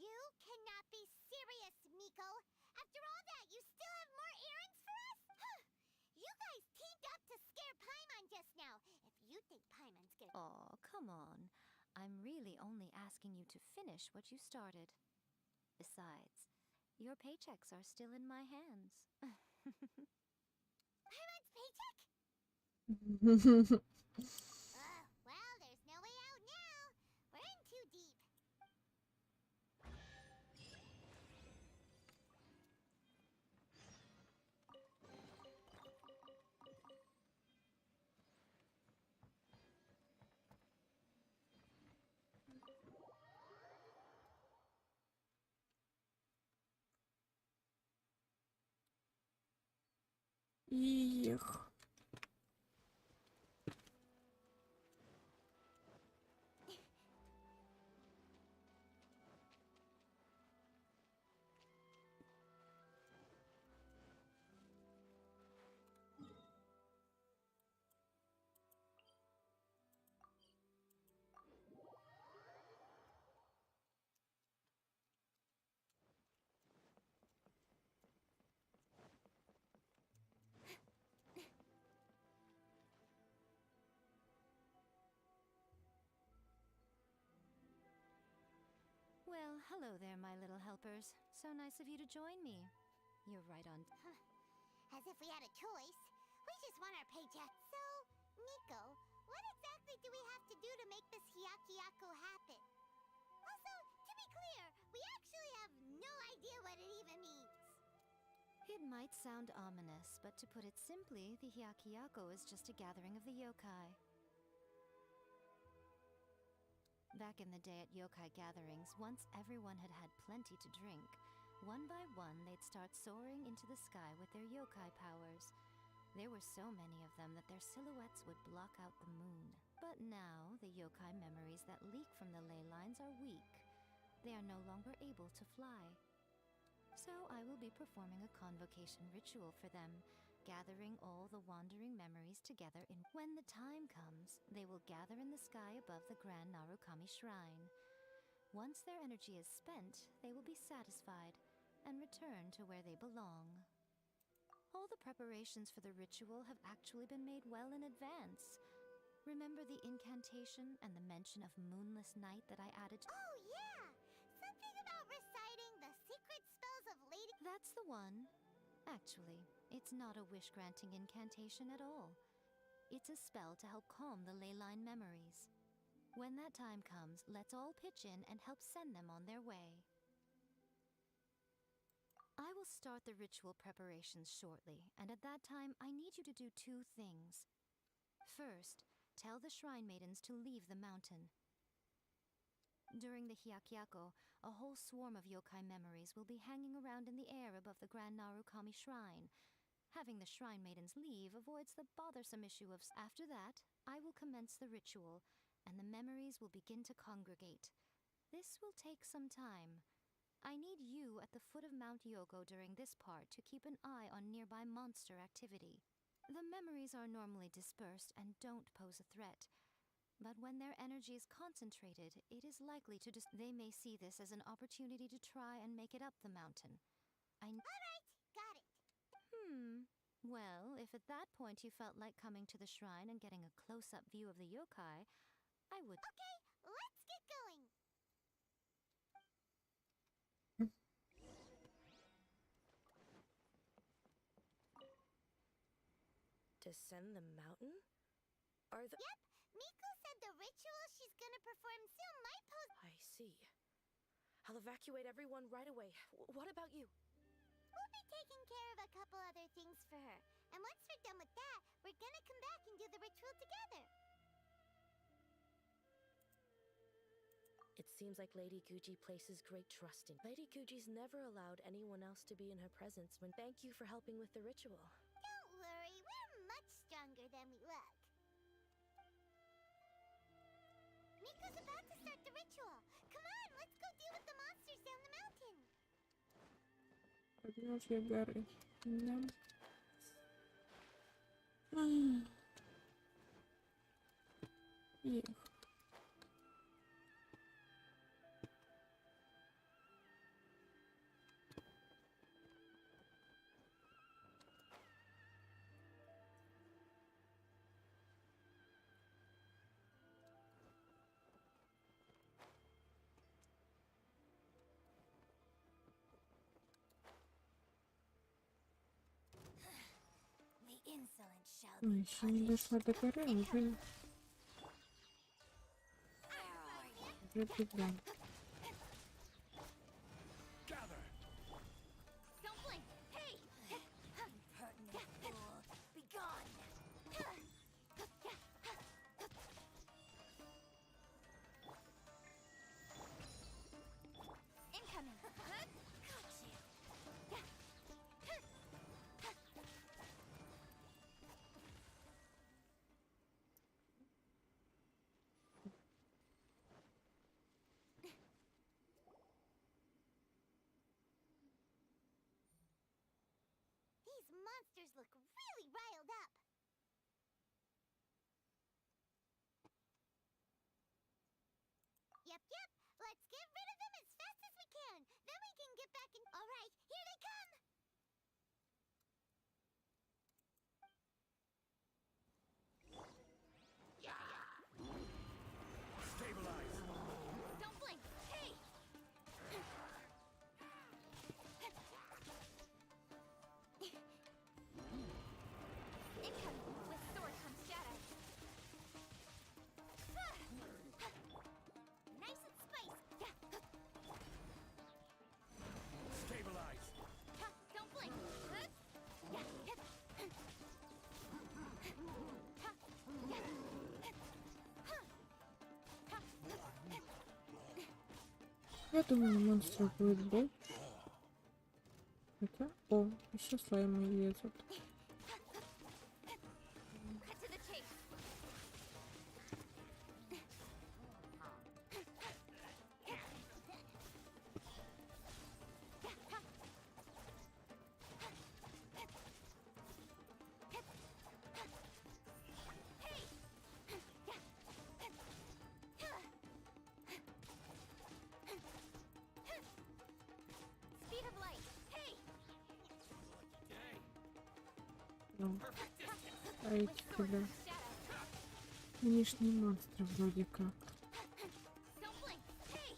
You cannot be serious, Miko! After all that, you still have more errands for us? You guys teamed up to scare Paimon just now. If you think Paimon's gonna— Aw, come on. I'm really only asking you to finish what you started. Besides, your paychecks are still in my hands. Paimon's paycheck? Well, there's no way out now. We're in too deep. Их. Well, hello there, my little helpers. So nice of you to join me. You're right on. As if we had a choice. We just want our paycheck. So, Miko, what exactly do we have to do to make this Hyakuyaku happen? Also, to be clear, we actually have no idea what it even means. It might sound ominous, but to put it simply, the Hyakuyaku is just a gathering of the yokai. Back in the day at yokai gatherings, once everyone had had plenty to drink, one by one they'd start soaring into the sky with their yokai powers. There were so many of them that their silhouettes would block out the moon. But now, the yokai memories that leak from the ley lines are weak. They are no longer able to fly. So I will be performing a convocation ritual for them, gathering all the wandering memories together in... When the time comes, they will gather in the sky above the Grand Narukami Shrine. Once their energy is spent, they will be satisfied and return to where they belong. All the preparations for the ritual have actually been made well in advance. Remember the incantation and the mention of moonless night that I added to... Oh, yeah! Something about reciting the secret spells of Lady... That's the one. Actually, it's not a wish-granting incantation at all. It's a spell to help calm the ley line memories. When that time comes, let's all pitch in and help send them on their way. I will start the ritual preparations shortly, and at that time, I need you to do two things. First, Tell the Shrine Maidens to leave the mountain. During the Hyakyako, a whole swarm of yokai memories will be hanging around in the air above the Grand Narukami Shrine. Having the Shrine Maidens leave avoids the bothersome issue of... After that, I will commence the ritual, and the memories will begin to congregate. This will take some time. I need you at the foot of Mount Yogo during this part to keep an eye on nearby monster activity. The memories are normally dispersed and don't pose a threat. But when their energy is concentrated, it is likely to they may see this as an opportunity to try and make it up the mountain. Alright, got it. Well, if at that point you felt like coming to the shrine and getting a close-up view of the yokai, I would... Okay, let's get going. Descend the mountain? Are the... Yep, Miko said the ritual she's gonna perform soon might pose... I see. I'll evacuate everyone right away. What about you? We'll be taking care of a couple other things for her. And once we're done with that, we're gonna come back and do the ritual together. It seems like Lady Guji places great trust in... Lady Guji's never allowed anyone else to be in her presence when... Thank you for helping with the ritual. Don't worry, we're much stronger than we look. Miko's about to start the ritual. Come on, let's go deal with the monsters down the mountain. Подножье горы. Да. Эх. The insolent shall Ой, be еще не дошла до горы, уже беда. Don't blink! Hey! Impertinent fool! Be gone! Incoming! Got you! These monsters look really riled up. Yep. Let's get rid of them as fast as we can. Then we can get back in. All right, here they come. Stabilize! Don't blink. Hey! Incoming! With sword comes shadow. Nice and spicy. Stabilize! Don't blink. Я думаю, монстров будет больше. Хотя, о, еще слаймы лезут. Cut to the chase. Speed of light. Hey! Ну, а эти тогда внешние монстры вроде как. Don't blink. Hey!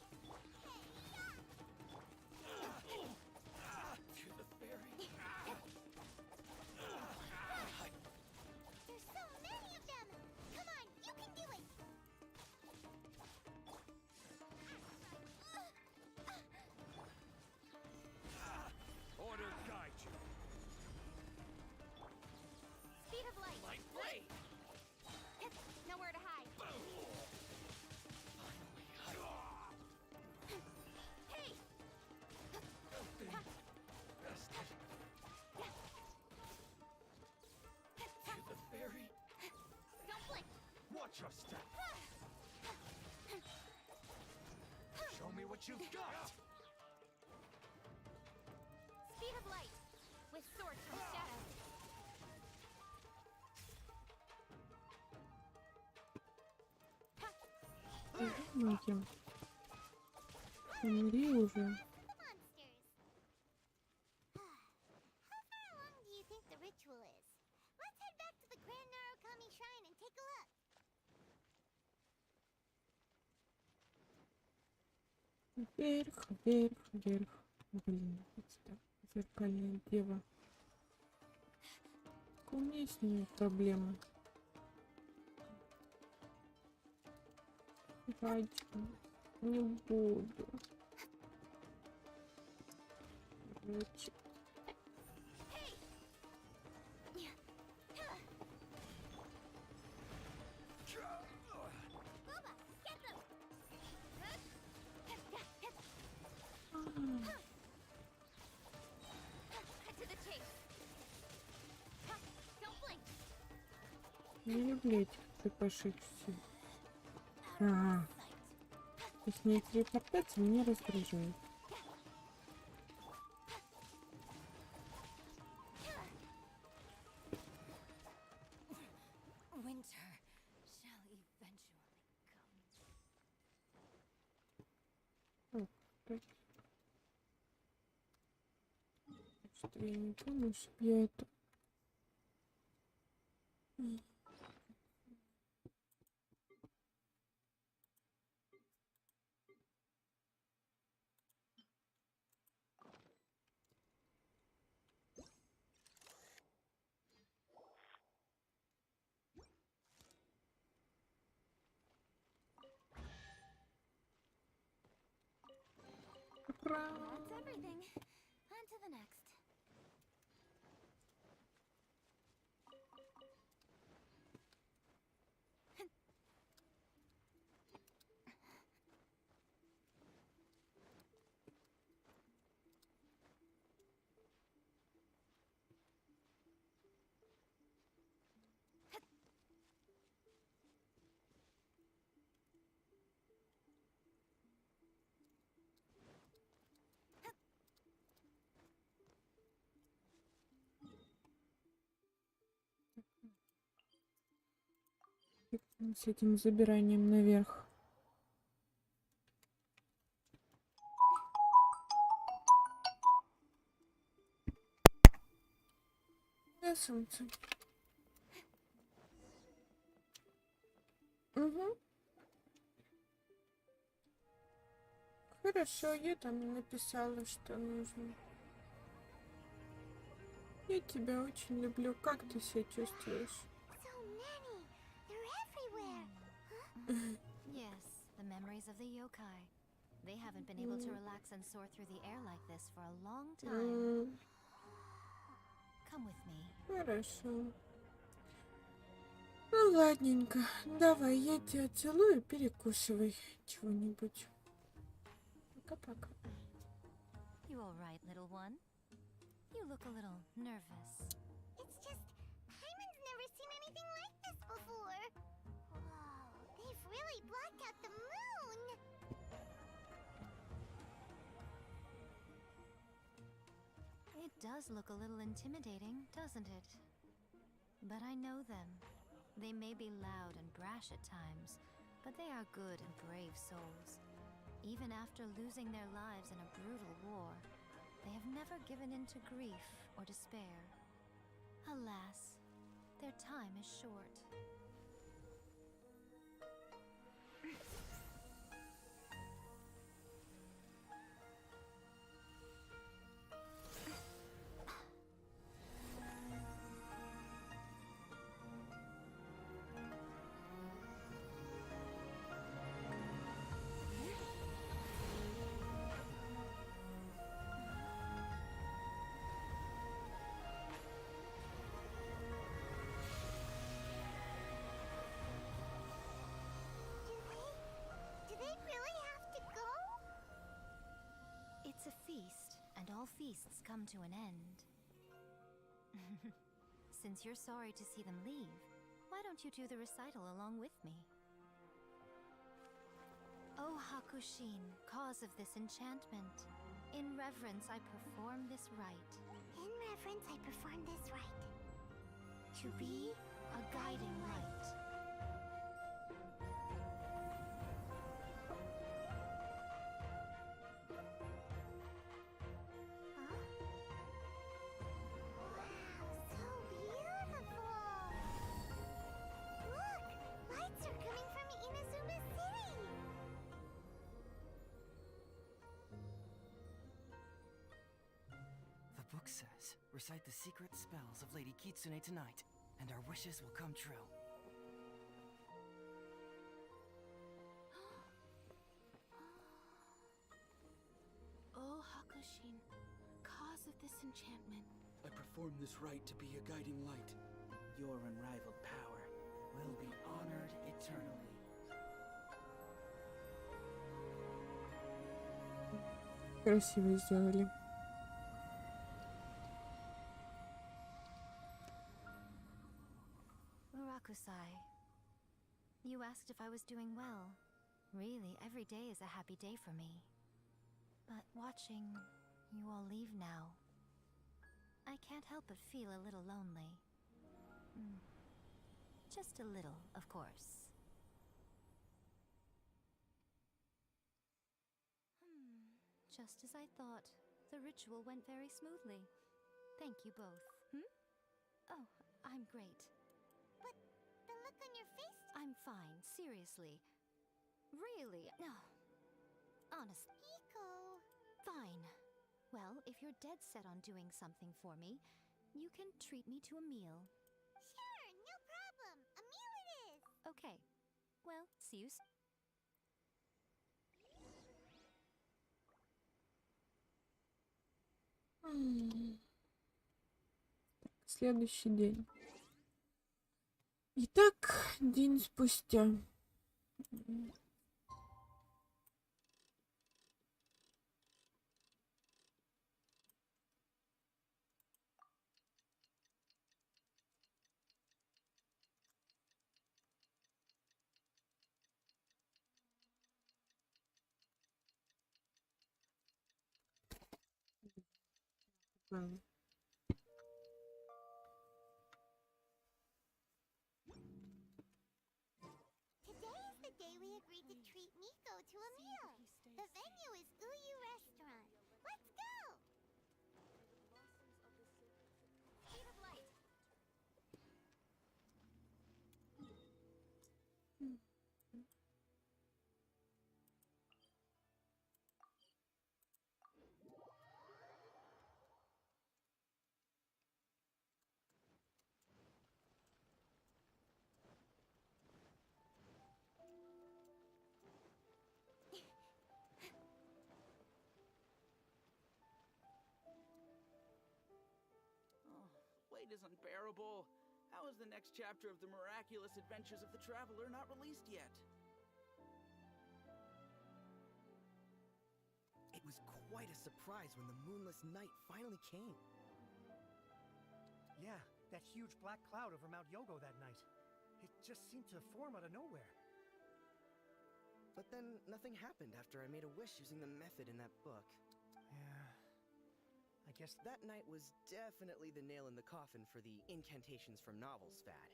There's so many of them. Come on, you can do it. Order guide you. Speed of light. Light blade! Nowhere to your step. Show me what you've got. Speed of light, with swords from shadow. Маги. Умри уже. Monsters. How far along do you think the ritual is? Let's head back to the Grand Narukami Shrine and take a look. Вверх, вверх, вверх. Блин, это зеркальная дева. У меня есть с ней проблемы. Райден, не буду. Короче. Не люблю этих припошедших. То есть не телепортация меня раздражает. Winter shall eventually come. Что я не помню, что я это... That's everything. On to the next. С этим забиранием наверх. Да, солнце. Угу. Хорошо, я там написала, что нужно. Я тебя очень люблю. Как ты себя чувствуешь? Yes, the memories of the yokai. They haven't been able to relax and soar through the air like this for a long time. Come with me. Хорошо. Ну ладненько. Давай, я тебя целую, перекусывай чего-нибудь. Пока-пока. You all right, little one? You look a little nervous. It's just, Hyman's never seen anything like this before. Whoa, they've really blocked out the moon. It does look a little intimidating, doesn't it? But I know them. They may be loud and brash at times, but they are good and brave souls. Even after losing their lives in a brutal war, they have never given in to grief or despair. Alas, their time is short. Do they really have to go? It's a feast, and all feasts come to an end. Since you're sorry to see them leave, Why don't you do the recital along with me? O Hakushin, cause of this enchantment, in reverence I perform this rite. In reverence, I perform this rite. To be a guiding light. Wow, so beautiful! Look! Lights are coming from Inazuma City! The book says, recite the secret spells of Lady Kitsune tonight, and our wishes will come true. O Hakushin, cause of this enchantment. I perform this rite to be a guiding light. Your unrivaled power will be honored eternally. Красиво сделали. Murakusai, you asked if I was doing well. Really, every day is a happy day for me. But watching you all leave now, I can't help but feel a little lonely. Just a little, of course. Just as I thought, the ritual went very smoothly. Thank you both. Oh, I'm great. But the look on your face... I'm fine, seriously. Really, no. Honest. Miko... Fine. Well, if you're dead set on doing something for me, you can treat me to a meal. Sure, no problem. A meal it is. Okay. Well, see you soon. Следующий день. Итак, день спустя. Ладно. Today is the day we agreed to treat Miko to a meal. The venue is Uyu Restaurant. Let's go! Speed of light. Wait is unbearable. How is the next chapter of the miraculous adventures of the traveler not released yet? It was quite a surprise when the moonless night finally came. Yeah, that huge black cloud over Mount Yogo that night. It just seemed to form out of nowhere. But then nothing happened after I made a wish using the method in that book. Yeah, I guess that night was definitely the nail in the coffin for the incantations from novels fad.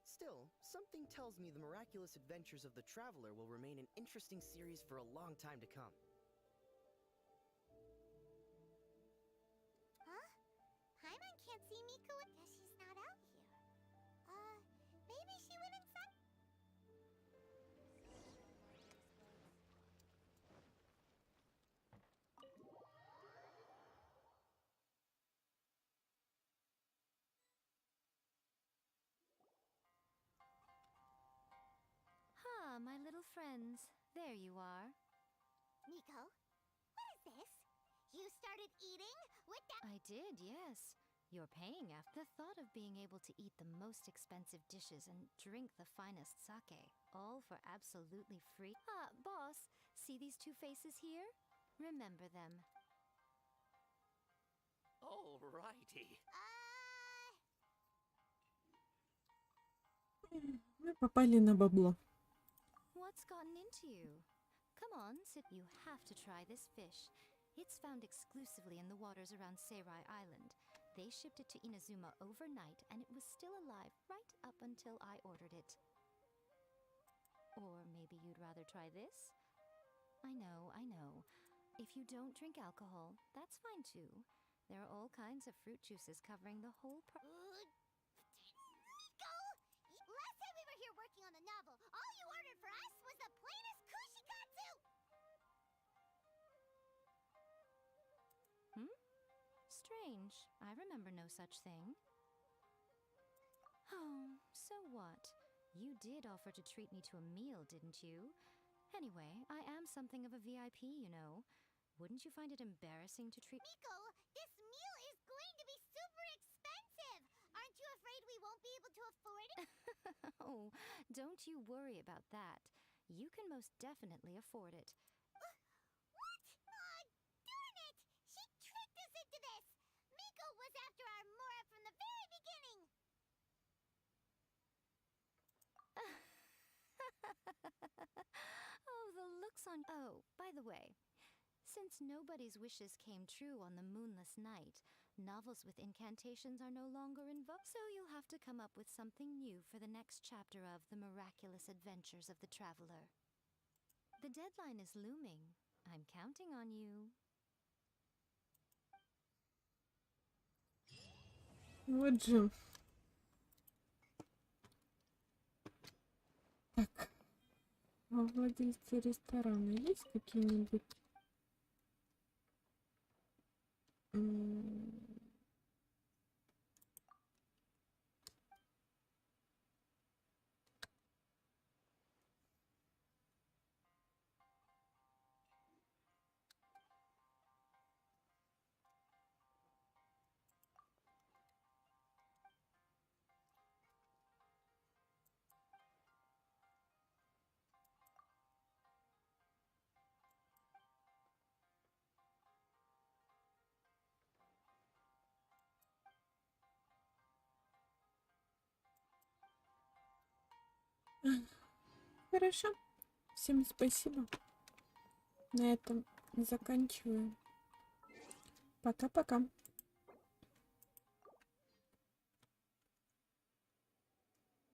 Still, something tells me the miraculous adventures of the traveler will remain an interesting series for a long time to come. Huh? Paimon can't see Miko. Guess she's not out here. Maybe she went inside? Ah, my little friends. There you are. Miko, what is this? You started eating with that? I did, yes. You're paying after the thought of being able to eat the most expensive dishes and drink the finest sake, all for absolutely free. Ah, boss, see these two faces here? Remember them. Alrighty. Мы попали на бабло. What's gotten into you? Come on, sit. You have to try this fish. It's found exclusively in the waters around Seirai Island. They shipped it to Inazuma overnight, and it was still alive right up until I ordered it. Or maybe you'd rather try this? I know, I know. If you don't drink alcohol, that's fine too. There are all kinds of fruit juices covering the whole Miko! Last time we were here working on the novel, all you ordered for us was the plainest kushikatsu! Strange. I remember no such thing. Oh, so what? You did offer to treat me to a meal, didn't you? Anyway, I am something of a VIP, you know. Wouldn't you find it embarrassing to treat... Miko, this meal is going to be super expensive! Aren't you afraid we won't be able to afford it? Oh, don't you worry about that. You can most definitely afford it. What? Darn it! She tricked us into this! Miko was after our Mora from the very beginning! Oh, the looks on... Oh, by the way, since nobody's wishes came true on the moonless night, novels with incantations are no longer invoked, so you'll have to come up with something new for the next chapter of The Miraculous Adventures of the Traveler. The deadline is looming. I'm counting on you. Вот же. Так. А у владельца ресторана есть какие-нибудь... Хорошо. Всем спасибо. На этом заканчиваю. Пока-пока.